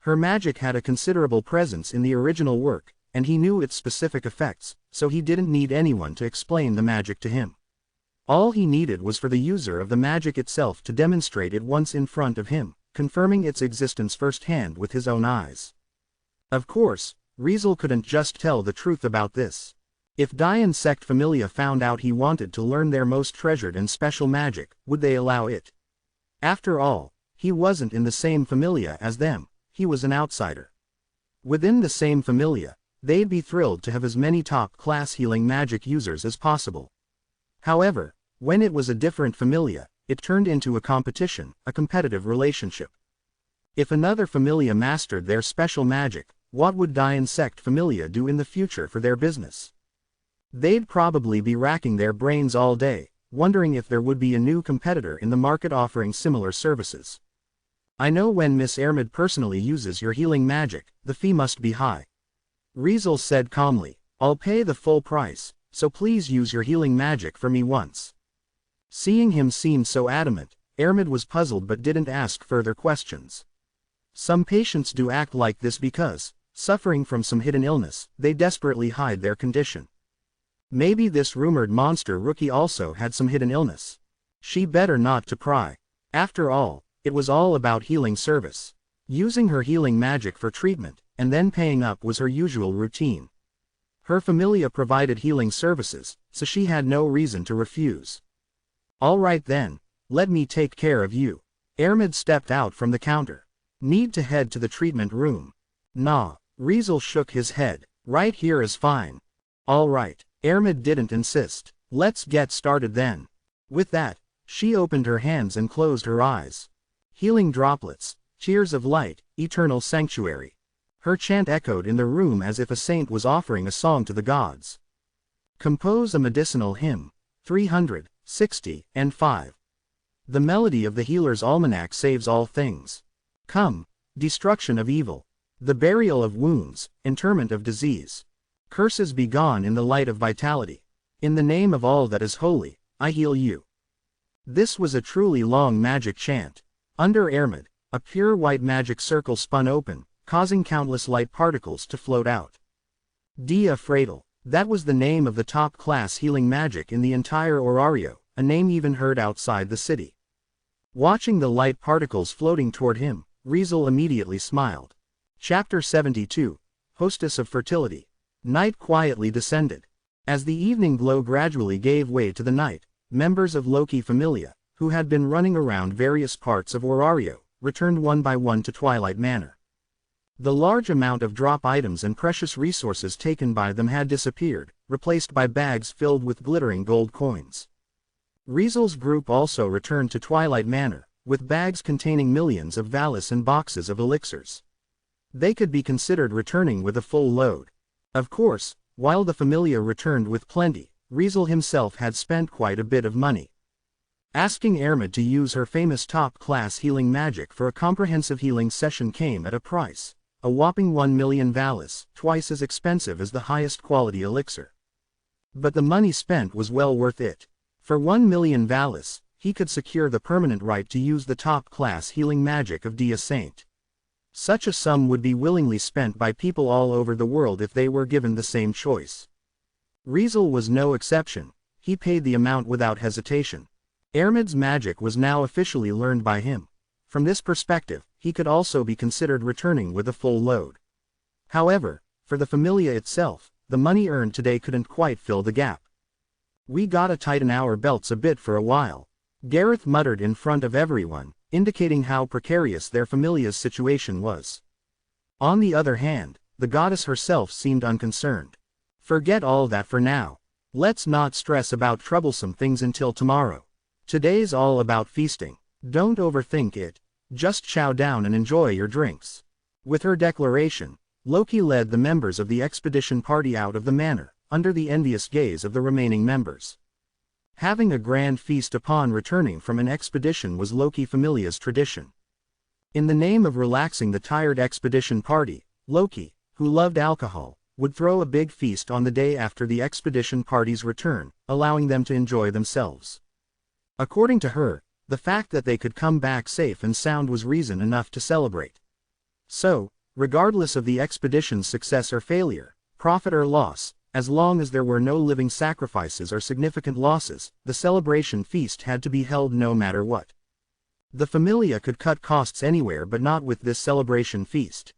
Her magic had a considerable presence in the original work, and he knew its specific effects, so he didn't need anyone to explain the magic to him. All he needed was for the user of the magic itself to demonstrate it once in front of him, confirming its existence firsthand with his own eyes. Of course, Riesel couldn't just tell the truth about this. If Dian sect Familia found out he wanted to learn their most treasured and special magic, would they allow it? After all, he wasn't in the same Familia as them, he was an outsider. Within the same Familia, they'd be thrilled to have as many top-class healing magic users as possible. However, when it was a different Familia, it turned into a competition, a competitive relationship. If another Familia mastered their special magic, what would Dian sect Familia do in the future for their business? They'd probably be racking their brains all day, wondering if there would be a new competitor in the market offering similar services. I know when Miss Ermid personally uses your healing magic, the fee must be high. Riesel said calmly, I'll pay the full price, so please use your healing magic for me once. Seeing him seem so adamant, Ermid was puzzled but didn't ask further questions. Some patients do act like this because, suffering from some hidden illness, they desperately hide their condition. Maybe this rumored monster rookie also had some hidden illness. She better not to pry. After all, it was all about healing service. Using her healing magic for treatment, and then paying up was her usual routine. Her Familia provided healing services, so she had no reason to refuse. All right then, let me take care of you. Ermid stepped out from the counter. Need to head to the treatment room? Nah, Riesel shook his head. Right here is fine. All right. Ermid didn't insist. Let's get started then. With that, she opened her hands and closed her eyes. Healing droplets, tears of light, eternal sanctuary. Her chant echoed in the room as if a saint was offering a song to the gods. Compose a medicinal hymn. 365. The melody of the healer's almanac saves all things. Come, destruction of evil. The burial of wounds, interment of disease. Curses be gone in the light of vitality. In the name of all that is holy, I heal you. This was a truly long magic chant. Under Ermid, a pure white magic circle spun open, causing countless light particles to float out. Dia Fratel, that was the name of the top-class healing magic in the entire Orario, a name even heard outside the city. Watching the light particles floating toward him, Riesel immediately smiled. Chapter 72, Hostess of Fertility. Night quietly descended. As the evening glow gradually gave way to the night, members of Loki Familia, who had been running around various parts of Orario, returned one by one to Twilight Manor. The large amount of drop items and precious resources taken by them had disappeared, replaced by bags filled with glittering gold coins. Riesel's group also returned to Twilight Manor, with bags containing millions of valis and boxes of elixirs. They could be considered returning with a full load. Of course, while the Familia returned with plenty, Riesel himself had spent quite a bit of money. Asking Ermid to use her famous top-class healing magic for a comprehensive healing session came at a price, a whopping 1 million valis, twice as expensive as the highest quality elixir. But the money spent was well worth it. For 1 million valis, he could secure the permanent right to use the top-class healing magic of Dia Saint. Such a sum would be willingly spent by people all over the world if they were given the same choice. Riesel was no exception. He paid the amount without hesitation. Ermid's magic was now officially learned by him. From this perspective, he could also be considered returning with a full load. However, for the Familia itself, the money earned today couldn't quite fill the gap. We gotta tighten our belts a bit for a while, Gareth muttered in front of everyone, indicating how precarious their Familia's situation was. On the other hand, the goddess herself seemed unconcerned. Forget all that for now. Let's not stress about troublesome things until tomorrow. Today's all about feasting. Don't overthink it, just chow down and enjoy your drinks. With her declaration, Loki led the members of the expedition party out of the manor, under the envious gaze of the remaining members. Having a grand feast upon returning from an expedition was Loki Familia's tradition. In the name of relaxing the tired expedition party, Loki, who loved alcohol, would throw a big feast on the day after the expedition party's return, allowing them to enjoy themselves. According to her, the fact that they could come back safe and sound was reason enough to celebrate. So, regardless of the expedition's success or failure, profit or loss, As long as there were no living sacrifices or significant losses, the celebration feast had to be held no matter what. The Familia could cut costs anywhere but not with this celebration feast.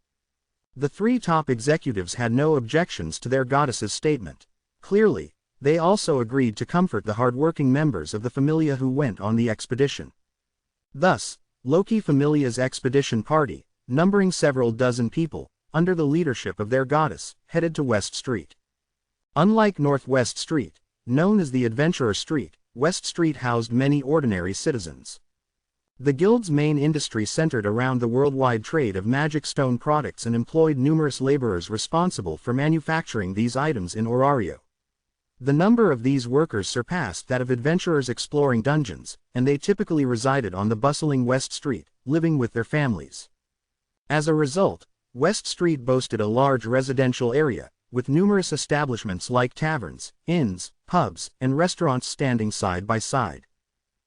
The three top executives had no objections to their goddess's statement. Clearly, they also agreed to comfort the hardworking members of the Familia who went on the expedition. Thus, Loki Familia's expedition party, numbering several dozen people, under the leadership of their goddess, headed to West Street. Unlike Northwest Street, known as the Adventurer Street, West Street housed many ordinary citizens. The guild's main industry centered around the worldwide trade of magic stone products and employed numerous laborers responsible for manufacturing these items in Orario. The number of these workers surpassed that of adventurers exploring dungeons, and they typically resided on the bustling West Street, living with their families. As a result, West Street boasted a large residential area, with numerous establishments like taverns, inns, pubs, and restaurants standing side by side.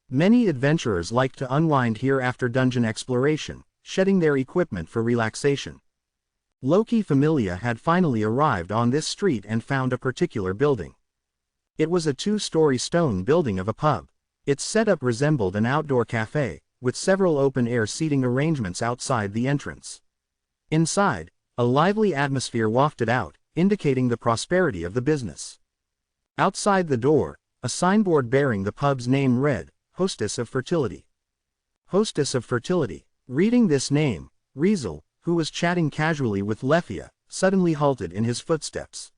Many adventurers liked to unwind here after dungeon exploration, shedding their equipment for relaxation. Loki Familia had finally arrived on this street and found a particular building. It was a two-story stone building of a pub. Its setup resembled an outdoor cafe, with several open-air seating arrangements outside the entrance. Inside, a lively atmosphere wafted out, indicating the prosperity of the business. Outside the door, a signboard bearing the pub's name read, Hostess of Fertility. Hostess of Fertility. Reading this name, Riesel, who was chatting casually with Lefia, suddenly halted in his footsteps.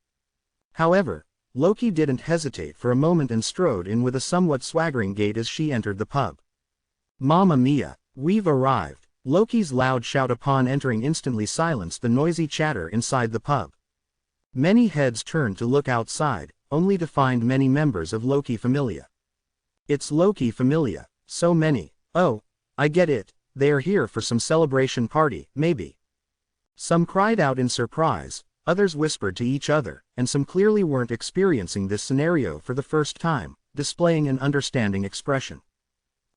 However, Loki didn't hesitate for a moment and strode in with a somewhat swaggering gait as she entered the pub. Mamma mia, we've arrived! Loki's loud shout upon entering instantly silenced the noisy chatter inside the pub. Many heads turned to look outside, only to find many members of Loki Familia. It's Loki Familia, so many. Oh, I get it, they are here for some celebration party, maybe. Some cried out in surprise, others whispered to each other, and some clearly weren't experiencing this scenario for the first time, displaying an understanding expression.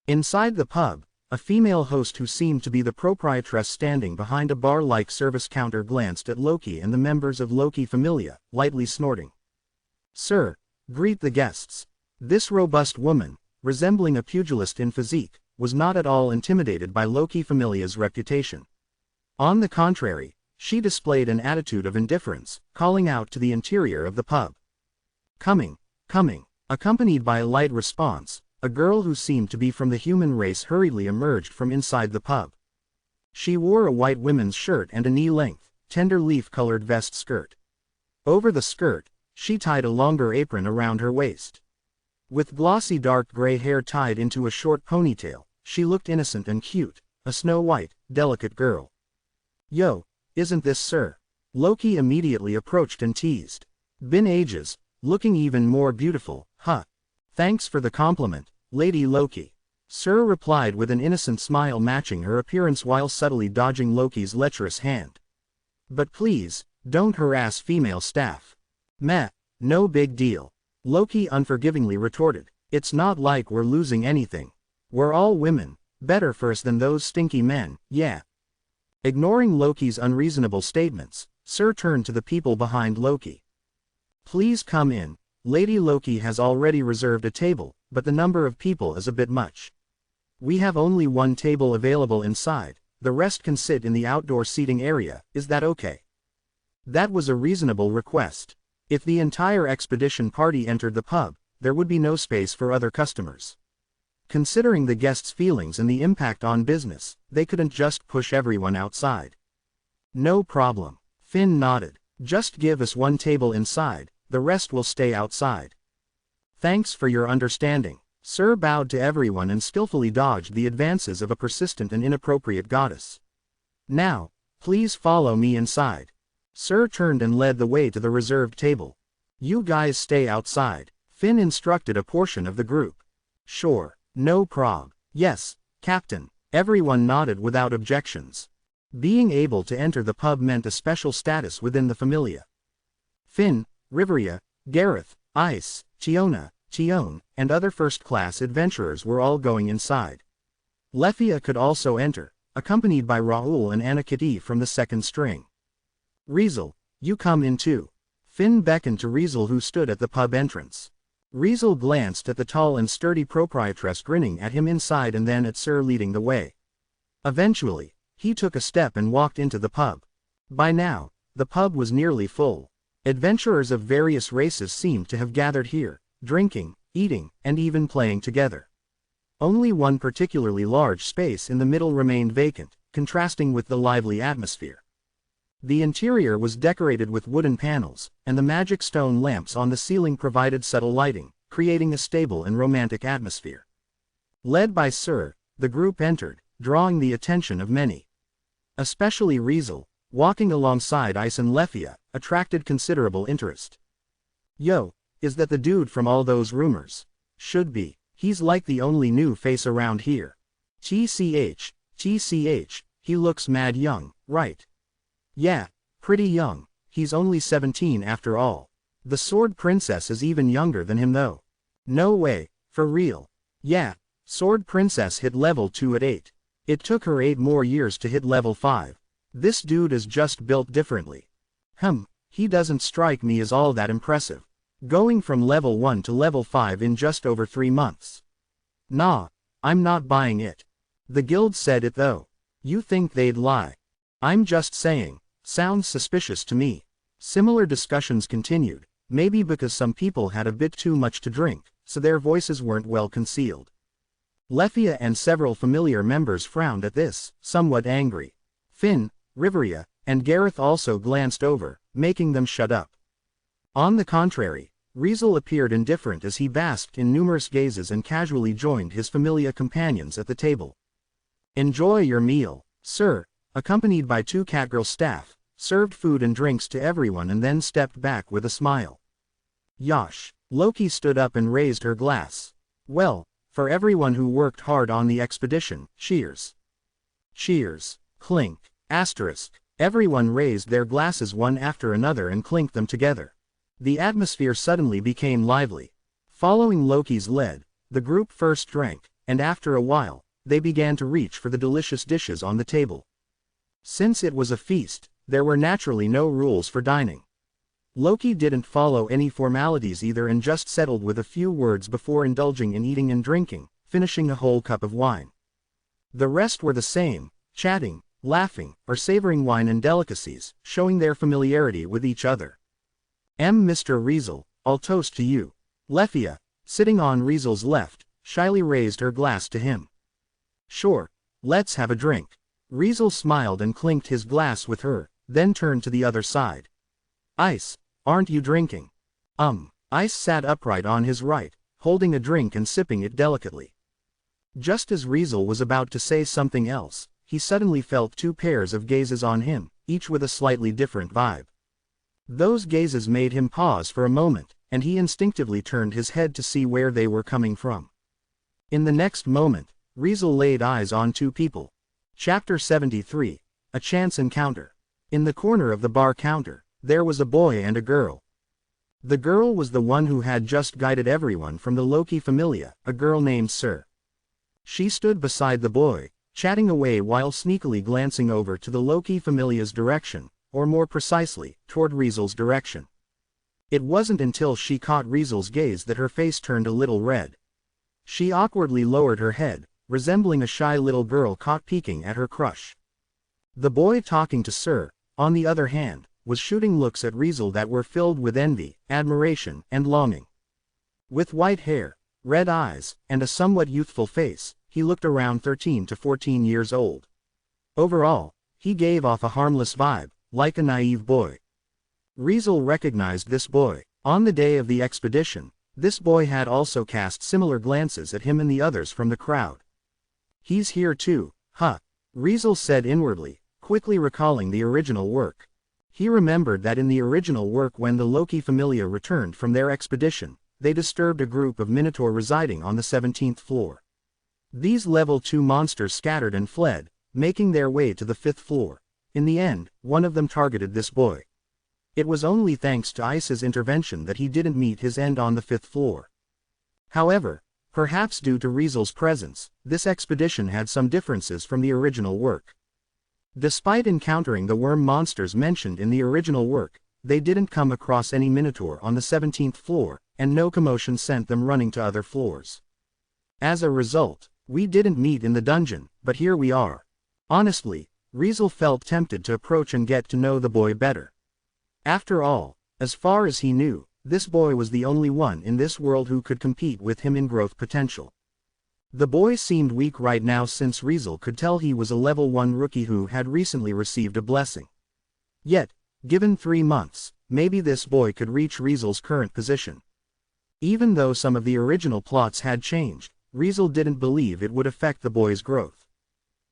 Inside the pub, a female host who seemed to be the proprietress standing behind a bar-like service counter glanced at Loki and the members of Loki Familia, lightly snorting. "Sir, greet the guests." This robust woman, resembling a pugilist in physique, was not at all intimidated by Loki Familia's reputation. On the contrary, she displayed an attitude of indifference, calling out to the interior of the pub. "Coming, coming." Accompanied by a light response, a girl who seemed to be from the human race hurriedly emerged from inside the pub. She wore a white women's shirt and a knee-length, tender leaf-colored vest skirt. Over the skirt, she tied a longer apron around her waist. With glossy dark gray hair tied into a short ponytail, she looked innocent and cute, a snow-white, delicate girl. "Yo, isn't this Sir?" Loki immediately approached and teased. "Been ages, looking even more beautiful, huh? Thanks for the compliment, Lady Loki." Sir replied with an innocent smile matching her appearance while subtly dodging Loki's lecherous hand. "But please, don't harass female staff." "Meh, no big deal." Loki unforgivingly retorted. "It's not like we're losing anything. We're all women, better for us than those stinky men, yeah." Ignoring Loki's unreasonable statements, Sir turned to the people behind Loki. "Please come in. Lady Loki has already reserved a table, but the number of people is a bit much. We have only one table available inside, the rest can sit in the outdoor seating area, is that okay?" That was a reasonable request. If the entire expedition party entered the pub, there would be no space for other customers. Considering the guests' feelings and the impact on business, they couldn't just push everyone outside. "No problem." Finn nodded. "Just give us one table inside, the rest will stay outside." "Thanks for your understanding." Sir bowed to everyone and skillfully dodged the advances of a persistent and inappropriate goddess. "Now, please follow me inside." Sir turned and led the way to the reserved table. "You guys stay outside," Finn instructed a portion of the group. "Sure, no prob." "Yes, Captain." Everyone nodded without objections. Being able to enter the pub meant a special status within the Familia. Finn, Riveria, Gareth, Ice, Tiona, and other first-class adventurers were all going inside. Lefia could also enter, accompanied by Raoul and Anna Kitty from the second string. "Riesel, you come in too." Finn beckoned to Riesel, who stood at the pub entrance. Riesel glanced at the tall and sturdy proprietress grinning at him inside and then at Sir leading the way. Eventually, he took a step and walked into the pub. By now, the pub was nearly full. Adventurers of various races seemed to have gathered here, drinking, eating, and even playing together. Only one particularly large space in the middle remained vacant, contrasting with the lively atmosphere. The interior was decorated with wooden panels, and the magic stone lamps on the ceiling provided subtle lighting, creating a stable and romantic atmosphere. Led by Sir, the group entered, drawing the attention of many. Especially Riesel, walking alongside Ice and Lefia, attracted considerable interest. "Yo, is that the dude from all those rumors?" "Should be. He's like the only new face around here." "TCH, he looks mad young, right?" "Yeah, pretty young. He's only 17 after all. The Sword Princess is even younger than him though." "No way, for real?" "Yeah, Sword Princess hit level 2 at 8. It took her 8 more years to hit level 5. This dude is just built differently." He doesn't strike me as all that impressive. Going from level 1 to level 5 in just over 3 months. Nah, I'm not buying it. The guild said it though. You think they'd lie? I'm just saying, sounds suspicious to me." Similar discussions continued, maybe because some people had a bit too much to drink, so their voices weren't well concealed. Lefia and several familiar members frowned at this, somewhat angry. Finn, Riveria, and Gareth also glanced over, making them shut up. On the contrary, Riesel appeared indifferent as he basked in numerous gazes and casually joined his familiar companions at the table. "Enjoy your meal," Sir, accompanied by 2 Catgirl staff, served food and drinks to everyone and then stepped back with a smile. "Yosh." Loki stood up and raised her glass. "Well, for everyone who worked hard on the expedition, cheers." "Cheers." Clink. Asterisk. Everyone raised their glasses one after another and clinked them together. The atmosphere suddenly became lively. Following Loki's lead, the group first drank, and after a while, they began to reach for the delicious dishes on the table. Since it was a feast, there were naturally no rules for dining. Loki didn't follow any formalities either and just settled with a few words before indulging in eating and drinking, finishing a whole cup of wine. The rest were the same, chatting, laughing, or savoring wine and delicacies, showing their familiarity with each other. Mr. Riesel, I'll toast to you." Lefia, sitting on Riesel's left, shyly raised her glass to him. "Sure, let's have a drink." Riesel smiled and clinked his glass with her, then turned to the other side. "Ice, aren't you drinking?" Ice sat upright on his right, holding a drink and sipping it delicately. Just as Riesel was about to say something else, he suddenly felt 2 pairs of gazes on him, each with a slightly different vibe. Those gazes made him pause for a moment, and he instinctively turned his head to see where they were coming from. In the next moment, Riesel laid eyes on 2 people. Chapter 73, A Chance Encounter. In the corner of the bar counter, there was a boy and a girl. The girl was the one who had just guided everyone from the Loki Familia, a girl named Sir. She stood beside the boy, chatting away while sneakily glancing over to the Loki Familia's direction, or more precisely, toward Riesel's direction. It wasn't until she caught Riesel's gaze that her face turned a little red. She awkwardly lowered her head, resembling a shy little girl caught peeking at her crush. The boy talking to Sir, on the other hand, was shooting looks at Riesel that were filled with envy, admiration, and longing. With white hair, red eyes, and a somewhat youthful face, he looked around 13 to 14 years old. Overall, he gave off a harmless vibe, like a naive boy. Riesel recognized this boy. On the day of the expedition, this boy had also cast similar glances at him and the others from the crowd. "He's here too, huh?" Riesel said inwardly, quickly recalling the original work. He remembered that in the original work when the Loki Familia returned from their expedition, they disturbed a group of Minotaur residing on the 17th floor. These level 2 monsters scattered and fled, making their way to the 5th floor. In the end, one of them targeted this boy. It was only thanks to Ice's intervention that he didn't meet his end on the 5th floor. However, perhaps due to Riesel's presence, this expedition had some differences from the original work. Despite encountering the worm monsters mentioned in the original work, they didn't come across any minotaur on the 17th floor, and no commotion sent them running to other floors. As a result, we didn't meet in the dungeon, but here we are. Honestly, Riesel felt tempted to approach and get to know the boy better. After all, as far as he knew, this boy was the only one in this world who could compete with him in growth potential. The boy seemed weak right now since Riesel could tell he was a level 1 rookie who had recently received a blessing. Yet, given 3 months, maybe this boy could reach Riesel's current position. Even though some of the original plots had changed, Riesel didn't believe it would affect the boy's growth.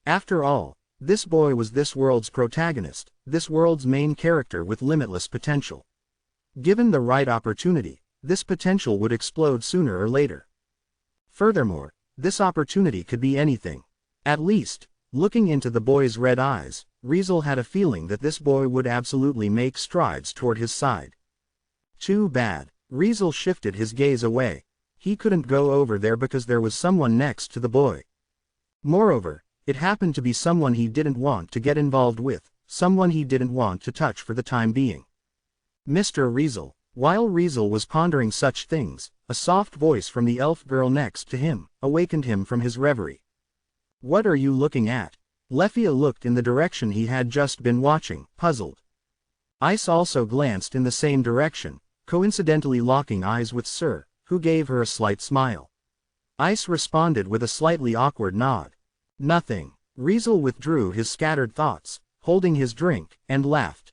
After all, this boy was this world's protagonist, this world's main character with limitless potential. Given the right opportunity, this potential would explode sooner or later. Furthermore, this opportunity could be anything. At least, looking into the boy's red eyes, Riesel had a feeling that this boy would absolutely make strides toward his side. Too bad. Riesel shifted his gaze away. He couldn't go over there because there was someone next to the boy. Moreover, it happened to be someone he didn't want to get involved with, someone he didn't want to touch for the time being. Mr. Riesel. While Riesel was pondering such things, a soft voice from the elf girl next to him awakened him from his reverie. What are you looking at? Lefia looked in the direction he had just been watching, puzzled. Ice also glanced in the same direction, coincidentally locking eyes with Sir, who gave her a slight smile. Ice responded with a slightly awkward nod. Nothing. Riesel withdrew his scattered thoughts, holding his drink, and laughed.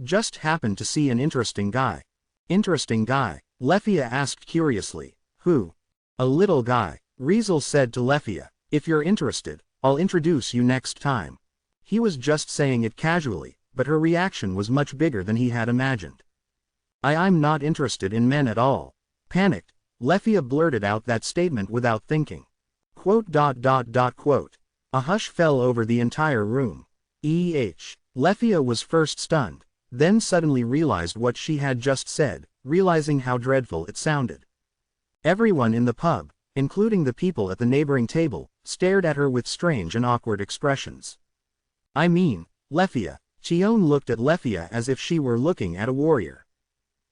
Just happened to see an interesting guy. Interesting guy? Lefia asked curiously. Who? A little guy. Riesel said to Lefia, if you're interested, I'll introduce you next time. He was just saying it casually, but her reaction was much bigger than he had imagined. I'm not interested in men at all. Panicked, Lefia blurted out that statement without thinking. Quote. A hush fell over the entire room. Lefia was first stunned, then suddenly realized what she had just said, realizing how dreadful it sounded. Everyone in the pub, including the people at the neighboring table, stared at her with strange and awkward expressions. I mean, Lefia. Chion looked at Lefia as if she were looking at a warrior.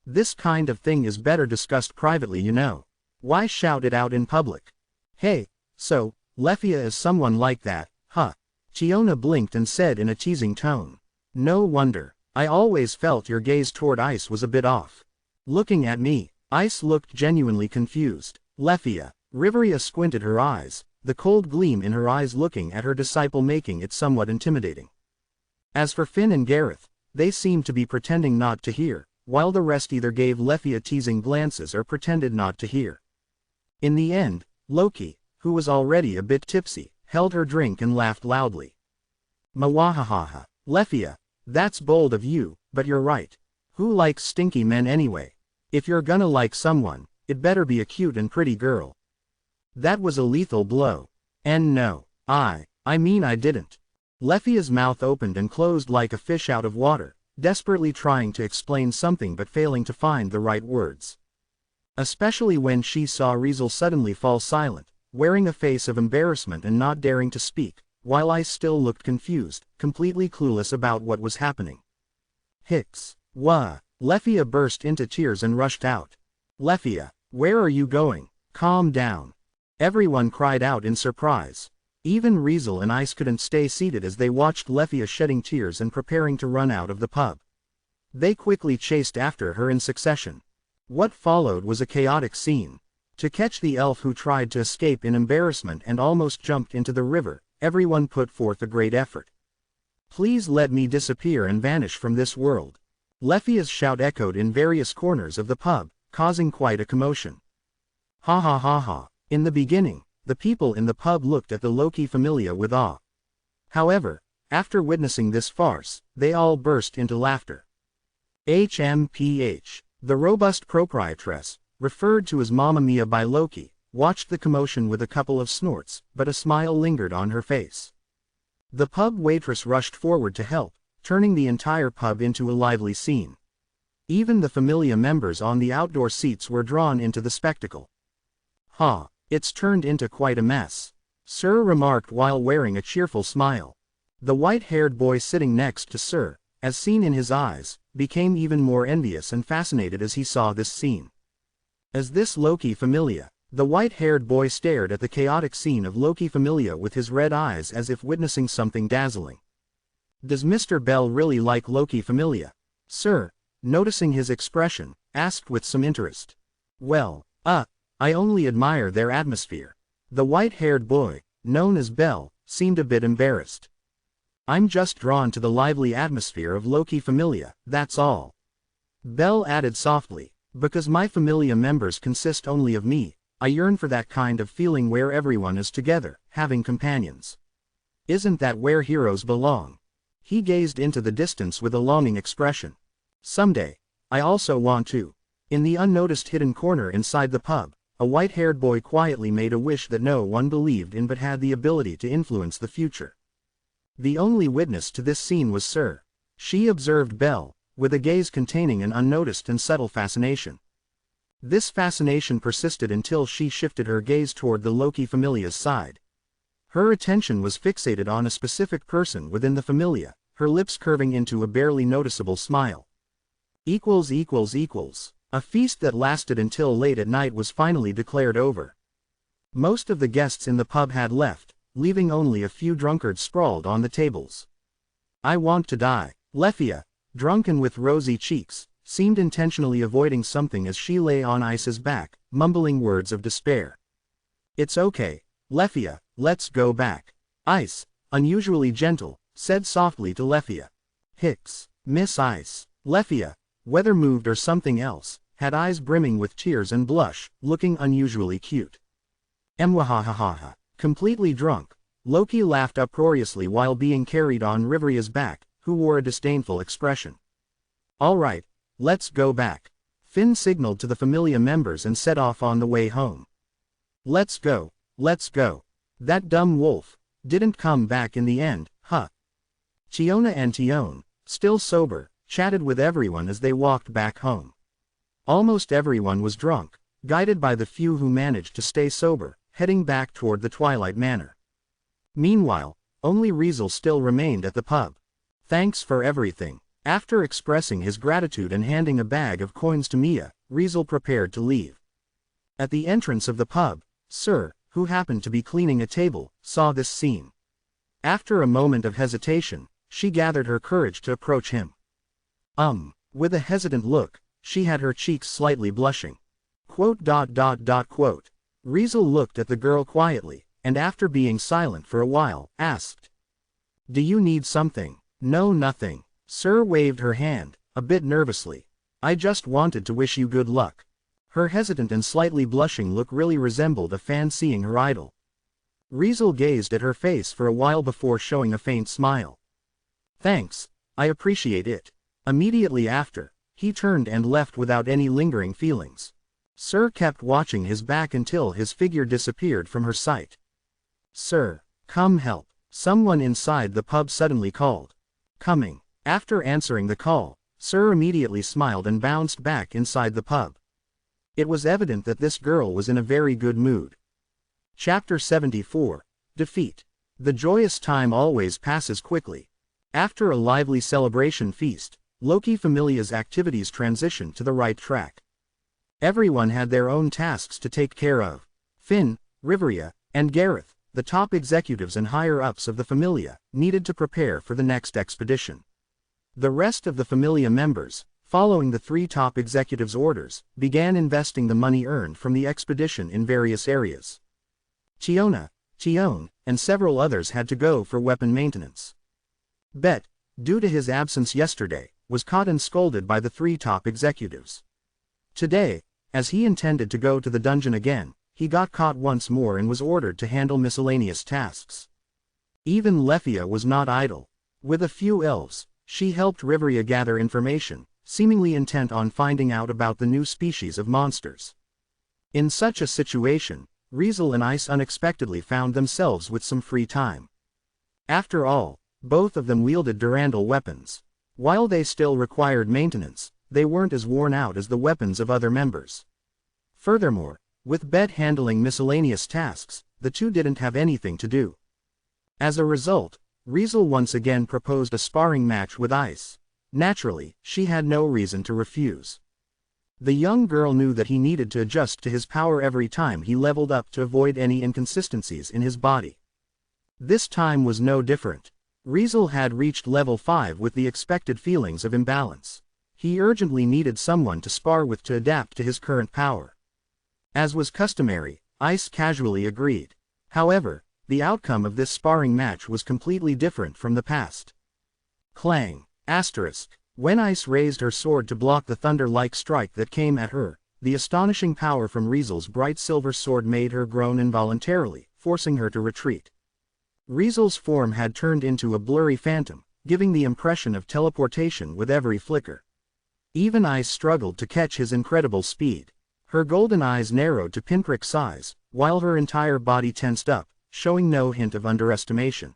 This kind of thing is better discussed privately, you know. Why shout it out in public? Hey, so, Lefia is someone like that, huh? Chiona blinked and said in a teasing tone. No wonder. I always felt your gaze toward Ice was a bit off. Looking at me, Ice looked genuinely confused. Lefia. Riveria squinted her eyes, the cold gleam in her eyes looking at her disciple making it somewhat intimidating. As for Finn and Gareth, they seemed to be pretending not to hear, while the rest either gave Lefia teasing glances or pretended not to hear. In the end, Loki, who was already a bit tipsy, held her drink and laughed loudly. Mawahahaha. Lefia. That's bold of you, but you're right. Who likes stinky men anyway? If you're gonna like someone, it better be a cute and pretty girl. That was a lethal blow. And no, I mean I didn't. Lefia's mouth opened and closed like a fish out of water, desperately trying to explain something but failing to find the right words. Especially when she saw Riesel suddenly fall silent, wearing a face of embarrassment and not daring to speak, while I still looked confused, completely clueless about what was happening. Hicks. Wah. Lefia burst into tears and rushed out. Lefia, where are you going? Calm down. Everyone cried out in surprise. Even Riesel and Ice couldn't stay seated as they watched Lefia shedding tears and preparing to run out of the pub. They quickly chased after her in succession. What followed was a chaotic scene. To catch the elf who tried to escape in embarrassment and almost jumped into the river, everyone put forth a great effort. Please let me disappear and vanish from this world. Lefia's shout echoed in various corners of the pub, causing quite a commotion. Ha ha ha ha. In the beginning, the people in the pub looked at the Loki familia with awe. However, after witnessing this farce, they all burst into laughter. HMPH, the robust proprietress, referred to as Mamma Mia by Loki, watched the commotion with a couple of snorts, but a smile lingered on her face. The pub waitress rushed forward to help, turning the entire pub into a lively scene. Even the familia members on the outdoor seats were drawn into the spectacle. Ha, it's turned into quite a mess, Sir remarked while wearing a cheerful smile. The white-haired boy sitting next to Sir, as seen in his eyes, became even more envious and fascinated as he saw this scene. As this Loki Familia, the white-haired boy stared at the chaotic scene of Loki Familia with his red eyes as if witnessing something dazzling. Does Mr. Bell really like Loki Familia? Sir, noticing his expression, asked with some interest. Well, I only admire their atmosphere. The white-haired boy, known as Bell, seemed a bit embarrassed. I'm just drawn to the lively atmosphere of Loki Familia, that's all. Bell added softly, because my Familia members consist only of me, I yearn for that kind of feeling where everyone is together, having companions. Isn't that where heroes belong? He gazed into the distance with a longing expression. Someday, I also want to. In the unnoticed hidden corner inside the pub, a white-haired boy quietly made a wish that no one believed in but had the ability to influence the future. The only witness to this scene was Sir. She observed Bell, with a gaze containing an unnoticed and subtle fascination. This fascination persisted until she shifted her gaze toward the Loki Familia's side. Her attention was fixated on a specific person within the Familia, her lips curving into a barely noticeable smile. A feast that lasted until late at night was finally declared over. Most of the guests in the pub had left, leaving only a few drunkards sprawled on the tables. I want to die. Lefia, drunken with rosy cheeks, seemed intentionally avoiding something as she lay on Ice's back, mumbling words of despair. It's okay, Lefia, let's go back. Ice, unusually gentle, said softly to Lefia. Hicks, Miss Ice. Lefia, whether moved or something else, had eyes brimming with tears and blush, looking unusually cute. Mwahahaha. Completely drunk, Loki laughed uproariously while being carried on Rivria's back, who wore a disdainful expression. All right, let's go back. Finn signaled to the Familia members and set off on the way home. Let's go. That dumb wolf didn't come back in the end, huh? Chiona and Tion, still sober, chatted with everyone as they walked back home. Almost everyone was drunk, guided by the few who managed to stay sober, heading back toward the Twilight Manor. Meanwhile, only Riesel still remained at the pub. Thanks for everything. After expressing his gratitude and handing a bag of coins to Mia, Riesel prepared to leave. At the entrance of the pub, Sir, who happened to be cleaning a table, saw this scene. After a moment of hesitation, she gathered her courage to approach him. With a hesitant look, she had her cheeks slightly blushing. Riesel looked at the girl quietly, and after being silent for a while, asked. Do you need something? No, nothing. Sir waved her hand, a bit nervously. I just wanted to wish you good luck. Her hesitant and slightly blushing look really resembled a fan seeing her idol. Riesel gazed at her face for a while before showing a faint smile. Thanks, I appreciate it. Immediately after, he turned and left without any lingering feelings. Sir kept watching his back until his figure disappeared from her sight. Sir, come help. Someone inside the pub suddenly called. Coming. After answering the call, Sir immediately smiled and bounced back inside the pub. It was evident that this girl was in a very good mood. Chapter 74. Defeat. The joyous time always passes quickly. After a lively celebration feast, Loki Familia's activities transitioned to the right track. Everyone had their own tasks to take care of. Finn, Rivria, and Gareth, the top executives and higher-ups of the Familia, needed to prepare for the next expedition. The rest of the Familia members, following the three top executives' orders, began investing the money earned from the expedition in various areas. Chiona, Tion, and several others had to go for weapon maintenance. Bet, due to his absence yesterday, was caught and scolded by the three top executives. Today, as he intended to go to the dungeon again, he got caught once more and was ordered to handle miscellaneous tasks. Even Lefia was not idle. With a few elves, she helped Rivria gather information, seemingly intent on finding out about the new species of monsters. In such a situation, Riesel and Ice unexpectedly found themselves with some free time. After all, both of them wielded Durandal weapons. While they still required maintenance, they weren't as worn out as the weapons of other members. Furthermore, with Bet handling miscellaneous tasks, the two didn't have anything to do. As a result, Riesel once again proposed a sparring match with Ice. Naturally, she had no reason to refuse. The young girl knew that he needed to adjust to his power every time he leveled up to avoid any inconsistencies in his body. This time was no different. Riesel had reached level 5 with the expected feelings of imbalance. He urgently needed someone to spar with to adapt to his current power. As was customary, Ice casually agreed. However, the outcome of this sparring match was completely different from the past. Clang! Asterisk. When Ice raised her sword to block the thunder-like strike that came at her, the astonishing power from Riesel's bright silver sword made her groan involuntarily, forcing her to retreat. Riesel's form had turned into a blurry phantom, giving the impression of teleportation with every flicker. Even Ice struggled to catch his incredible speed. Her golden eyes narrowed to pinprick size, while her entire body tensed up, showing no hint of underestimation.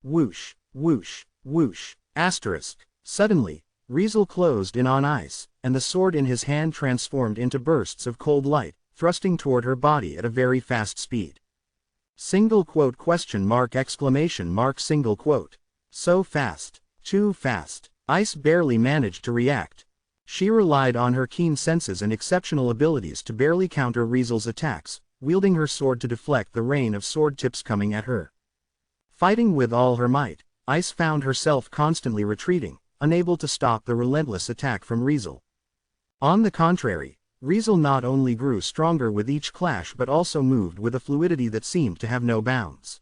Whoosh, whoosh, whoosh, asterisk. Suddenly, Riesel closed in on Ice, and the sword in his hand transformed into bursts of cold light, thrusting toward her body at a very fast speed. Single quote question mark exclamation mark single quote. So fast. Too fast. Ice barely managed to react. She relied on her keen senses and exceptional abilities to barely counter Riesel's attacks, wielding her sword to deflect the rain of sword tips coming at her. Fighting with all her might, Ice found herself constantly retreating, unable to stop the relentless attack from Riesel. On the contrary, Riesel not only grew stronger with each clash but also moved with a fluidity that seemed to have no bounds.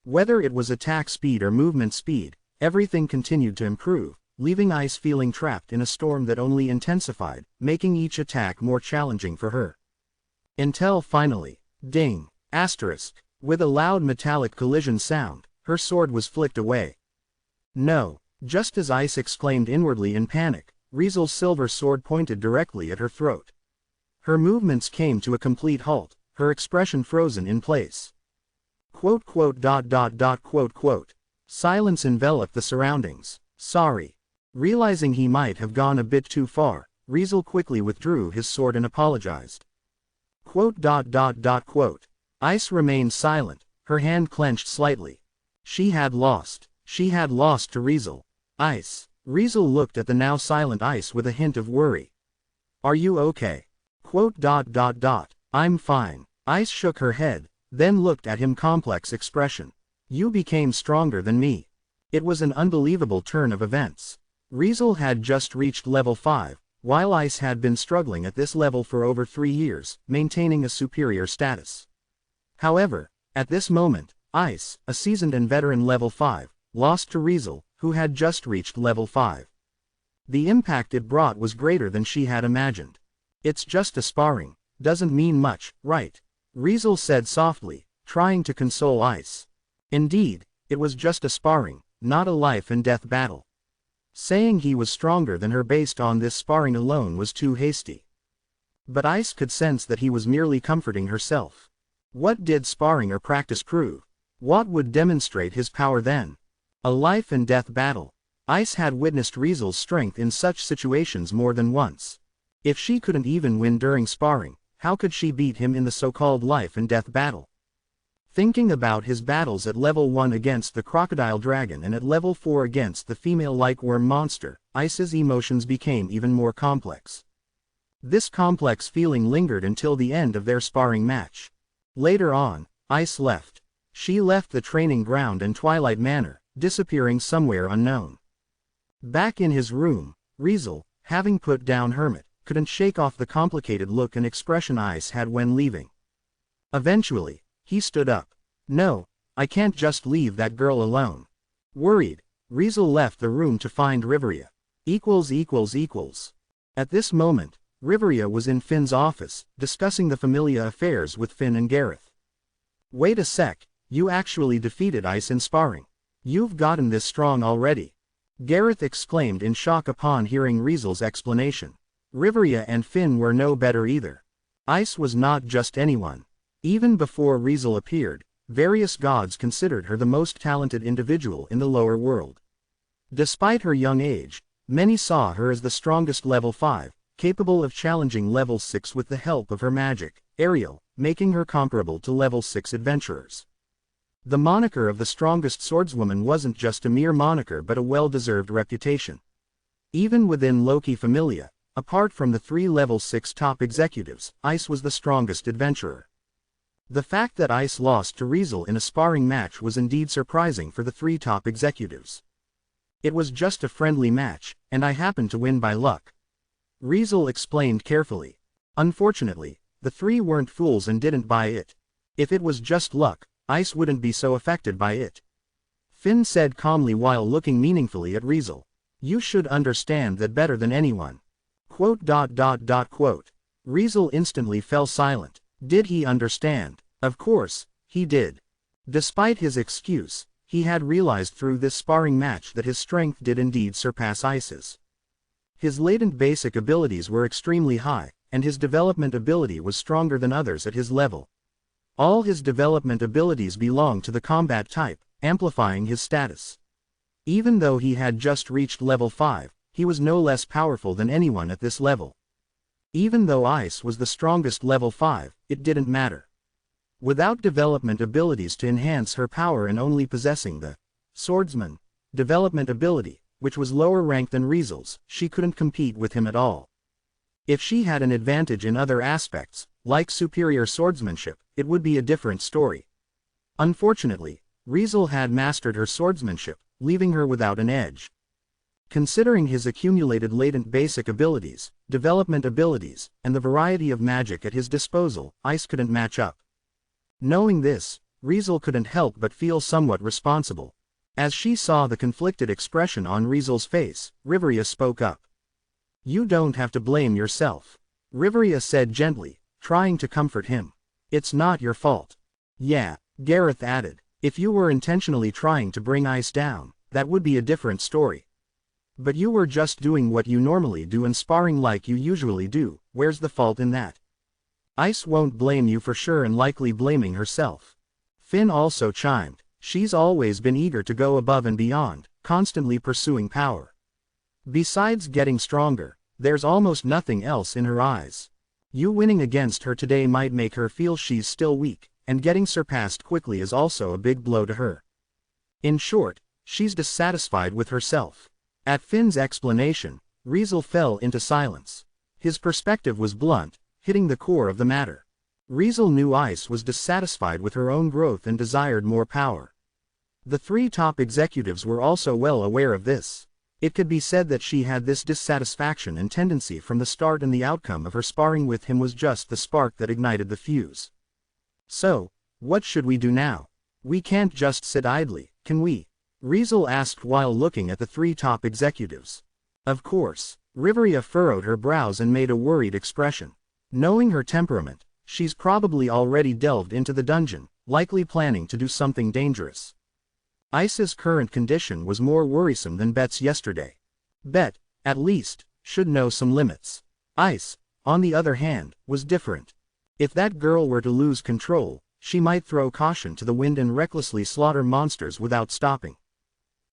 Whether it was attack speed or movement speed, everything continued to improve, leaving Ice feeling trapped in a storm that only intensified, making each attack more challenging for her. Until finally, ding, asterisk, with a loud metallic collision sound, her sword was flicked away. No. Just as Ice exclaimed inwardly in panic, Riesel's silver sword pointed directly at her throat. Her movements came to a complete halt, her expression frozen in place. Quote. Silence enveloped the surroundings. Sorry. Realizing he might have gone a bit too far, Riesel quickly withdrew his sword and apologized. Quote. Ice remained silent, her hand clenched slightly. She had lost. She had lost to Riesel. Ice. Riesel looked at the now silent Ice with a hint of worry. Are you okay? Quote. I'm fine. Ice shook her head, then looked at him complex expression. You became stronger than me. It was an unbelievable turn of events. Riesel had just reached level 5, while Ice had been struggling at this level for over 3 years, maintaining a superior status. However, at this moment, Ice, a seasoned and veteran level 5, lost to Riesel, who had just reached level 5. The impact it brought was greater than she had imagined. It's just a sparring, doesn't mean much, right? Riesel said softly, trying to console Ice. Indeed, it was just a sparring, not a life and death battle. Saying he was stronger than her based on this sparring alone was too hasty. But Ice could sense that he was merely comforting herself. What did sparring or practice prove? What would demonstrate his power then? A life and death battle. Ice had witnessed Riesel's strength in such situations more than once. If she couldn't even win during sparring, how could she beat him in the so-called life and death battle? Thinking about his battles at level 1 against the crocodile dragon and at level 4 against the female-like worm monster, Ice's emotions became even more complex. This complex feeling lingered until the end of their sparring match. Later on, Ice left. She left the training ground and Twilight Manor, disappearing somewhere unknown. Back in his room, Riesel, having put down Hermit, couldn't shake off the complicated look and expression Ice had when leaving. Eventually, he stood up. No, I can't just leave that girl alone. Worried, Riesel left the room to find Riveria. At this moment, Riveria was in Finn's office, discussing the familia affairs with Finn and Gareth. Wait a sec, you actually defeated Ice in sparring. You've gotten this strong already. Gareth exclaimed in shock upon hearing Riesel's explanation. Riveria and Finn were no better either. Ice was not just anyone. Even before Riesel appeared, various gods considered her the most talented individual in the lower world. Despite her young age, many saw her as the strongest level 5, capable of challenging level 6 with the help of her magic, Ariel, making her comparable to level 6 adventurers. The moniker of the strongest swordswoman wasn't just a mere moniker but a well-deserved reputation. Even within Loki Familia, apart from the 3 level 6 top executives, Ice was the strongest adventurer. The fact that Ice lost to Riesel in a sparring match was indeed surprising for the 3 top executives. It was just a friendly match, and I happened to win by luck. Riesel explained carefully. Unfortunately, the 3 weren't fools and didn't buy it. If it was just luck, Ice wouldn't be so affected by it. Finn said calmly while looking meaningfully at Riesel. You should understand that better than anyone. Quote. Riesel instantly fell silent. Did he understand? Of course, he did. Despite his excuse, he had realized through this sparring match that his strength did indeed surpass Ice's. His latent basic abilities were extremely high, and his development ability was stronger than others at his level. All his development abilities belonged to the combat type, amplifying his status. Even though he had just reached level 5, he was no less powerful than anyone at this level. Even though Ice was the strongest level 5, it didn't matter. Without development abilities to enhance her power and only possessing the swordsman development ability, which was lower ranked than Riesel's, she couldn't compete with him at all. If she had an advantage in other aspects, like superior swordsmanship, it would be a different story. Unfortunately, Riesel had mastered her swordsmanship, leaving her without an edge. Considering his accumulated latent basic abilities, development abilities, and the variety of magic at his disposal, Ice couldn't match up. Knowing this, Riesel couldn't help but feel somewhat responsible. As she saw the conflicted expression on Riesel's face, Riveria spoke up. You don't have to blame yourself. Riveria said gently, trying to comfort him. It's not your fault. Yeah, Gareth added, if you were intentionally trying to bring Ice down, that would be a different story. But you were just doing what you normally do and sparring like you usually do. Where's the fault in that? Ice won't blame you for sure and likely blaming herself. Finn also chimed. She's always been eager to go above and beyond, constantly pursuing power. Besides getting stronger, there's almost nothing else in her eyes. You winning against her today might make her feel she's still weak, and getting surpassed quickly is also a big blow to her. In short, she's dissatisfied with herself. At Finn's explanation, Riesel fell into silence. His perspective was blunt, hitting the core of the matter. Riesel knew Ice was dissatisfied with her own growth and desired more power. The 3 top executives were also well aware of this. It could be said that she had this dissatisfaction and tendency from the start, and the outcome of her sparring with him was just the spark that ignited the fuse. So, what should we do now? We can't just sit idly, can we? Riesel asked while looking at the 3 top executives. Of course. Riveria furrowed her brows and made a worried expression. Knowing her temperament, she's probably already delved into the dungeon, likely planning to do something dangerous. Ice's current condition was more worrisome than Bet's yesterday. Bet, at least, should know some limits. Ice, on the other hand, was different. If that girl were to lose control, she might throw caution to the wind and recklessly slaughter monsters without stopping.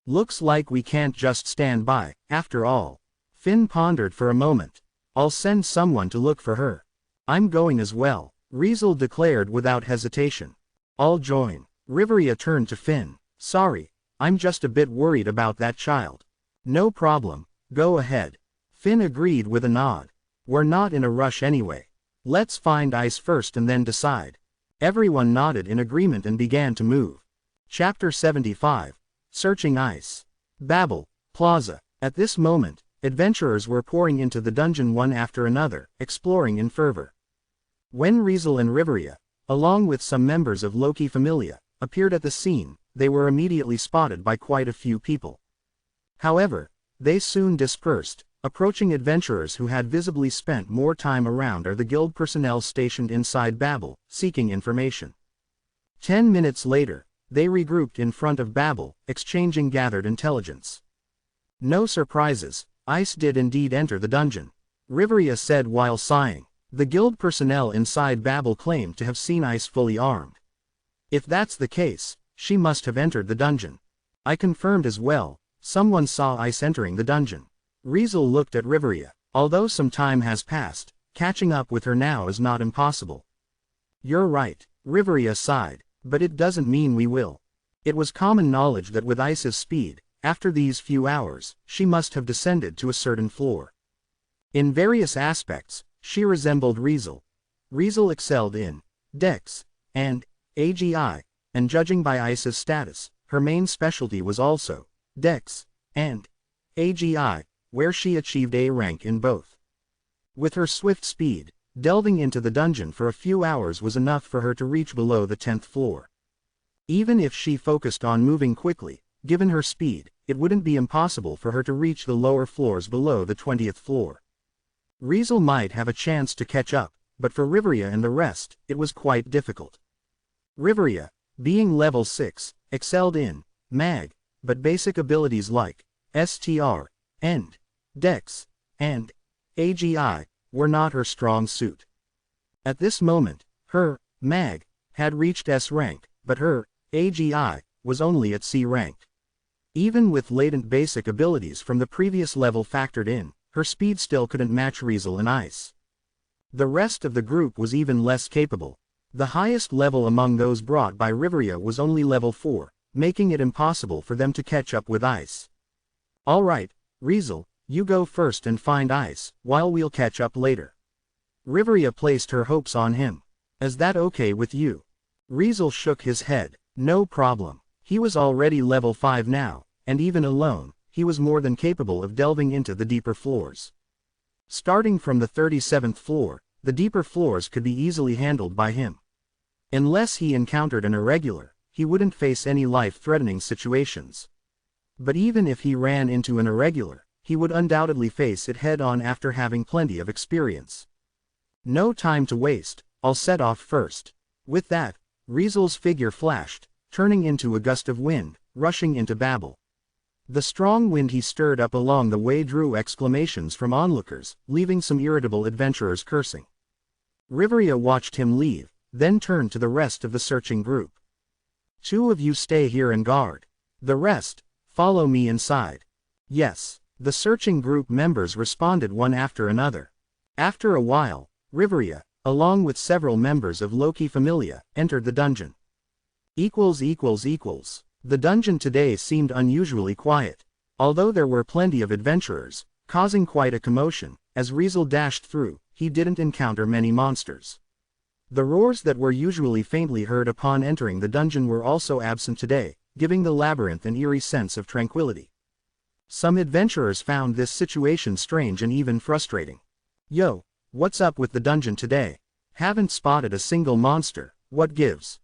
Looks like we can't just stand by, after all. Finn pondered for a moment. I'll send someone to look for her. I'm going as well, Riesel declared without hesitation. I'll join. Riveria turned to Finn. Sorry, I'm just a bit worried about that child. No problem, go ahead. Finn agreed with a nod. We're not in a rush anyway. Let's find Ice first and then decide. Everyone nodded in agreement and began to move. Chapter 75. Searching Ice. Babel Plaza. At this moment, adventurers were pouring into the dungeon one after another, exploring in fervor. When Riesel and Riveria, along with some members of Loki Familia, appeared at the scene, they were immediately spotted by quite a few people. However, they soon dispersed, approaching adventurers who had visibly spent more time around or the guild personnel stationed inside Babel, seeking information. 10 minutes later, they regrouped in front of Babel, exchanging gathered intelligence. No surprises, Ice did indeed enter the dungeon. Riveria said while sighing. The guild personnel inside Babel claimed to have seen Ice fully armed. If that's the case, she must have entered the dungeon. I confirmed as well, someone saw Ice entering the dungeon. Riesel looked at Riveria. Although some time has passed, catching up with her now is not impossible. You're right, Riveria sighed, but it doesn't mean we will. It was common knowledge that with Ice's speed, After these few hours, she must have descended to a certain floor. In various aspects, she resembled Riesel. Riesel excelled in Dex and AGI, and judging by Ice's status, her main specialty was also Dex and AGI, where she achieved A rank in both. With her swift speed, delving into the dungeon for a few hours was enough for her to reach below the 10th floor. Even if she focused on moving quickly, given her speed, it wouldn't be impossible for her to reach the lower floors below the 20th floor. Riesel might have a chance to catch up, but for Riveria and the rest, it was quite difficult. Riveria, being level 6, excelled in Mag, but basic abilities like STR and Dex and AGI were not her strong suit. At this moment, her Mag had reached S rank, but her AGI was only at C rank. Even with latent basic abilities from the previous level factored in, her speed still couldn't match Riesel and Ice. The rest of the group was even less capable. The highest level among those brought by Riveria was only level 4, making it impossible for them to catch up with Ice. Alright, Riesel, you go first and find Ice, while we'll catch up later. Riveria placed her hopes on him. Is that okay with you? Riesel shook his head. No problem. He was already level 5 now, and even alone, he was more than capable of delving into the deeper floors. Starting from the 37th floor, the deeper floors could be easily handled by him. Unless he encountered an irregular, he wouldn't face any life-threatening situations. But even if he ran into an irregular, he would undoubtedly face it head-on after having plenty of experience. No time to waste, I'll set off first. With that, Riesel's figure flashed, turning into a gust of wind, rushing into Babel. The strong wind he stirred up along the way drew exclamations from onlookers, leaving some irritable adventurers cursing. Riveria watched him leave, then turned to the rest of the searching group. 2 of you stay here and guard. The rest, follow me inside. Yes, the searching group members responded one after another. After a while, Riveria, along with several members of Loki Familia, entered the dungeon. The dungeon today seemed unusually quiet, although there were plenty of adventurers, causing quite a commotion. As Riesel dashed through, he didn't encounter many monsters. The roars that were usually faintly heard upon entering the dungeon were also absent today, giving the labyrinth an eerie sense of tranquility. Some adventurers found this situation strange and even frustrating. Yo, what's up with the dungeon today? Haven't spotted a single monster, what gives?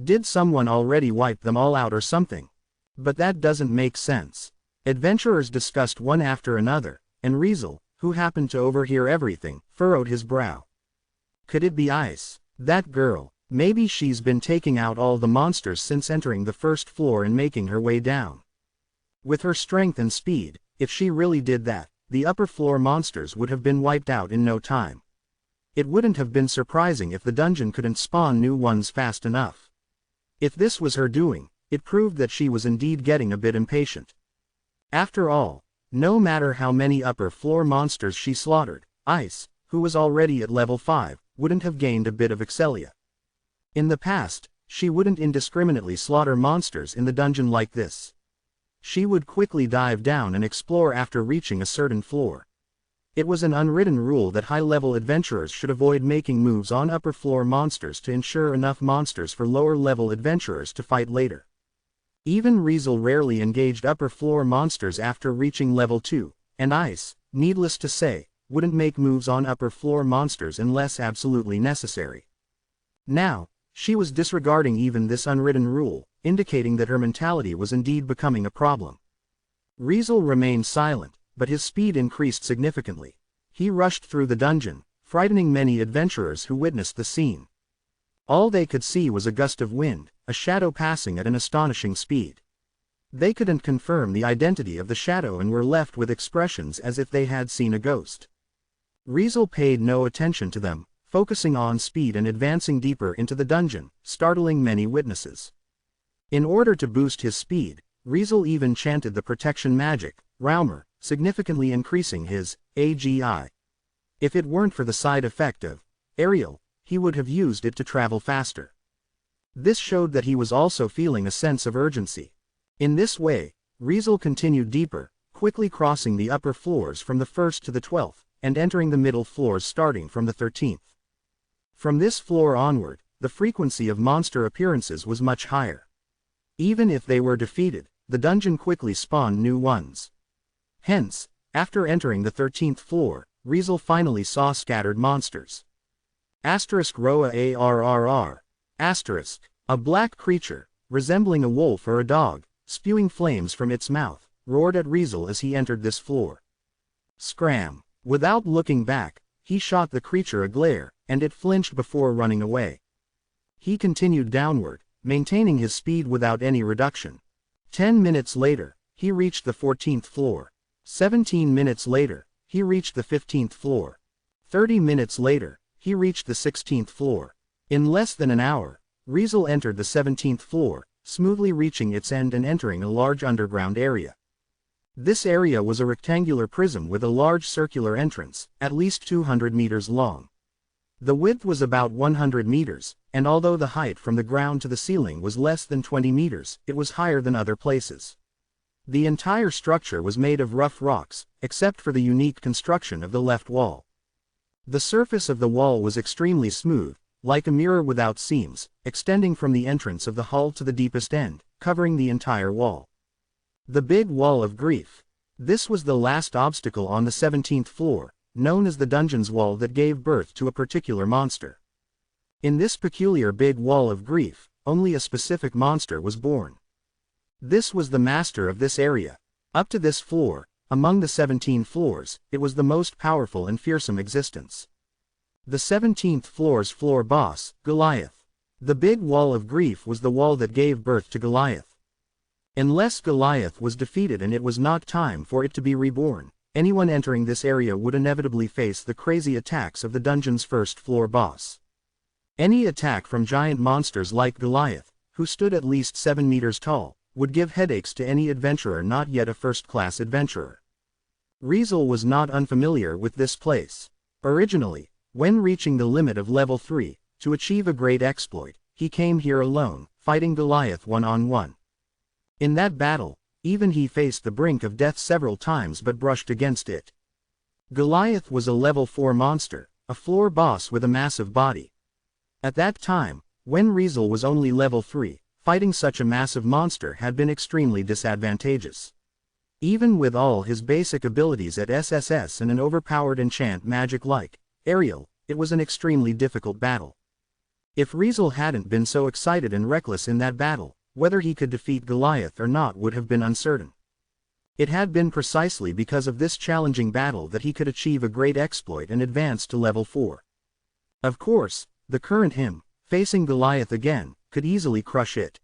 Did someone already wipe them all out or something? But that doesn't make sense. Adventurers discussed one after another, and Riesel, who happened to overhear everything, furrowed his brow. Could it be Ice? That girl, maybe she's been taking out all the monsters since entering the first floor and making her way down. With her strength and speed, if she really did that, the upper floor monsters would have been wiped out in no time. It wouldn't have been surprising if the dungeon couldn't spawn new ones fast enough. If this was her doing, it proved that she was indeed getting a bit impatient. After all, no matter how many upper floor monsters she slaughtered, Ice, who was already at level 5, wouldn't have gained a bit of Excelia. In the past, she wouldn't indiscriminately slaughter monsters in the dungeon like this. She would quickly dive down and explore after reaching a certain floor. It was an unwritten rule that high-level adventurers should avoid making moves on upper-floor monsters to ensure enough monsters for lower-level adventurers to fight later. Even Riesel rarely engaged upper-floor monsters after reaching level 2, and Ice, needless to say, wouldn't make moves on upper-floor monsters unless absolutely necessary. Now, she was disregarding even this unwritten rule, indicating that her mentality was indeed becoming a problem. Riesel remained silent, but his speed increased significantly. He rushed through the dungeon, frightening many adventurers who witnessed the scene. All they could see was a gust of wind, a shadow passing at an astonishing speed. They couldn't confirm the identity of the shadow and were left with expressions as if they had seen a ghost. Riesel paid no attention to them, focusing on speed and advancing deeper into the dungeon, startling many witnesses. In order to boost his speed, Riesel even chanted the protection magic, Raumer, significantly increasing his AGI. If it weren't for the side effect of aerial, he would have used it to travel faster. This showed that he was also feeling a sense of urgency. In this way, Riesel continued deeper, quickly crossing the upper floors from the 1st to the 12th, and entering the middle floors starting from the 13th. From this floor onward, the frequency of monster appearances was much higher. Even if they were defeated, the dungeon quickly spawned new ones. Hence, after entering the 13th floor, Riesel finally saw scattered monsters. Roa arrr. A black creature, resembling a wolf or a dog, spewing flames from its mouth, roared at Riesel as he entered this floor. Scram! Without looking back, he shot the creature a glare, and it flinched before running away. He continued downward, maintaining his speed without any reduction. 10 minutes later, he reached the 14th floor. 17 minutes later, he reached the 15th floor. 30 minutes later, he reached the 16th floor. In less than an hour, Riesel entered the 17th floor, smoothly reaching its end and entering a large underground area. This area was a rectangular prism with a large circular entrance, at least 200 meters long. The width was about 100 meters, and although the height from the ground to the ceiling was less than 20 meters, it was higher than other places. The entire structure was made of rough rocks, except for the unique construction of the left wall. The surface of the wall was extremely smooth, like a mirror without seams, extending from the entrance of the hull to the deepest end, covering the entire wall. The Big Wall of Grief. This was the last obstacle on the 17th floor, known as the dungeon's wall that gave birth to a particular monster. In this peculiar Big Wall of Grief, only a specific monster was born. This was the master of this area. Up to this floor, among the 17 floors, it was the most powerful and fearsome existence. The 17th floor's floor boss, Goliath. The Big Wall of Grief was the wall that gave birth to Goliath. Unless Goliath was defeated and it was not time for it to be reborn, anyone entering this area would inevitably face the crazy attacks of the dungeon's first floor boss. Any attack from giant monsters like Goliath, who stood at least 7 meters tall, would give headaches to any adventurer not yet a first-class adventurer. Riesel was not unfamiliar with this place. Originally, when reaching the limit of level 3, to achieve a great exploit, he came here alone, fighting Goliath one-on-one. In that battle, even he faced the brink of death several times but brushed against it. Goliath was a level 4 monster, a floor boss with a massive body. At that time, when Riesel was only level 3, fighting such a massive monster had been extremely disadvantageous. Even with all his basic abilities at SSS and an overpowered enchant magic like Ariel, it was an extremely difficult battle. If Riesel hadn't been so excited and reckless in that battle, whether he could defeat Goliath or not would have been uncertain. It had been precisely because of this challenging battle that he could achieve a great exploit and advance to level 4. Of course, the current him, facing Goliath again, could easily crush it.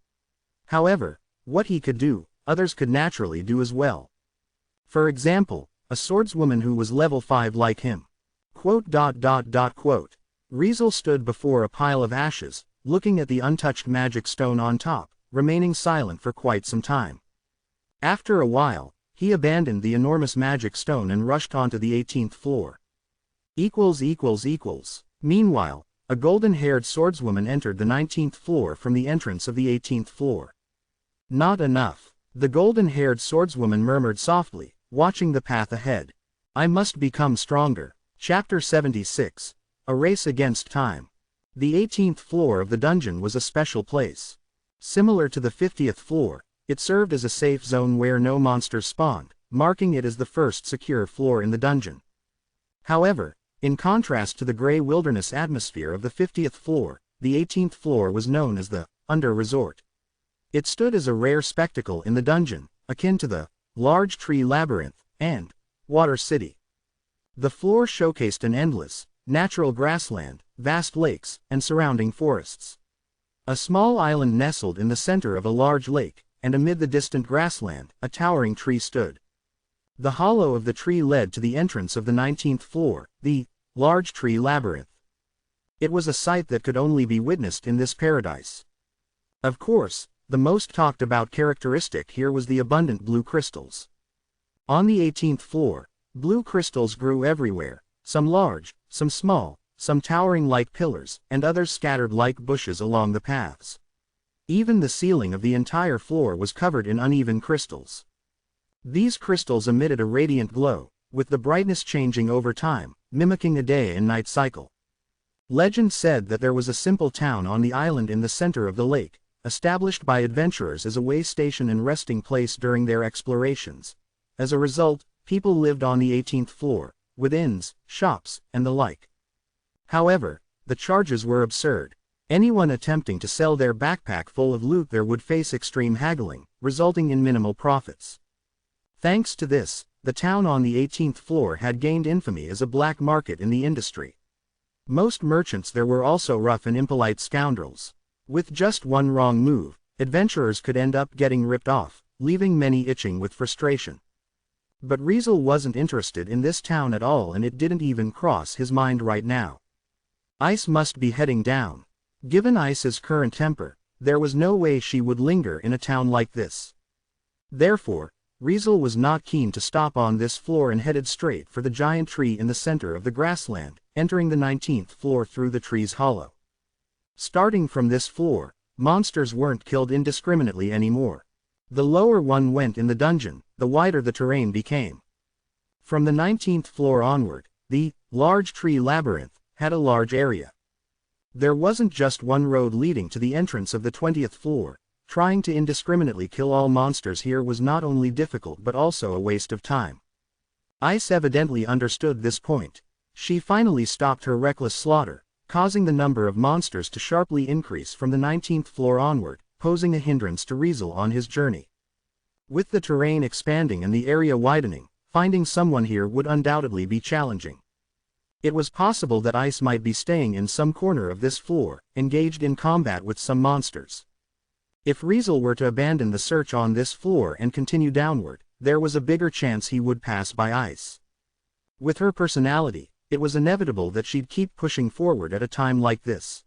However, what he could do, others could naturally do as well. For example, a swordswoman who was level 5 like him. Riesel stood before a pile of ashes, looking at the untouched magic stone on top, remaining silent for quite some time. After a while, he abandoned the enormous magic stone and rushed onto the 18th floor. Meanwhile, a golden-haired swordswoman entered the 19th floor from the entrance of the 18th floor. Not enough. The golden-haired swordswoman murmured softly, watching the path ahead. I must become stronger. Chapter 76. A Race Against Time. The 18th floor of the dungeon was a special place. Similar to the 50th floor, it served as a safe zone where no monsters spawned, marking it as the first secure floor in the dungeon. However, in contrast to the gray wilderness atmosphere of the 50th floor, the 18th floor was known as the Under Resort. It stood as a rare spectacle in the dungeon, akin to the Large Tree Labyrinth and Water City. The floor showcased an endless, natural grassland, vast lakes, and surrounding forests. A small island nestled in the center of a large lake, and amid the distant grassland, a towering tree stood. The hollow of the tree led to the entrance of the 19th floor, the Large Tree Labyrinth. It was a sight that could only be witnessed in this paradise. Of course, the most talked about characteristic here was the abundant blue crystals. On the 18th floor, blue crystals grew everywhere, some large, some small, some towering like pillars, and others scattered like bushes along the paths. Even the ceiling of the entire floor was covered in uneven crystals. These crystals emitted a radiant glow, with the brightness changing over time, mimicking a day and night cycle. Legend said that there was a simple town on the island in the center of the lake, established by adventurers as a way station and resting place during their explorations. As a result, people lived on the 18th floor, with inns, shops, and the like. However, the charges were absurd. Anyone attempting to sell their backpack full of loot there would face extreme haggling, resulting in minimal profits. Thanks to this, the town on the 18th floor had gained infamy as a black market in the industry. Most merchants there were also rough and impolite scoundrels. With just one wrong move, adventurers could end up getting ripped off, leaving many itching with frustration. But Riesel wasn't interested in this town at all, and it didn't even cross his mind right now. Ice must be heading down. Given Ice's current temper, there was no way she would linger in a town like this. Therefore, Riesel was not keen to stop on this floor and headed straight for the giant tree in the center of the grassland, entering the 19th floor through the tree's hollow. Starting from this floor, monsters weren't killed indiscriminately anymore. The lower one went in the dungeon, the wider the terrain became. From the 19th floor onward, the large tree labyrinth had a large area. There wasn't just one road leading to the entrance of the 20th floor. Trying to indiscriminately kill all monsters here was not only difficult but also a waste of time. Ice evidently understood this point. She finally stopped her reckless slaughter, causing the number of monsters to sharply increase from the 19th floor onward, posing a hindrance to Riesel on his journey. With the terrain expanding and the area widening, finding someone here would undoubtedly be challenging. It was possible that Ice might be staying in some corner of this floor, engaged in combat with some monsters. If Riesel were to abandon the search on this floor and continue downward, there was a bigger chance he would pass by Ice. With her personality, it was inevitable that she'd keep pushing forward at a time like this.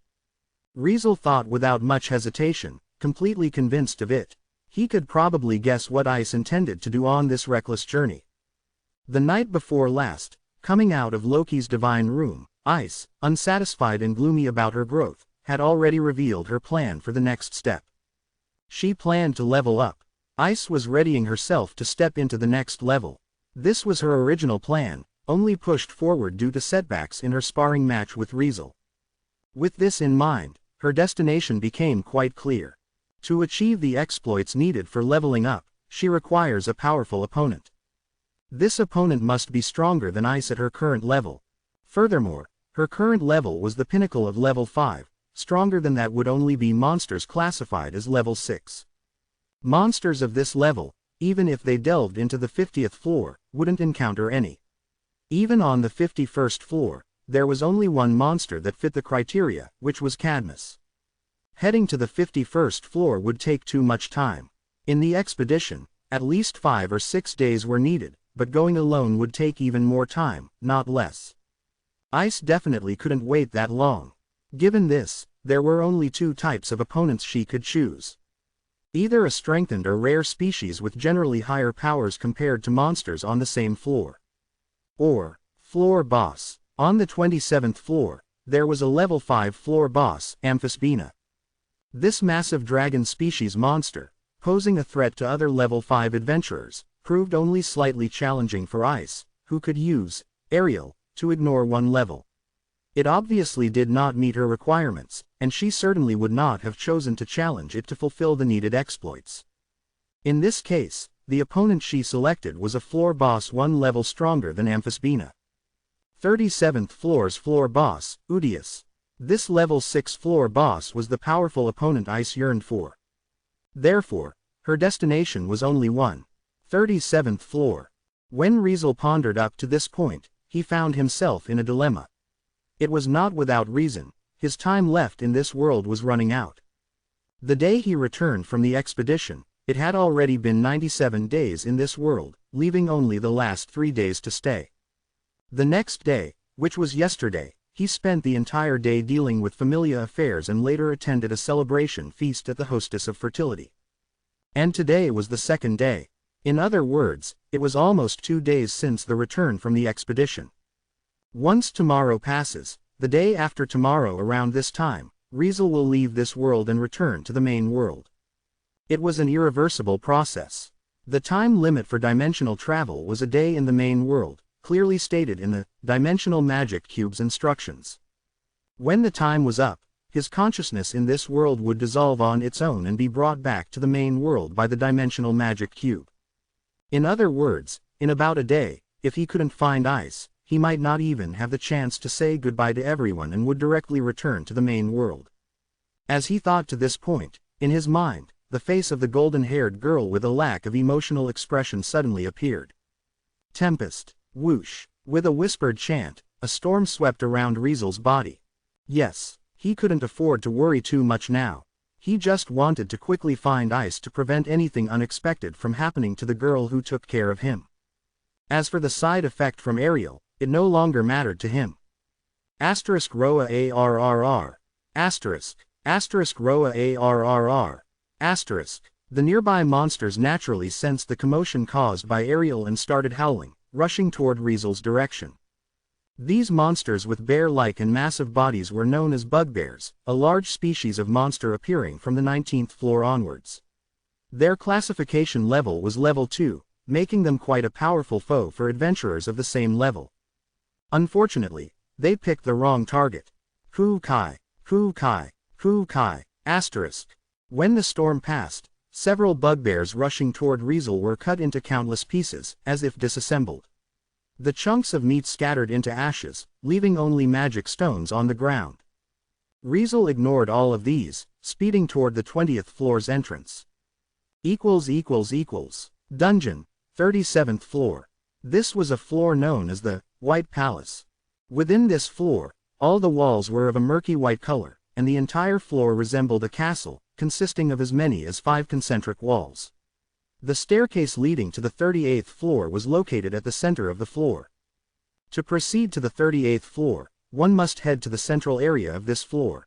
Riesel thought without much hesitation, completely convinced of it. He could probably guess what Ice intended to do on this reckless journey. The night before last, coming out of Loki's divine room, Ice, unsatisfied and gloomy about her growth, had already revealed her plan for the next step. She planned to level up. Ice was readying herself to step into the next level. This was her original plan, only pushed forward due to setbacks in her sparring match with Riesel. With this in mind, her destination became quite clear. To achieve the exploits needed for leveling up, she requires a powerful opponent. This opponent must be stronger than Ice at her current level. Furthermore, her current level was the pinnacle of level 5. Stronger than that would only be monsters classified as level 6. Monsters of this level, even if they delved into the 50th floor, wouldn't encounter any. Even on the 51st floor, there was only one monster that fit the criteria, which was Cadmus. Heading to the 51st floor would take too much time. In the expedition, at least 5 or 6 days were needed, but going alone would take even more time, not less. Ice definitely couldn't wait that long. Given this, there were only 2 types of opponents she could choose. Either a strengthened or rare species with generally higher powers compared to monsters on the same floor. Or, floor boss. On the 27th floor, there was a level 5 floor boss, Amphisbaena. This massive dragon species monster, posing a threat to other level 5 adventurers, proved only slightly challenging for Ice, who could use Aerial to ignore one level. It obviously did not meet her requirements, and she certainly would not have chosen to challenge it to fulfill the needed exploits. In this case, the opponent she selected was a floor boss 1 level stronger than Amphisbaena. 37th floor's floor boss, Udius. This level 6 floor boss was the powerful opponent Ice yearned for. Therefore, her destination was only one: 37th floor. When Riesel pondered up to this point, he found himself in a dilemma. It was not without reason. His time left in this world was running out. The day he returned from the expedition, it had already been 97 days in this world, leaving only the last 3 days to stay. The next day, which was yesterday, he spent the entire day dealing with familiar affairs and later attended a celebration feast at the Hostess of Fertility. And today was the 2nd day. In other words, it was almost 2 days since the return from the expedition. Once tomorrow passes, the day after tomorrow around this time, Riesel will leave this world and return to the main world. It was an irreversible process. The time limit for dimensional travel was a day in the main world, clearly stated in the Dimensional Magic Cube's instructions. When the time was up, his consciousness in this world would dissolve on its own and be brought back to the main world by the Dimensional Magic Cube. In other words, in about a day, if he couldn't find ice, he might not even have the chance to say goodbye to everyone and would directly return to the main world. As he thought to this point, in his mind, the face of the golden-haired girl with a lack of emotional expression suddenly appeared. Tempest. Whoosh. With a whispered chant, a storm swept around Riesel's body. Yes, he couldn't afford to worry too much now. He just wanted to quickly find ice to prevent anything unexpected from happening to the girl who took care of him. As for the side effect from Ariel, it no longer mattered to him. Asterisk Roa ARRR. Asterisk. Asterisk Roa ARRR. Asterisk. The nearby monsters naturally sensed the commotion caused by Ariel and started howling, rushing toward Riesel's direction. These monsters with bear-like and massive bodies were known as bugbears, a large species of monster appearing from the 19th floor onwards. Their classification level was level 2, making them quite a powerful foe for adventurers of the same level. Unfortunately, they picked the wrong target. Hu Kai, Hu Kai, Hu Kai, asterisk. When the storm passed, several bugbears rushing toward Riesel were cut into countless pieces, as if disassembled. The chunks of meat scattered into ashes, leaving only magic stones on the ground. Riesel ignored all of these, speeding toward the 20th floor's entrance. Dungeon, 37th floor. This was a floor known as the White Palace. Within this floor, all the walls were of a murky white color, and the entire floor resembled a castle, consisting of as many as 5 concentric walls. The staircase leading to the 38th floor was located at the center of the floor. To proceed to the 38th floor, one must head to the central area of this floor.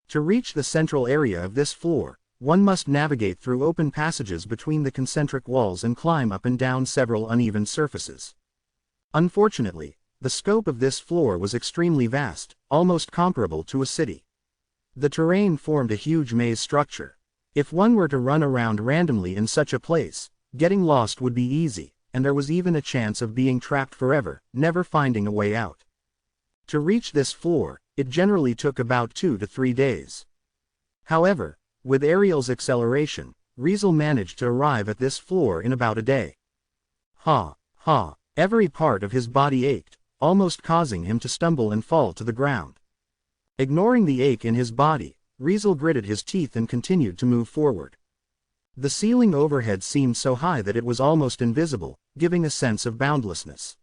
To reach the central area of this floor, one must navigate through open passages between the concentric walls and climb up and down several uneven surfaces. Unfortunately, the scope of this floor was extremely vast, almost comparable to a city. The terrain formed a huge maze structure. If one were to run around randomly in such a place, getting lost would be easy, and there was even a chance of being trapped forever, never finding a way out. To reach this floor, it generally took about 2 to 3 days. However, with Ariel's acceleration, Riesel managed to arrive at this floor in about a day. Every part of his body ached, almost causing him to stumble and fall to the ground. Ignoring the ache in his body, Riesel gritted his teeth and continued to move forward. The ceiling overhead seemed so high that it was almost invisible, giving a sense of boundlessness.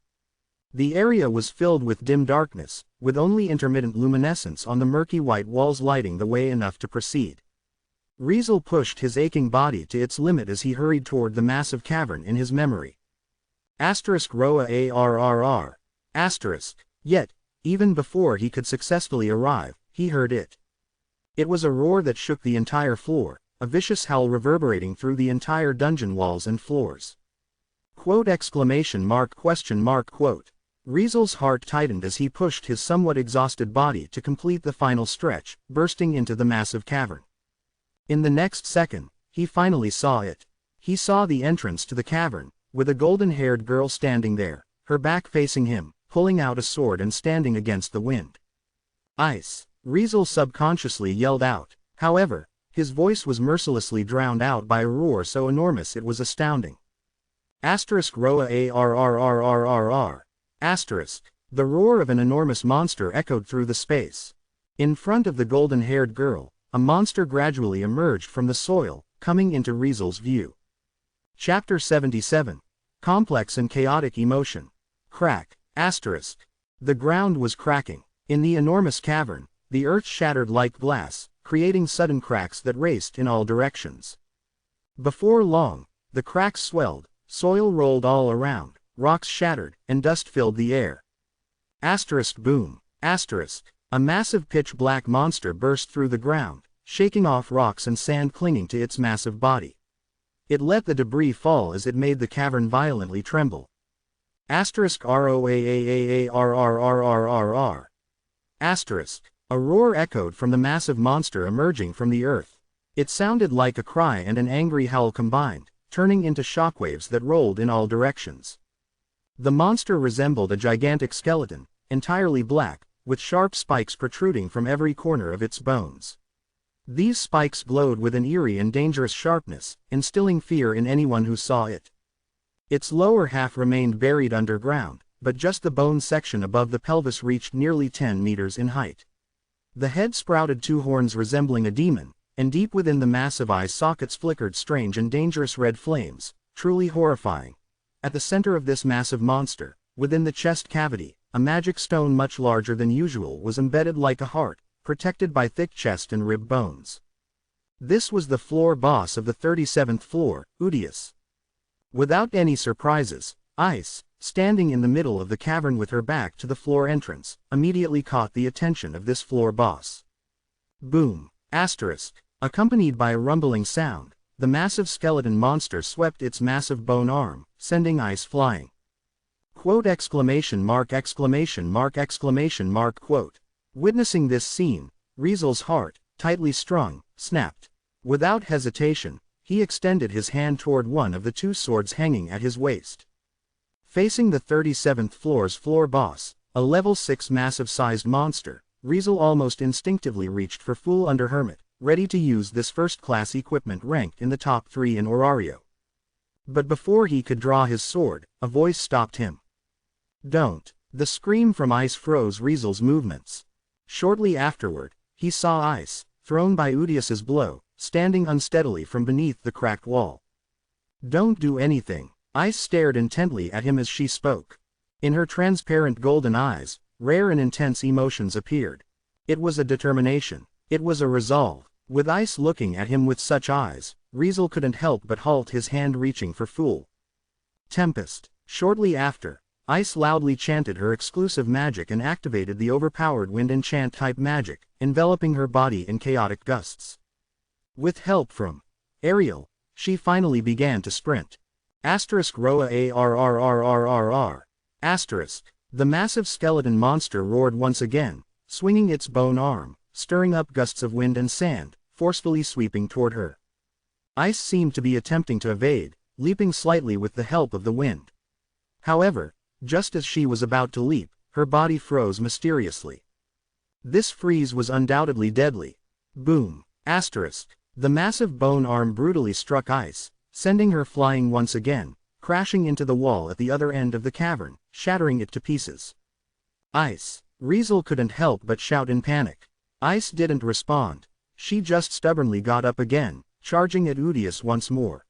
The area was filled with dim darkness, with only intermittent luminescence on the murky white walls lighting the way enough to proceed. Riesel pushed his aching body to its limit as he hurried toward the massive cavern in his memory. Asterisk Roa ARRR. Asterisk. Yet, even before he could successfully arrive, he heard it. It was a roar that shook the entire floor, a vicious howl reverberating through the entire dungeon walls and floors. Quote! Riesel's heart tightened as he pushed his somewhat exhausted body to complete the final stretch, bursting into the massive cavern. In the next second, he finally saw it. He saw the entrance to the cavern, with a golden-haired girl standing there, her back facing him, pulling out a sword and standing against the wind. Ice! Riesel subconsciously yelled out. However, his voice was mercilessly drowned out by a roar so enormous it was astounding. Asterisk Roa ARRRRRR. Asterisk. The roar of an enormous monster echoed through the space. In front of the golden-haired girl, a monster gradually emerged from the soil, coming into Riesel's view. Chapter 77. Complex and Chaotic Emotion. Crack. Asterisk. The ground was cracking. In the enormous cavern, the earth shattered like glass, creating sudden cracks that raced in all directions. Before long, the cracks swelled, soil rolled all around, rocks shattered, and dust filled the air. Asterisk boom. Asterisk. A massive pitch-black monster burst through the ground, shaking off rocks and sand clinging to its massive body. It let the debris fall as it made the cavern violently tremble. Asterisk ROAAAARRRRRR. Asterisk. A roar echoed from the massive monster emerging from the earth. It sounded like a cry and an angry howl combined, turning into shockwaves that rolled in all directions. The monster resembled a gigantic skeleton, entirely black, with sharp spikes protruding from every corner of its bones. These spikes glowed with an eerie and dangerous sharpness, instilling fear in anyone who saw it. Its lower half remained buried underground, but just the bone section above the pelvis reached nearly 10 meters in height. The head sprouted two horns resembling a demon, and deep within the massive eye sockets flickered strange and dangerous red flames, truly horrifying. At the center of this massive monster, within the chest cavity, a magic stone much larger than usual was embedded like a heart, protected by thick chest and rib bones. This was the floor boss of the 37th floor, Udius. Without any surprises, Ice, standing in the middle of the cavern with her back to the floor entrance, immediately caught the attention of this floor boss. Boom! Asterisk. Accompanied by a rumbling sound, the massive skeleton monster swept its massive bone arm, sending Ice flying. Quote exclamation mark exclamation mark exclamation mark quote. Witnessing this scene, Riesel's heart, tightly strung, snapped. Without hesitation, he extended his hand toward one of the two swords hanging at his waist. Facing the 37th floor's floor boss, a level 6 massive-sized monster, Riesel almost instinctively reached for full underhermit, ready to use this first-class equipment ranked in the top 3 in Orario. But before he could draw his sword, a voice stopped him. Don't! The scream from Ice froze Riesel's movements. Shortly afterward, he saw Ice, thrown by Udius's blow, standing unsteadily from beneath the cracked wall. Don't do anything. Ice stared intently at him as she spoke. In her transparent golden eyes, rare and intense emotions appeared. It was a determination. It was a resolve. With Ice looking at him with such eyes, Riesel couldn't help but halt his hand reaching for full Tempest. Shortly after, Ice loudly chanted her exclusive magic and activated the overpowered wind enchant type magic, enveloping her body in chaotic gusts. With help from Ariel, she finally began to sprint. Asterisk Roa ARRRRRR. Asterisk. The massive skeleton monster roared once again, swinging its bone arm, stirring up gusts of wind and sand, forcefully sweeping toward her. Ice seemed to be attempting to evade, leaping slightly with the help of the wind. However, just as she was about to leap, her body froze mysteriously. This freeze was undoubtedly deadly. Boom! Asterisk. The massive bone arm brutally struck Ice, sending her flying once again, crashing into the wall at the other end of the cavern, shattering it to pieces. Ice! Riesel couldn't help but shout in panic. Ice didn't respond. She just stubbornly got up again, charging at Udius once more.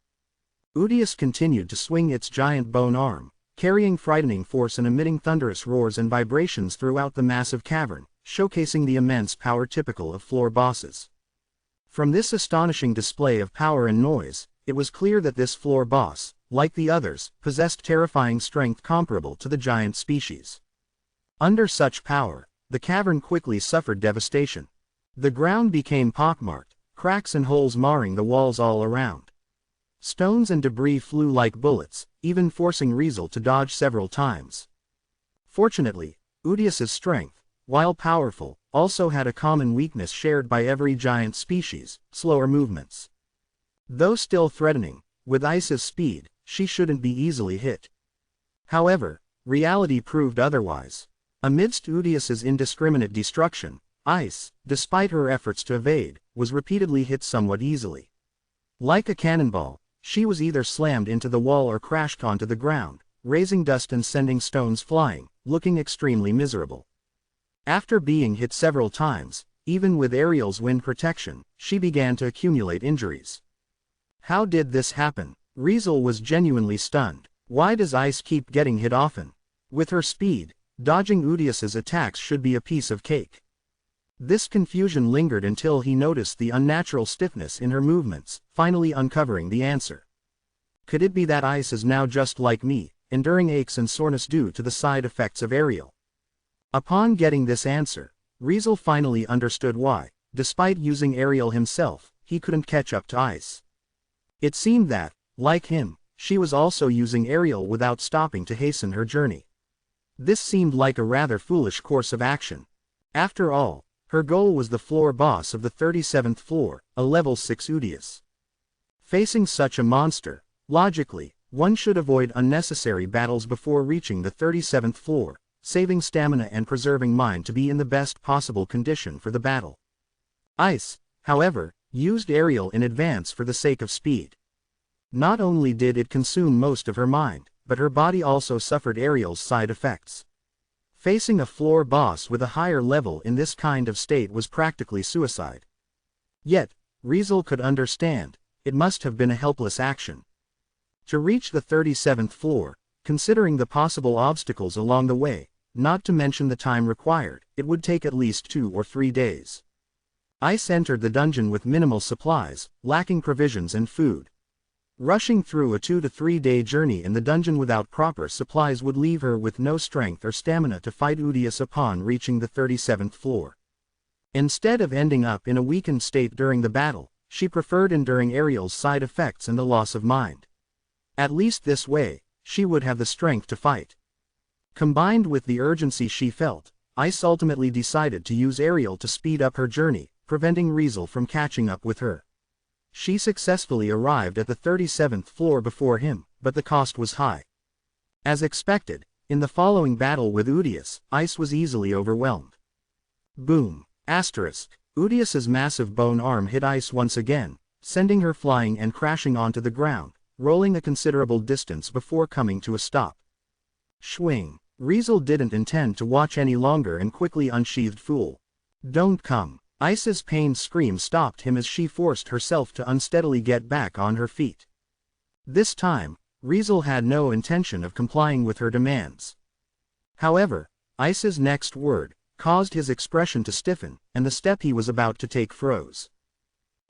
Udius continued to swing its giant bone arm, carrying frightening force and emitting thunderous roars and vibrations throughout the massive cavern, showcasing the immense power typical of floor bosses. From this astonishing display of power and noise, it was clear that this floor boss, like the others, possessed terrifying strength comparable to the giant species. Under such power, the cavern quickly suffered devastation. The ground became pockmarked, cracks and holes marring the walls all around. Stones and debris flew like bullets, even forcing Riesel to dodge several times. Fortunately, Udius's strength, while powerful, also had a common weakness shared by every giant species: slower movements. Though still threatening, with Ice's speed, she shouldn't be easily hit. However, reality proved otherwise. Amidst Udius's indiscriminate destruction, Ice, despite her efforts to evade, was repeatedly hit somewhat easily. Like a cannonball, she was either slammed into the wall or crashed onto the ground, raising dust and sending stones flying, looking extremely miserable. After being hit several times, even with Ariel's wind protection, she began to accumulate injuries. How did this happen? Riesel was genuinely stunned. Why does Ice keep getting hit often? With her speed, dodging Udius's attacks should be a piece of cake. This confusion lingered until he noticed the unnatural stiffness in her movements, finally uncovering the answer. Could it be that Ice is now just like me, enduring aches and soreness due to the side effects of Ariel? Upon getting this answer, Riesel finally understood why, despite using Ariel himself, he couldn't catch up to Ice. It seemed that, like him, she was also using Ariel without stopping to hasten her journey. This seemed like a rather foolish course of action. After all, her goal was the floor boss of the 37th floor, a level 6 Udius. Facing such a monster, Logically, one should avoid unnecessary battles before reaching the 37th floor, saving stamina and preserving mind to be in the best possible condition for the battle. Ice, however, used aerial in advance for the sake of speed. Not only did it consume most of her mind, but her body also suffered aerial's side effects. Facing a floor boss with a higher level in this kind of state was practically suicide. Yet, Riesel could understand, it must have been a helpless action. To reach the 37th floor, considering the possible obstacles along the way, not to mention the time required, it would take at least 2 or 3 days. Ice entered the dungeon with minimal supplies, lacking provisions and food. Rushing through a 2 to 3 day journey in the dungeon without proper supplies would leave her with no strength or stamina to fight Udius upon reaching the 37th floor. Instead of ending up in a weakened state during the battle, she preferred enduring Ariel's side effects and the loss of mind. At least this way, she would have the strength to fight. Combined with the urgency she felt, Ice ultimately decided to use Ariel to speed up her journey, preventing Riesel from catching up with her. She successfully arrived at the 37th floor before him, but the cost was high. As expected, in the following battle with Udius, Ice was easily overwhelmed. Boom! Udius's massive bone arm hit Ice once again, sending her flying and crashing onto the ground, rolling a considerable distance before coming to a stop. Schwing! Riesel didn't intend to watch any longer and quickly unsheathed Fool. Don't come! Ice's pained scream stopped him as she forced herself to unsteadily get back on her feet. This time, Riesel had no intention of complying with her demands. However, Ice's next word caused his expression to stiffen, and the step he was about to take froze.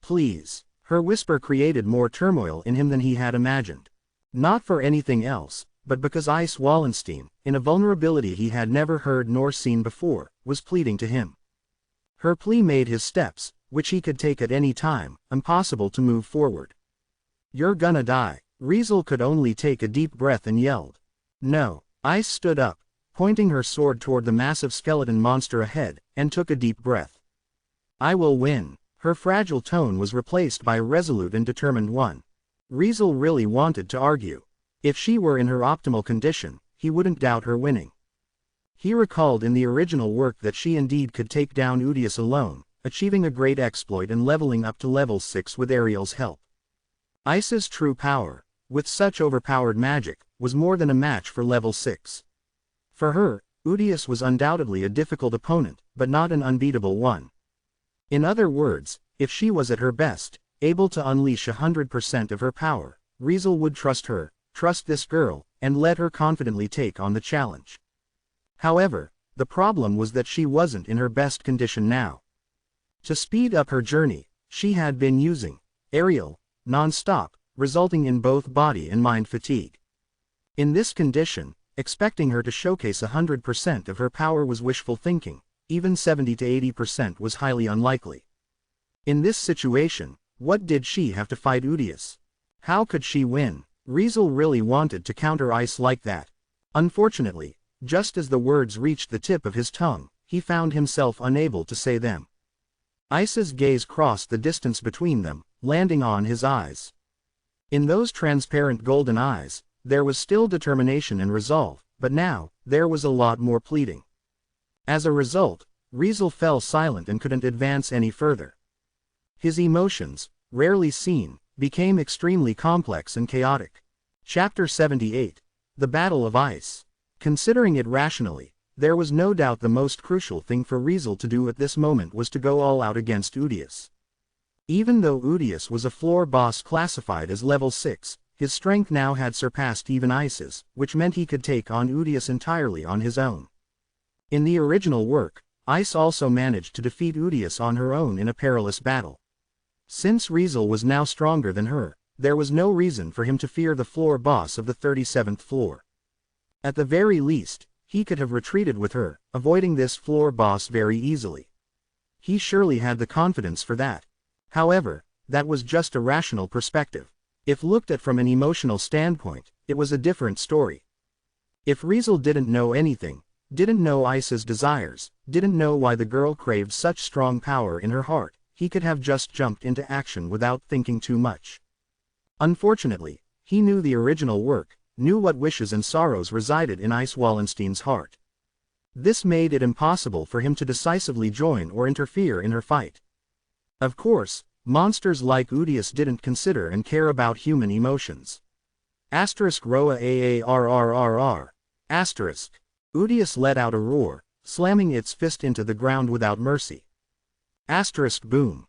Please! Her whisper created more turmoil in him than he had imagined. Not for anything else, but because Ice Wallenstein, in a vulnerability he had never heard nor seen before, was pleading to him. Her plea made his steps, which he could take at any time, impossible to move forward. You're gonna die. Riesel could only take a deep breath and yelled. No. Ice stood up, pointing her sword toward the massive skeleton monster ahead, and took a deep breath. I will win. Her fragile tone was replaced by a resolute and determined one. Riesel really wanted to argue. If she were in her optimal condition, he wouldn't doubt her winning. He recalled in the original work that she indeed could take down Udius alone, achieving a great exploit and leveling up to level 6 with Ariel's help. Ice's true power, with such overpowered magic, was more than a match for level 6. For her, Udius was undoubtedly a difficult opponent, but not an unbeatable one. In other words, if she was at her best, able to unleash 100% of her power, Riesel would trust her, trust this girl, and let her confidently take on the challenge. However, the problem was that she wasn't in her best condition now. To speed up her journey, she had been using Ariel non-stop, resulting in both body and mind fatigue. In this condition, expecting her to showcase 100% of her power was wishful thinking, even 70 to 80% was highly unlikely. In this situation, what did she have to fight Udius? How could she win? Riesel really wanted to counter Ice like that. Unfortunately, just as the words reached the tip of his tongue, he found himself unable to say them. Ice's gaze crossed the distance between them, landing on his eyes. In those transparent golden eyes, there was still determination and resolve, but now, there was a lot more pleading. As a result, Riesel fell silent and couldn't advance any further. His emotions, rarely seen, became extremely complex and chaotic. Chapter 78. The Battle of Ice. Considering it rationally, there was no doubt the most crucial thing for Riesel to do at this moment was to go all out against Udius. Even though Udius was a floor boss classified as level 6, his strength now had surpassed even Ice's, which meant he could take on Udius entirely on his own. In the original work, Ice also managed to defeat Udius on her own in a perilous battle. Since Riesel was now stronger than her, there was no reason for him to fear the floor boss of the 37th floor. At the very least, he could have retreated with her, avoiding this floor boss very easily. He surely had the confidence for that. However, that was just a rational perspective. If looked at from an emotional standpoint, it was a different story. If Riesel didn't know anything, didn't know Ice's desires, didn't know why the girl craved such strong power in her heart, he could have just jumped into action without thinking too much. Unfortunately, He knew the original work, knew what wishes and sorrows resided in Ice Wallenstein's heart. This made it impossible for him to decisively join or interfere in her fight. Of course, monsters like Udius didn't consider and care about human emotions. Roa aarrrr. Udius let out a roar, slamming its fist into the ground without mercy. Boom.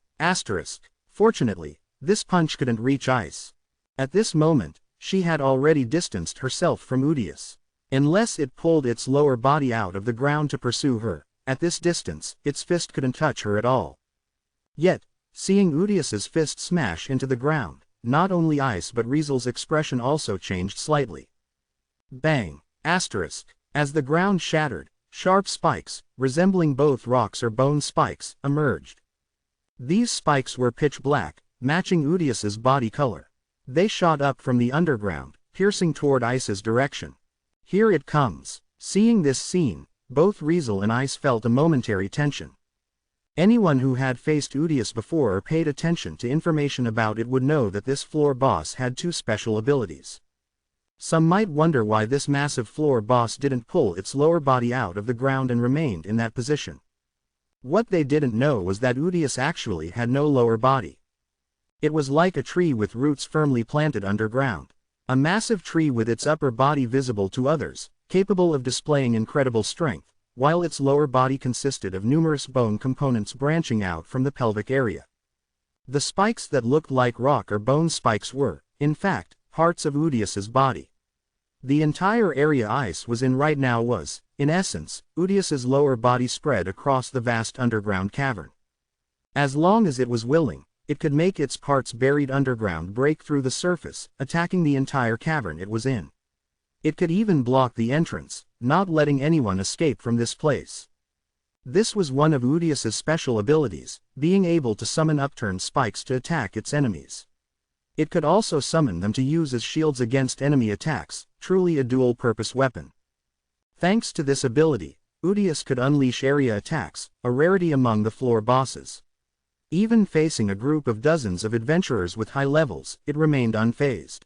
Fortunately, this punch couldn't reach Ice. At this moment, she had already distanced herself from Udius. Unless it pulled its lower body out of the ground to pursue her, at this distance, its fist couldn't touch her at all. Yet, seeing Udius's fist smash into the ground, not only Ice but Riesel's expression also changed slightly. Bang! As the ground shattered, sharp spikes, resembling both rocks or bone spikes, emerged. These spikes were pitch black, matching Udius's body color. They shot up from the underground, piercing toward Ice's direction. Here it comes. Seeing this scene, both Riesel and Ice felt a momentary tension. Anyone who had faced Udius before or paid attention to information about it would know that this floor boss had two special abilities. Some might wonder why this massive floor boss didn't pull its lower body out of the ground and remained in that position. What they didn't know was that Udius actually had no lower body. It was like a tree with roots firmly planted underground. A massive tree with its upper body visible to others, capable of displaying incredible strength, while its lower body consisted of numerous bone components branching out from the pelvic area. The spikes that looked like rock or bone spikes were, in fact, parts of Udius's body. The entire area Ice was in right now was, in essence, Udius's lower body spread across the vast underground cavern. As long as it was willing, it could make its parts buried underground break through the surface, attacking the entire cavern it was in. It could even block the entrance, not letting anyone escape from this place. This was one of Udius's special abilities, being able to summon upturned spikes to attack its enemies. It could also summon them to use as shields against enemy attacks, truly a dual-purpose weapon. Thanks to this ability, Udius could unleash area attacks, a rarity among the floor bosses. Even facing a group of dozens of adventurers with high levels, it remained unfazed.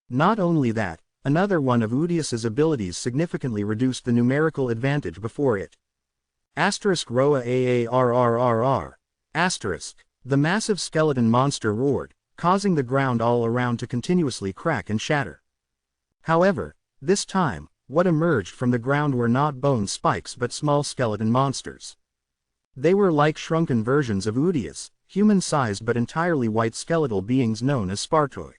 Not only that, another one of Udius's abilities significantly reduced the numerical advantage before it. Roa aarrrr. The massive skeleton monster roared, causing the ground all around to continuously crack and shatter. However, this time, what emerged from the ground were not bone spikes but small skeleton monsters. They were like shrunken versions of Udius, human-sized but entirely white skeletal beings known as Spartoi.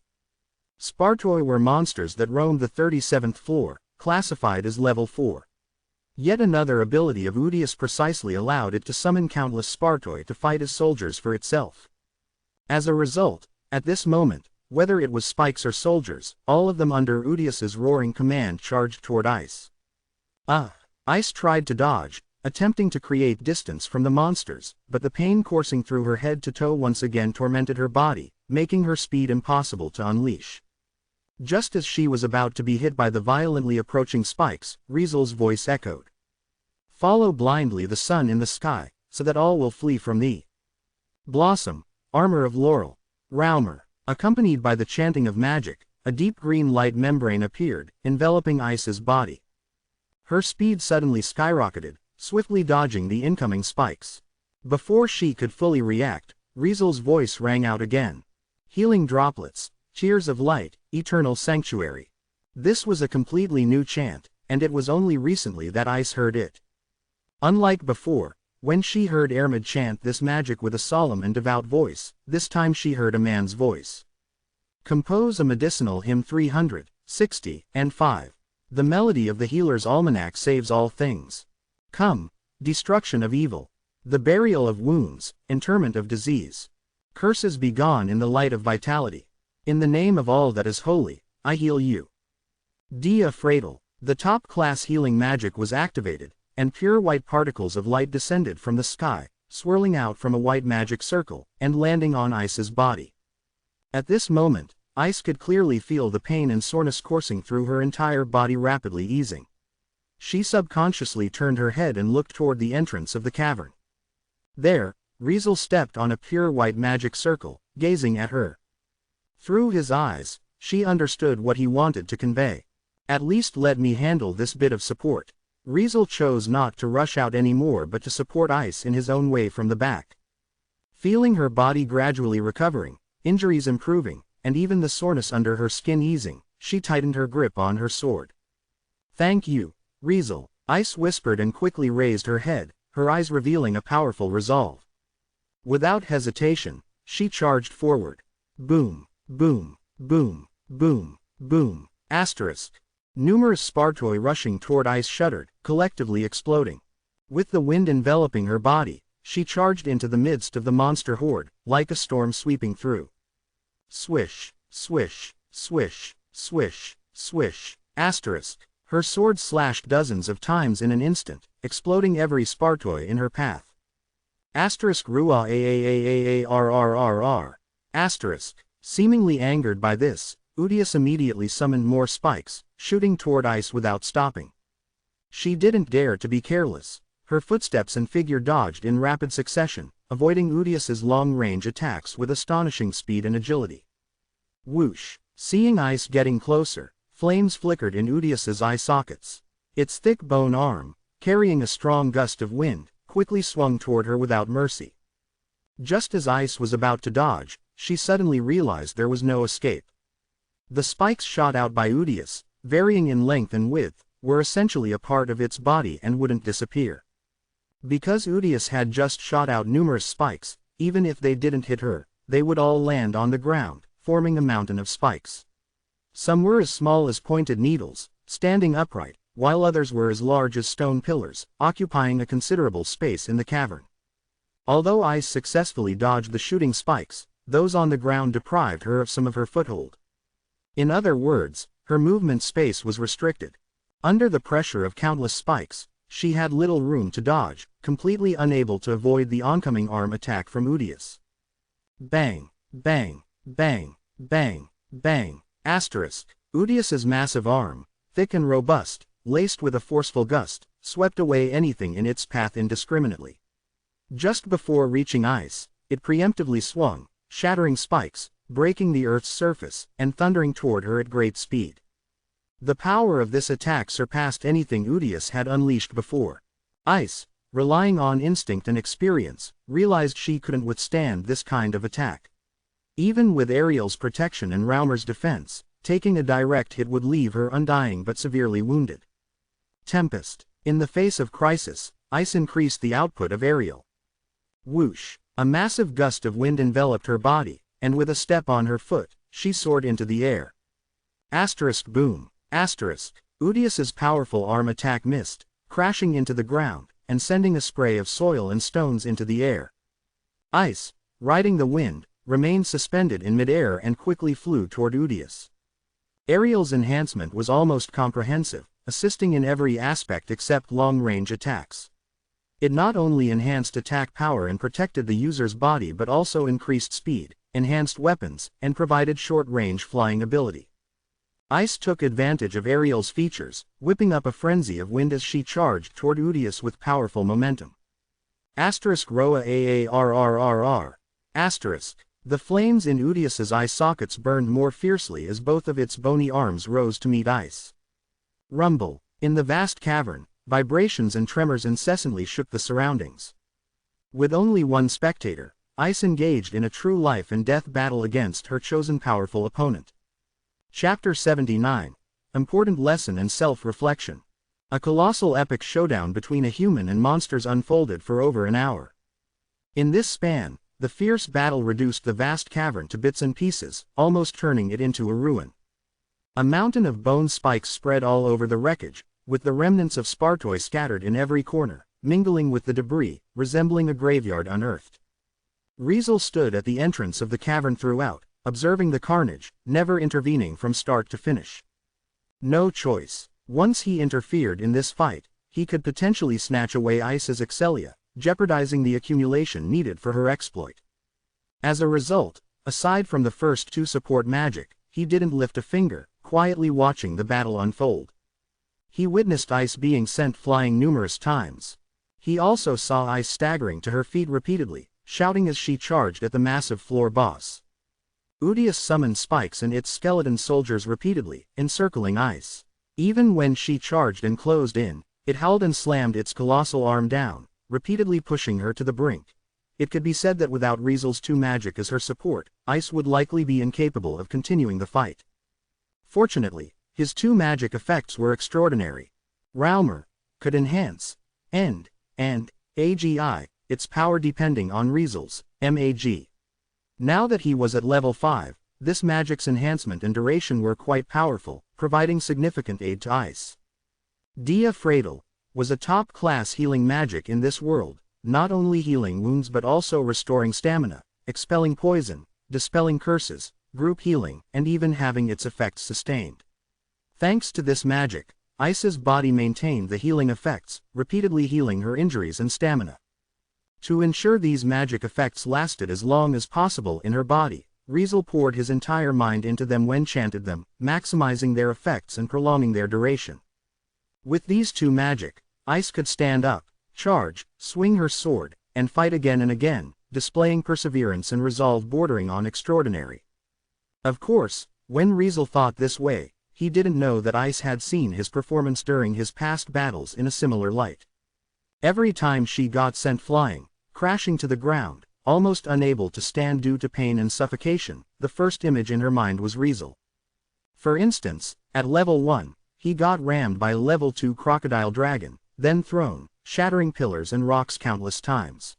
Spartoi were monsters that roamed the 37th floor, classified as level 4. Yet another ability of Udius precisely allowed it to summon countless Spartoi to fight as soldiers for itself. As a result, at this moment, whether it was spikes or soldiers, all of them under Udius's roaring command charged toward Ice. Ice tried to dodge, attempting to create distance from the monsters, but the pain coursing through her head to toe once again tormented her body, making her speed impossible to unleash. Just as she was about to be hit by the violently approaching spikes, Riesel's voice echoed. "Follow blindly the sun in the sky, so that all will flee from thee. Blossom, armor of laurel, Raumer." Accompanied by the chanting of magic, a deep green light membrane appeared, enveloping Ice's body. Her speed suddenly skyrocketed, swiftly dodging the incoming spikes. Before she could fully react, Riesel's voice rang out again. "Healing droplets, tears of light, eternal sanctuary." This was a completely new chant, and it was only recently that Ice heard it. Unlike before, when she heard Ermid chant this magic with a solemn and devout voice, this time she heard a man's voice. Compose a medicinal hymn 360-5. The melody of the healer's almanac saves all things. Come, destruction of evil, the burial of wounds, interment of disease. Curses be gone in the light of vitality. In the name of all that is holy, I heal you. Dia Fratel, the top-class healing magic was activated, and pure white particles of light descended from the sky, swirling out from a white magic circle, and landing on Ice's body. At this moment, Ice could clearly feel the pain and soreness coursing through her entire body rapidly easing. She subconsciously turned her head and looked toward the entrance of the cavern. There, Riesel stepped on a pure white magic circle, gazing at her. Through his eyes, she understood what he wanted to convey. At least let me handle this bit of support. Riesel chose not to rush out anymore but to support Ice in his own way from the back. Feeling her body gradually recovering, injuries improving, and even the soreness under her skin easing, she tightened her grip on her sword. "Thank you, Riesel," Ice whispered and quickly raised her head, her eyes revealing a powerful resolve. Without hesitation, she charged forward. Boom, boom, boom, boom, boom, asterisk. Numerous Spartoi rushing toward Ice shuddered, collectively exploding. With the wind enveloping her body, she charged into the midst of the monster horde, like a storm sweeping through. Swish, swish, swish, swish, swish, asterisk. Her sword slashed dozens of times in an instant, exploding every Spartoi in her path. Asterisk Rua AAAAARRRR. Asterisk. Seemingly angered by this, Udius immediately summoned more spikes, shooting toward Ice without stopping. She didn't dare to be careless. Her footsteps and figure dodged in rapid succession, avoiding Udius's long-range attacks with astonishing speed and agility. Whoosh! Seeing Ice getting closer, flames flickered in Udius's eye sockets. Its thick bone arm, carrying a strong gust of wind, quickly swung toward her without mercy. Just as Ice was about to dodge, she suddenly realized there was no escape. The spikes shot out by Udius, varying in length and width, were essentially a part of its body and wouldn't disappear. Because Udius had just shot out numerous spikes, even if they didn't hit her, they would all land on the ground, forming a mountain of spikes. Some were as small as pointed needles, standing upright, while others were as large as stone pillars, occupying a considerable space in the cavern. Although Ice successfully dodged the shooting spikes, those on the ground deprived her of some of her foothold. In other words, her movement space was restricted. Under the pressure of countless spikes, she had little room to dodge, completely unable to avoid the oncoming arm attack from Udius. Bang, bang, bang, bang, bang, asterisk. Udius's massive arm, thick and robust, laced with a forceful gust, swept away anything in its path indiscriminately. Just before reaching Ice, it preemptively swung, shattering spikes, breaking the Earth's surface, and thundering toward her at great speed. The power of this attack surpassed anything Udius had unleashed before. Ice, relying on instinct and experience, realized she couldn't withstand this kind of attack. Even with Ariel's protection and Raumer's defense, taking a direct hit would leave her undying but severely wounded. Tempest. In the face of crisis, Ice increased the output of Ariel. Whoosh! A massive gust of wind enveloped her body, and with a step on her foot, she soared into the air. Asterisk boom. Asterisk. Udius's powerful arm attack missed, crashing into the ground, and sending a spray of soil and stones into the air. Ice, riding the wind, remained suspended in midair and quickly flew toward Udius. Ariel's enhancement was almost comprehensive, assisting in every aspect except long-range attacks. It not only enhanced attack power and protected the user's body but also increased speed, enhanced weapons, and provided short-range flying ability. Ice took advantage of Ariel's features, whipping up a frenzy of wind as she charged toward Udius with powerful momentum. Asterisk Roa AARRRR. Asterisk. The flames in Udius's eye sockets burned more fiercely as both of its bony arms rose to meet Ice. Rumble. In the vast cavern, vibrations and tremors incessantly shook the surroundings. With only one spectator, Ice engaged in a true life and death battle against her chosen powerful opponent. Chapter 79. Important Lesson and Self-Reflection. A colossal epic showdown between a human and monsters unfolded for over an hour. In this span, the fierce battle reduced the vast cavern to bits and pieces, almost turning it into a ruin. A mountain of bone spikes spread all over the wreckage, with the remnants of Spartoi scattered in every corner, mingling with the debris, resembling a graveyard unearthed. Riesel stood at the entrance of the cavern throughout, observing the carnage, never intervening from start to finish. No choice. Once he interfered in this fight, he could potentially snatch away Ice's Excelia, jeopardizing the accumulation needed for her exploit. As a result, aside from the first two support magic, he didn't lift a finger, quietly watching the battle unfold. He witnessed Ice being sent flying numerous times. He also saw Ice staggering to her feet repeatedly, shouting as she charged at the massive floor boss. Udius summoned spikes and its skeleton soldiers repeatedly, encircling Ice. Even when she charged and closed in, it howled and slammed its colossal arm down, repeatedly pushing her to the brink. It could be said that without Riesel's 2 magic as her support, Ice would likely be incapable of continuing the fight. Fortunately, his 2 magic effects were extraordinary. Raumer could enhance, end, and AGI, its power depending on Riesel's MAG. Now that he was at level 5, this magic's enhancement and duration were quite powerful, providing significant aid to Ice. Dia Fradel was a top-class healing magic in this world, not only healing wounds but also restoring stamina, expelling poison, dispelling curses, group healing, and even having its effects sustained. Thanks to this magic, Ice's body maintained the healing effects, repeatedly healing her injuries and stamina. To ensure these magic effects lasted as long as possible in her body, Riesel poured his entire mind into them when chanted them, maximizing their effects and prolonging their duration. With these 2 magic, Ice could stand up, charge, swing her sword, and fight again and again, displaying perseverance and resolve bordering on extraordinary. Of course, when Riesel thought this way, he didn't know that Ice had seen his performance during his past battles in a similar light. Every time she got sent flying, crashing to the ground, almost unable to stand due to pain and suffocation, the first image in her mind was Riesel. For instance, at level 1, he got rammed by a level 2 crocodile dragon, then thrown, shattering pillars and rocks countless times.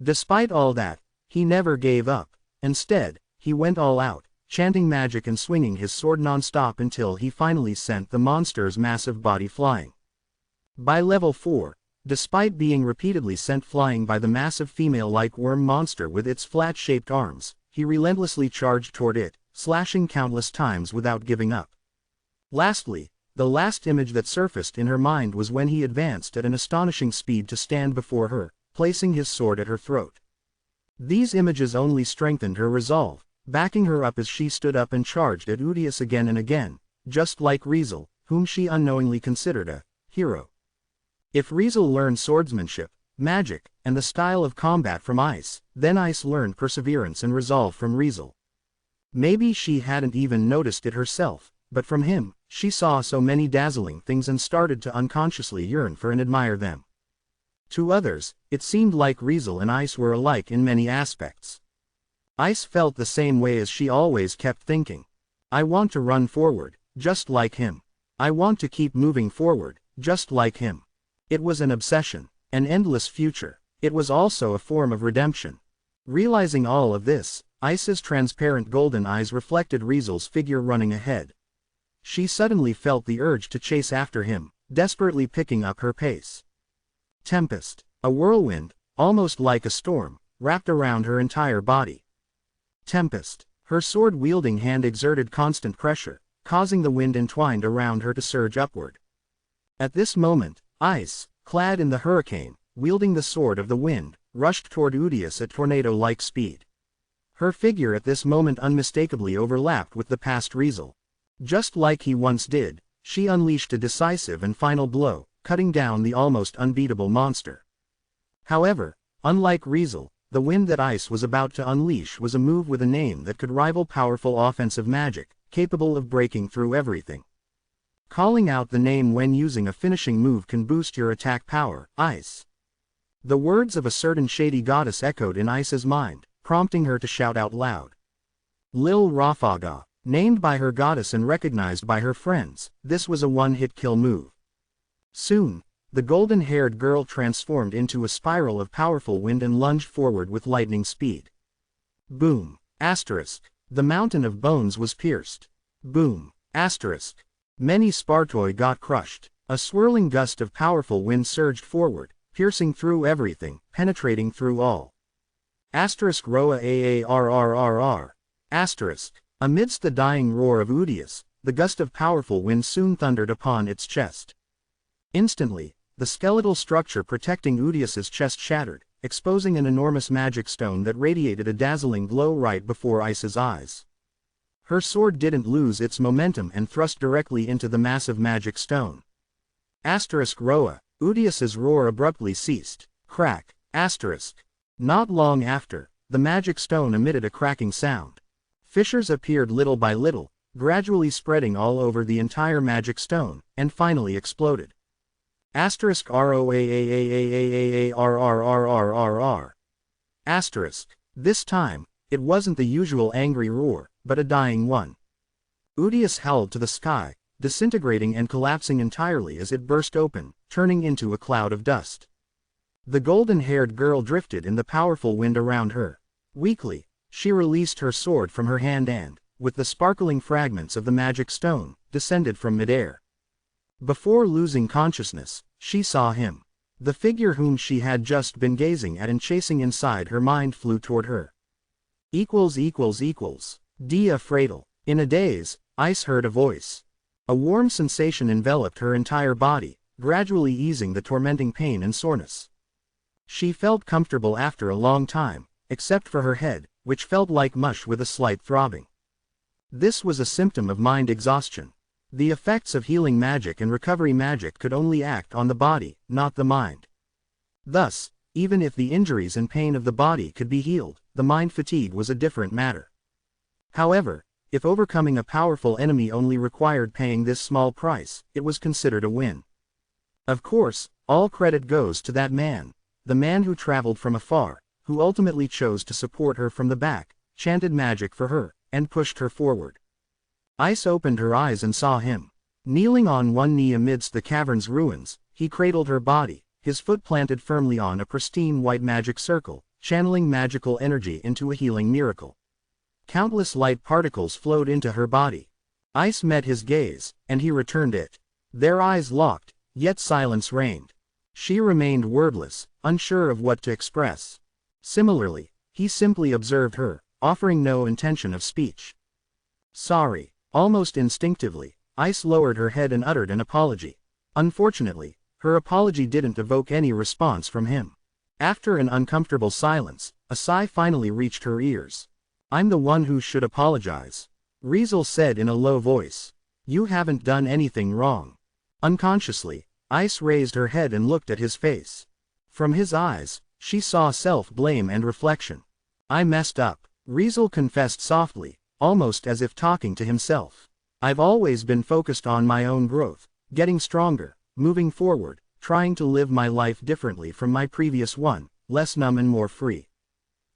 Despite all that, he never gave up. Instead, he went all out, chanting magic and swinging his sword non-stop until he finally sent the monster's massive body flying. By level 4, despite being repeatedly sent flying by the massive female-like worm monster with its flat-shaped arms, he relentlessly charged toward it, slashing countless times without giving up. Lastly, the last image that surfaced in her mind was when he advanced at an astonishing speed to stand before her, placing his sword at her throat. These images only strengthened her resolve, backing her up as she stood up and charged at Udius again and again, just like Riesel, whom she unknowingly considered a hero. If Riesel learned swordsmanship, magic, and the style of combat from Ice, then Ice learned perseverance and resolve from Riesel. Maybe she hadn't even noticed it herself, but from him, she saw so many dazzling things and started to unconsciously yearn for and admire them. To others, it seemed like Riesel and Ice were alike in many aspects. Ice felt the same way as she always kept thinking. I want to run forward, just like him. I want to keep moving forward, just like him. It was an obsession, an endless future. It was also a form of redemption. Realizing all of this, Ice's transparent golden eyes reflected Riesel's figure running ahead. She suddenly felt the urge to chase after him, desperately picking up her pace. Tempest, a whirlwind, almost like a storm, wrapped around her entire body. Tempest, her sword-wielding hand exerted constant pressure, causing the wind entwined around her to surge upward. At this moment, Ice, clad in the hurricane, wielding the sword of the wind, rushed toward Udius at tornado-like speed. Her figure at this moment unmistakably overlapped with the past Riesel. Just like he once did, she unleashed a decisive and final blow, cutting down the almost unbeatable monster. However, unlike Riesel, the wind that Ice was about to unleash was a move with a name that could rival powerful offensive magic, capable of breaking through everything. Calling out the name when using a finishing move can boost your attack power. Ice. The words of a certain shady goddess echoed in Ice's mind, prompting her to shout out loud. Lil Rafaga, named by her goddess and recognized by her friends, this was a one-hit kill move. Soon, the golden-haired girl transformed into a spiral of powerful wind and lunged forward with lightning speed. Boom! Asterisk. The mountain of bones was pierced. Boom! Asterisk. Many Spartoi got crushed. A swirling gust of powerful wind surged forward, piercing through everything, penetrating through all. Asterisk Roa Aarrrr. Asterisk. Amidst the dying roar of Udius, the gust of powerful wind soon thundered upon its chest. Instantly, the skeletal structure protecting Udius's chest shattered, exposing an enormous magic stone that radiated a dazzling glow right before Ice's eyes. Her sword didn't lose its momentum and thrust directly into the massive magic stone. Asterisk Roa, Udius's roar abruptly ceased. Crack. Asterisk. Not long after, the magic stone emitted a cracking sound. Fissures appeared little by little, gradually spreading all over the entire magic stone, and finally exploded. Asterisk ROAAAAAARRRRRR. Asterisk. This time, it wasn't the usual angry roar, but a dying one. Udius howled to the sky, disintegrating and collapsing entirely as it burst open, turning into a cloud of dust. The golden-haired girl drifted in the powerful wind around her. Weakly, she released her sword from her hand and, with the sparkling fragments of the magic stone, descended from midair. Before losing consciousness, she saw him. The figure whom she had just been gazing at and chasing inside her mind flew toward her. Dia Fratel. In a daze, Ice heard a voice. A warm sensation enveloped her entire body, gradually easing the tormenting pain and soreness. She felt comfortable after a long time, except for her head, which felt like mush with a slight throbbing. This was a symptom of mind exhaustion. The effects of healing magic and recovery magic could only act on the body, not the mind. Thus, even if the injuries and pain of the body could be healed, the mind fatigue was a different matter. However, if overcoming a powerful enemy only required paying this small price, it was considered a win. Of course, all credit goes to that man, the man who traveled from afar, who ultimately chose to support her from the back, chanted magic for her, and pushed her forward. Ice opened her eyes and saw him. Kneeling on one knee amidst the cavern's ruins, he cradled her body, his foot planted firmly on a pristine white magic circle, channeling magical energy into a healing miracle. Countless light particles flowed into her body. Ice met his gaze, and he returned it. Their eyes locked, yet silence reigned. She remained wordless, unsure of what to express. Similarly, he simply observed her, offering no intention of speech. Sorry. Almost instinctively, Ice lowered her head and uttered an apology. Unfortunately, her apology didn't evoke any response from him. After an uncomfortable silence, a sigh finally reached her ears. I'm the one who should apologize. Riesel said in a low voice. You haven't done anything wrong. Unconsciously, Ice raised her head and looked at his face. From his eyes, she saw self-blame and reflection. I messed up, Riesel confessed softly, almost as if talking to himself. I've always been focused on my own growth, getting stronger, moving forward, trying to live my life differently from my previous one, less numb and more free.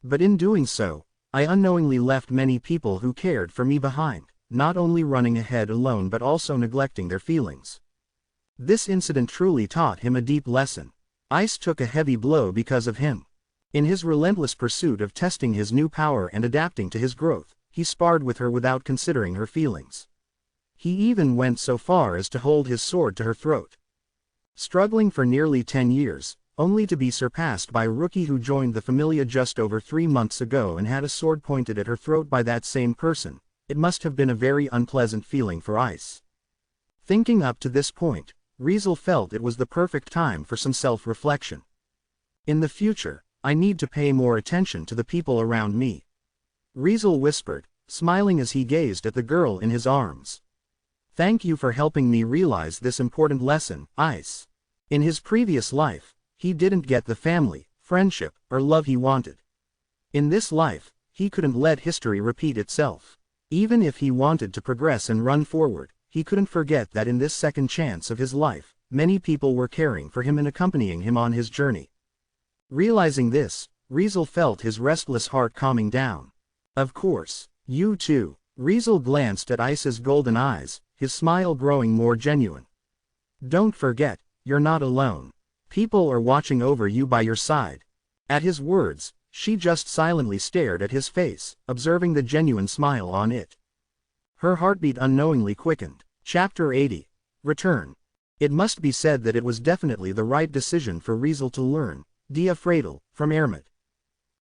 But in doing so, I unknowingly left many people who cared for me behind, not only running ahead alone but also neglecting their feelings. This incident truly taught him a deep lesson. Ice took a heavy blow because of him. In his relentless pursuit of testing his new power and adapting to his growth, he sparred with her without considering her feelings. He even went so far as to hold his sword to her throat. Struggling for nearly 10 years, only to be surpassed by a rookie who joined the Familia just over 3 months ago and had a sword pointed at her throat by that same person, it must have been a very unpleasant feeling for Ice. Thinking up to this point, Riesel felt it was the perfect time for some self-reflection. In the future, I need to pay more attention to the people around me. Riesel whispered, smiling as he gazed at the girl in his arms. Thank you for helping me realize this important lesson, Ice. In his previous life, he didn't get the family, friendship, or love he wanted. In this life, he couldn't let history repeat itself. Even if he wanted to progress and run forward, he couldn't forget that in this second chance of his life, many people were caring for him and accompanying him on his journey. Realizing this, Riesel felt his restless heart calming down. Of course, you too. Riesel glanced at Ice's golden eyes, his smile growing more genuine. Don't forget, you're not alone. People are watching over you by your side. At his words, she just silently stared at his face, observing the genuine smile on it. Her heartbeat unknowingly quickened. Chapter 80. Return. It must be said that it was definitely the right decision for Riesel to learn, Dia Fratel, from Ermit.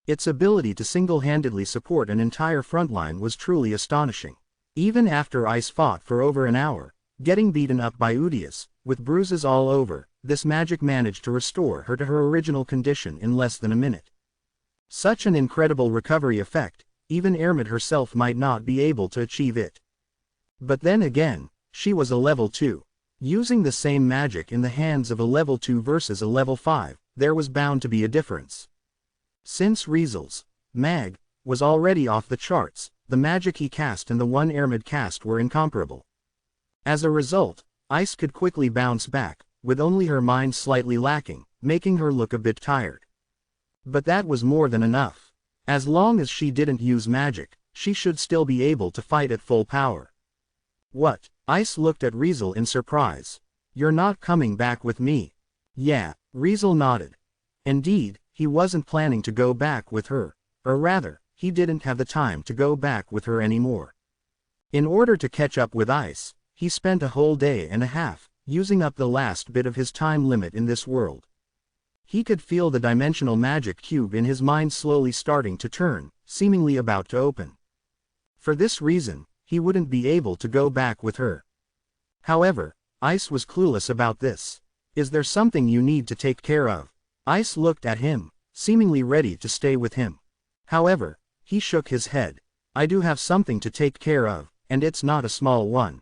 Its ability to single-handedly support an entire frontline was truly astonishing. Even after Ice fought for over an hour, getting beaten up by Udius, with bruises all over, this magic managed to restore her to her original condition in less than a minute. Such an incredible recovery effect, even Ermit herself might not be able to achieve it. But then again, she was a level 2. Using the same magic in the hands of a level 2 versus a level 5, there was bound to be a difference. Since Riesel's mag was already off the charts, the magic he cast and the one Ermid cast were incomparable. As a result, Ice could quickly bounce back, with only her mind slightly lacking, making her look a bit tired. But that was more than enough. As long as she didn't use magic, she should still be able to fight at full power. What? Ice looked at Riesel in surprise. You're not coming back with me? Yeah, Riesel nodded. Indeed, he wasn't planning to go back with her, or rather, he didn't have the time to go back with her anymore. In order to catch up with Ice, he spent a whole day and a half, using up the last bit of his time limit in this world. He could feel the dimensional magic cube in his mind slowly starting to turn, seemingly about to open. For this reason, he wouldn't be able to go back with her. However, Ice was clueless about this. Is there something you need to take care of? Ice looked at him, seemingly ready to stay with him. However, he shook his head. I do have something to take care of, and it's not a small one.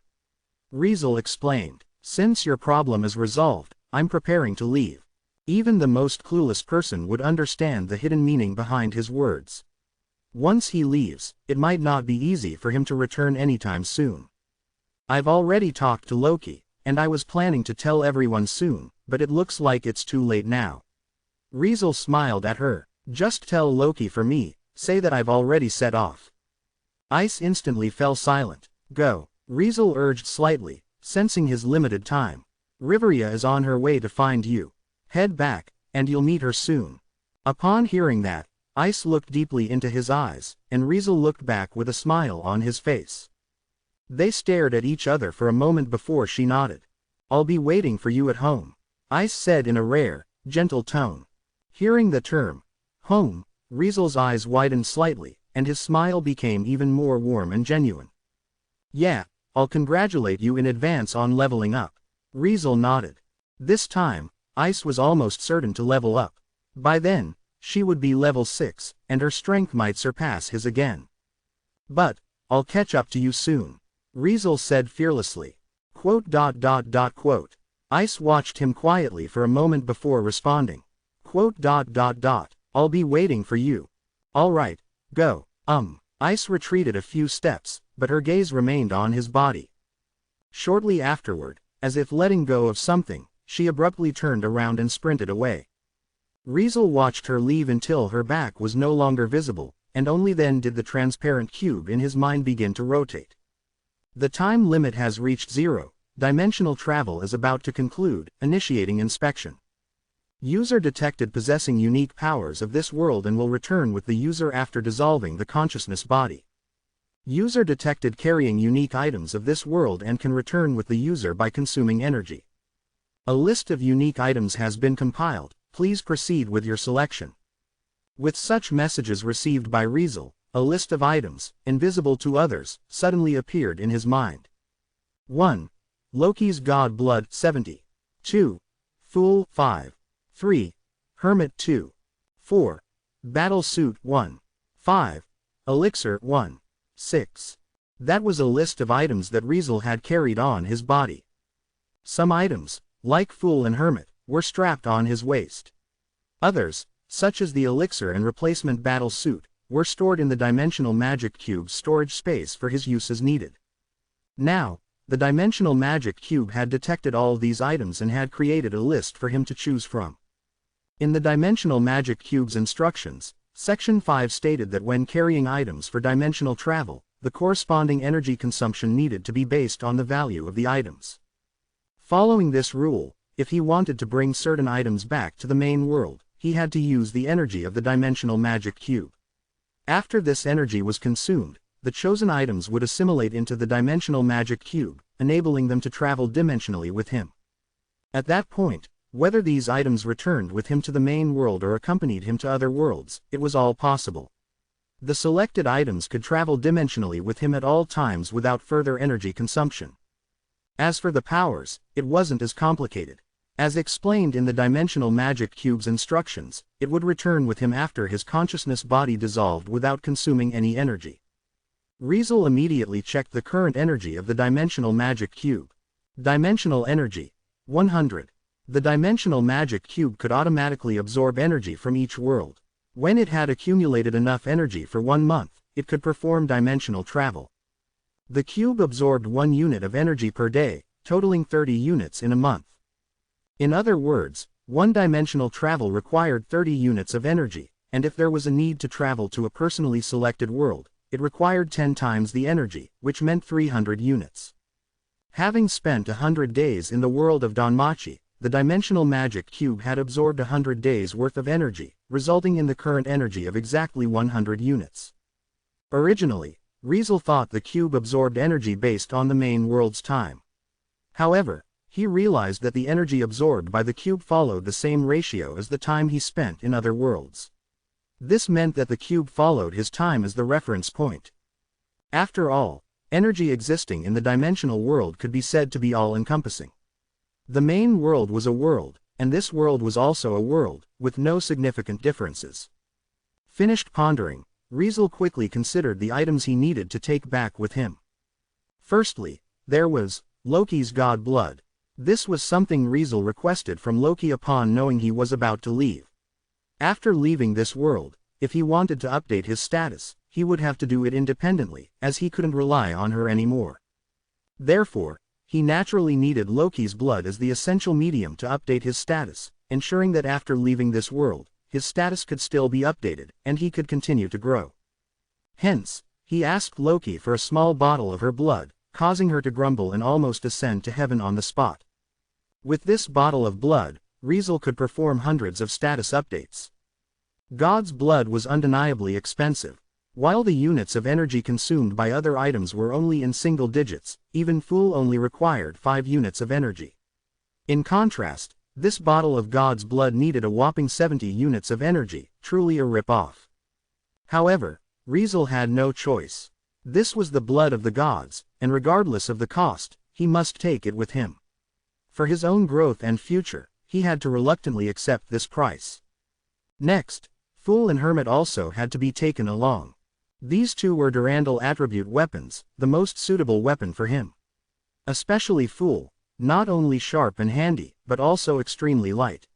Riesel explained. Since your problem is resolved, I'm preparing to leave. Even the most clueless person would understand the hidden meaning behind his words. Once he leaves, it might not be easy for him to return anytime soon. I've already talked to Loki, and I was planning to tell everyone soon, but it looks like it's too late now. Riesel smiled at her. Just tell Loki for me, say that I've already set off. Ice instantly fell silent. Go, Riesel urged slightly, sensing his limited time. Riveria is on her way to find you. Head back, and you'll meet her soon. Upon hearing that, Ice looked deeply into his eyes, and Riesel looked back with a smile on his face. They stared at each other for a moment before she nodded. I'll be waiting for you at home, Ice said in a rare, gentle tone. Hearing the term, home, Riesel's eyes widened slightly, and his smile became even more warm and genuine. Yeah, I'll congratulate you in advance on leveling up. Riesel nodded. This time, Ice was almost certain to level up. By then, she would be level 6, and her strength might surpass his again. But, I'll catch up to you soon, Riesel said fearlessly. Quote. Ice watched him quietly for a moment before responding. I'll be waiting for you. All right, go. Ice retreated a few steps, but her gaze remained on his body. Shortly afterward, as if letting go of something, she abruptly turned around and sprinted away. Riesel watched her leave until her back was no longer visible, and only then did the transparent cube in his mind begin to rotate. The time limit has reached 0, dimensional travel is about to conclude, initiating inspection. User detected possessing unique powers of this world and will return with the user after dissolving the consciousness body. User detected carrying unique items of this world and can return with the user by consuming energy. A list of unique items has been compiled, please proceed with your selection. With such messages received by Riesel, a list of items, invisible to others, suddenly appeared in his mind. 1. Loki's God Blood 70. 2. Fool 5. 3. Hermit 2. 4. Battle Suit 1. 5. Elixir 1. 6. That was a list of items that Riesel had carried on his body. Some items, like Fool and Hermit, were strapped on his waist. Others, such as the Elixir and replacement Battle Suit, were stored in the Dimensional Magic Cube's storage space for his use as needed. Now, the Dimensional Magic Cube had detected all these items and had created a list for him to choose from. In the Dimensional Magic Cube's instructions, Section 5 stated that when carrying items for dimensional travel, the corresponding energy consumption needed to be based on the value of the items. Following this rule, if he wanted to bring certain items back to the main world, he had to use the energy of the Dimensional Magic Cube. After this energy was consumed, the chosen items would assimilate into the Dimensional Magic Cube, enabling them to travel dimensionally with him. At that point, whether these items returned with him to the main world or accompanied him to other worlds, it was all possible. The selected items could travel dimensionally with him at all times without further energy consumption. As for the powers, it wasn't as complicated. As explained in the Dimensional Magic Cube's instructions, it would return with him after his consciousness body dissolved without consuming any energy. Riesel immediately checked the current energy of the Dimensional Magic Cube. Dimensional energy, 100. The Dimensional Magic Cube could automatically absorb energy from each world. When it had accumulated enough energy for 1 month, it could perform dimensional travel. The cube absorbed 1 unit of energy per day, totaling 30 units in a month. In other words, one-dimensional travel required 30 units of energy, and if there was a need to travel to a personally selected world, it required 10 times the energy, which meant 300 units. Having spent 100 days in the world of Danmachi, the dimensional magic cube had absorbed 100 days' worth of energy, resulting in the current energy of exactly 100 units. Originally, Riesel thought the cube absorbed energy based on the main world's time. However, he realized that the energy absorbed by the cube followed the same ratio as the time he spent in other worlds. This meant that the cube followed his time as the reference point. After all, energy existing in the dimensional world could be said to be all-encompassing. The main world was a world, and this world was also a world, with no significant differences. Finished pondering, Riesel quickly considered the items he needed to take back with him. Firstly, there was Loki's god blood. This was something Riesel requested from Loki upon knowing he was about to leave. After leaving this world, if he wanted to update his status, he would have to do it independently, as he couldn't rely on her anymore. Therefore, he naturally needed Loki's blood as the essential medium to update his status, ensuring that after leaving this world, his status could still be updated, and he could continue to grow. Hence, he asked Loki for a small bottle of her blood, causing her to grumble and almost ascend to heaven on the spot. With this bottle of blood, Riesel could perform hundreds of status updates. God's blood was undeniably expensive. While the units of energy consumed by other items were only in single digits, even Fool only required 5 units of energy. In contrast, this bottle of God's blood needed a whopping 70 units of energy, truly a rip-off. However, Riesel had no choice. This was the blood of the gods, and regardless of the cost, he must take it with him. For his own growth and future, he had to reluctantly accept this price. Next, Fool and Hermit also had to be taken along. These two were Durandal attribute weapons, the most suitable weapon for him. Especially Fool, not only sharp and handy, but also extremely light.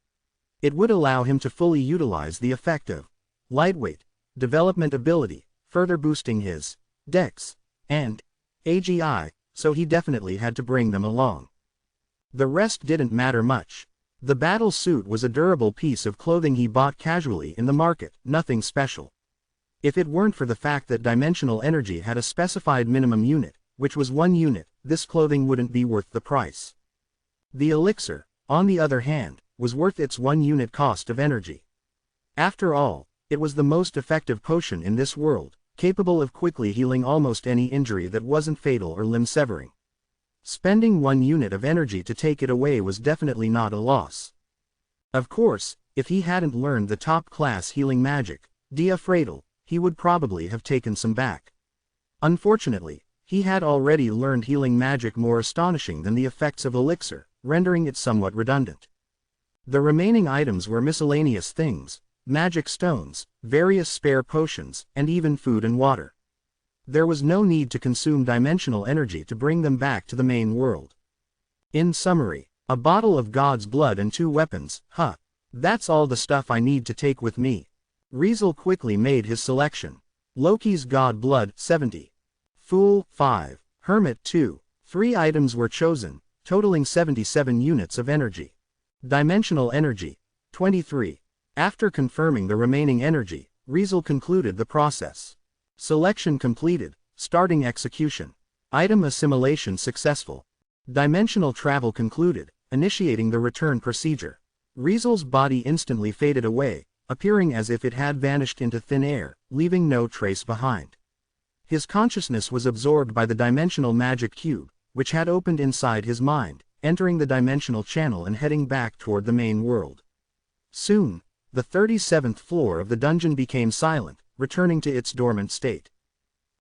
It would allow him to fully utilize the effect of lightweight development ability, further boosting his Dex and AGI, so he definitely had to bring them along. The rest didn't matter much. The battle suit was a durable piece of clothing he bought casually in the market, nothing special. If it weren't for the fact that dimensional energy had a specified minimum unit, which was 1 unit, this clothing wouldn't be worth the price. The elixir, on the other hand, was worth its 1 unit cost of energy. After all, it was the most effective potion in this world, capable of quickly healing almost any injury that wasn't fatal or limb-severing. Spending 1 unit of energy to take it away was definitely not a loss. Of course, if he hadn't learned the top-class healing magic, Dia Fratel, he would probably have taken some back. Unfortunately, he had already learned healing magic more astonishing than the effects of elixir, rendering it somewhat redundant. The remaining items were miscellaneous things, magic stones, various spare potions, and even food and water. There was no need to consume dimensional energy to bring them back to the main world. In summary, a bottle of God's blood and 2 weapons, that's all the stuff I need to take with me. Riesel quickly made his selection. Loki's god blood, 70. Fool, 5. Hermit, 2. 3 items were chosen, totaling 77 units of energy. Dimensional energy, 23. After confirming the remaining energy, Riesel concluded the process. Selection completed, starting execution. Item assimilation successful. Dimensional travel concluded, initiating the return procedure. Riesel's body instantly faded away, appearing as if it had vanished into thin air, leaving no trace behind. His consciousness was absorbed by the dimensional magic cube, which had opened inside his mind, entering the dimensional channel and heading back toward the main world. Soon, the 37th floor of the dungeon became silent, returning to its dormant state.